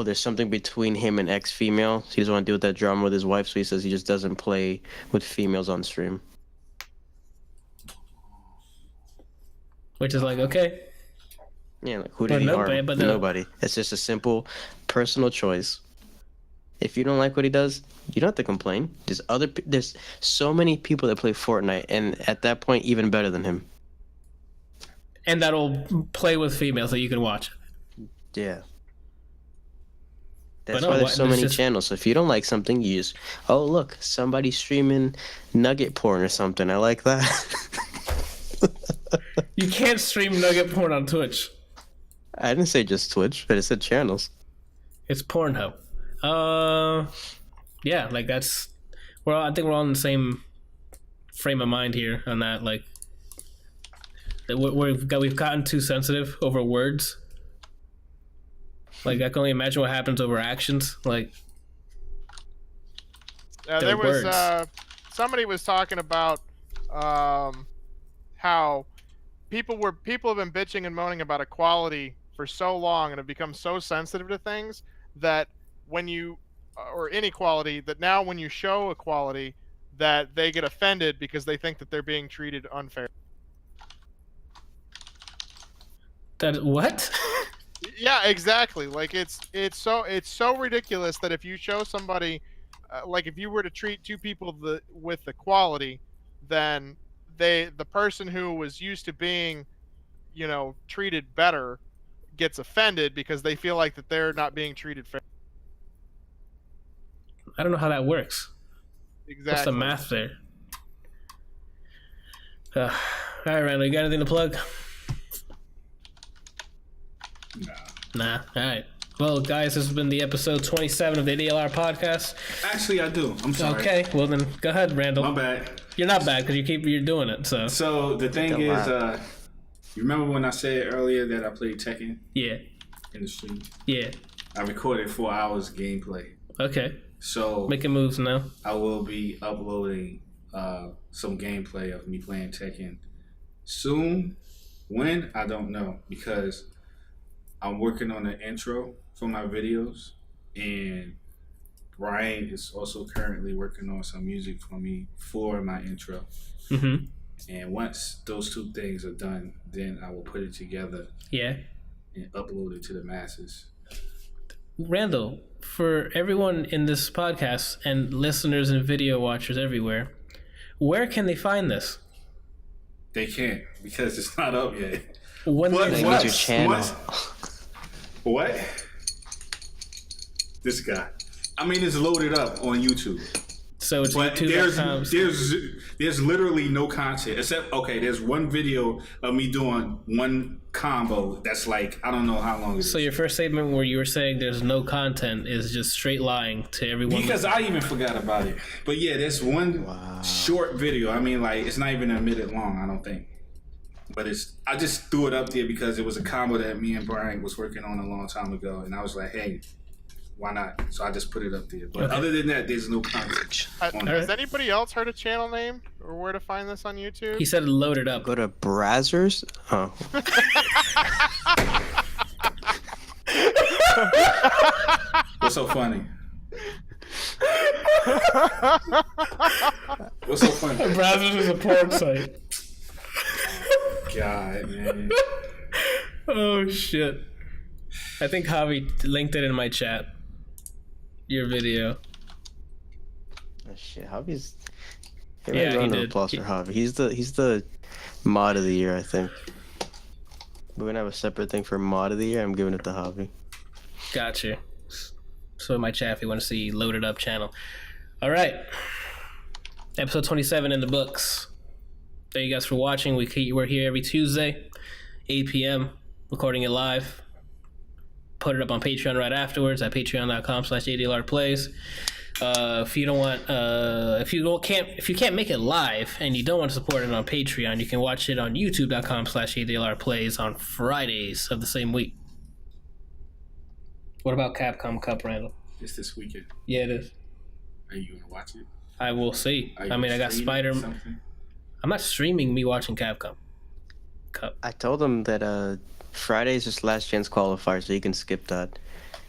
there's something between him and ex-female. He doesn't want to deal with that drama with his wife, so he says he just doesn't play with females on stream. Which is like, okay. Yeah, like, who did he harm? Nobody. It's just a simple personal choice. If you don't like what he does, you don't have to complain. There's so many people that play Fortnite, and at that point, even better than him. And that'll play with females that you can watch. Yeah. That's why there's so many channels. So if you don't like something, you just, oh, look, somebody's streaming nugget porn or something. I like that. You can't stream nugget porn on Twitch. I didn't say just Twitch, but it said channels. It's Pornhub. Yeah, like that's. Well, I think we're all in the same frame of mind here on that. Like, we've gotten too sensitive over words. Like, I can only imagine what happens over actions. Like, there was somebody was talking about how people have been bitching and moaning about equality for so long and have become so sensitive to things that when you or inequality that now when you show equality that they get offended because they think that they're being treated unfair. That what? Yeah, exactly. Like it's so ridiculous that if you show somebody, like if you were to treat two people with equality, then the person who was used to being, treated better, gets offended because they feel like that they're not being treated fair. I don't know how that works. Exactly. What's the math there? All right, Randall, you got anything to plug? Nah. All right. Well, guys, this has been the episode 27 of the ADLR Podcast. Actually, I do. I'm sorry. Okay, well then, go ahead, Randall. My bad. You're not bad because you're doing it. So the thing is, you remember when I said earlier that I played Tekken? Yeah. In the stream. Yeah. I recorded 4 hours gameplay. Okay. So making moves now. I will be uploading some gameplay of me playing Tekken soon. When? I don't know, because I'm working on an intro for my videos, and Brian is also currently working on some music for me for my intro. Mm-hmm. And once those two things are done, then I will put it together. Yeah. And upload it to the masses. Randall, for everyone in this podcast and listeners and video watchers everywhere, where can they find this? They can't, because it's not up yet. What's your channel? What? This guy. I mean, it's loaded up on YouTube. So it's but YouTube.com. There's literally no content except there's one video of me doing one combo that's like I don't know how long it is. So your first statement where you were saying there's no content is just straight lying to everyone. Because I even forgot about it. But yeah, there's one short video. I mean, like it's not even a minute long, I don't think. But I just threw it up there because it was a combo that me and Brian was working on a long time ago, and I was like, hey, why not? So I just put it up there. But other than that, there's no content. Has anybody else heard a channel name or where to find this on YouTube? He said load it up. Go to Brazzers. Oh. What's so funny? What's so funny? Brazzers is a porn site. God, man. Oh shit! I think Javi linked it in my chat. Your video. Oh, shit, Javi's. Yeah, he round of did. applause for Javi. He's the mod of the year, I think. We're gonna have a separate thing for mod of the year. I'm giving it to Javi. Gotcha. So in my chat, if you want to see Loaded Up channel. All right. Episode 27 in the books. Thank you guys for watching. We're here every Tuesday, 8 p.m. recording it live. Put it up on Patreon right afterwards at patreon.com/ADLR Plays. If you don't want, if you can't make it live and you don't want to support it on Patreon, you can watch it on youtube.com/ADLR Plays on Fridays of the same week. What about Capcom Cup, Randall? It's this weekend. Yeah, it is. Are you gonna watch it? I will see. I mean, I got Spider. I'm not streaming me watching Capcom Cup. I told him that Friday is just last chance qualifier, so you can skip that.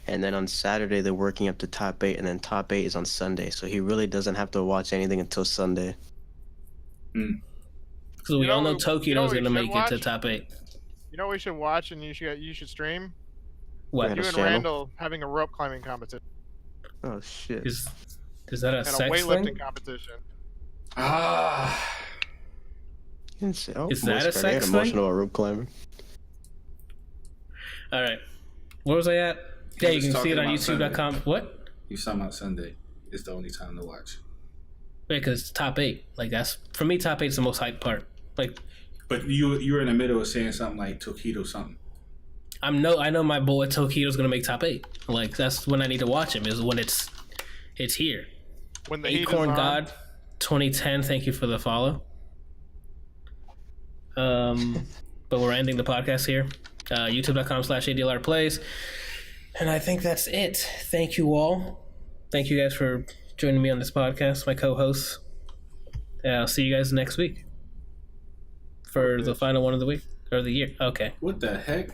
And then on Saturday they're working up to top 8, and then top 8 is on Sunday, so he really doesn't have to watch anything until Sunday. So we all know Tokyo's gonna make it to top 8. You know what we should watch and you should stream? What? Randall's You and channel. Randall having a rope climbing competition Oh shit! Is that a and a sex weightlifting thing? competition. Ah. You didn't say, oh, Is that a Scarlet, I get sex emotional about rope climbing. All right. Where was I at? Yeah, you was can see it on talking about youtube.com. What? You talking about Sunday? It's the only time to watch. Yeah, because it's top 8. Like, that's, for me, top 8 is the most hyped part. Like, But you're in the middle of saying something like Tokido something. I know my boy Tokido's gonna make top 8. Like, that's when I need to watch him, is when it's here. When the heat is Acorn on. God 2010, thank you for the follow. But we're ending the podcast here. youtube.com/ADLR Plays. And I think that's it. Thank you all. Thank you guys for joining me on this podcast, my co-hosts. I'll see you guys next week for the final one of the week or the year. Okay. What the heck?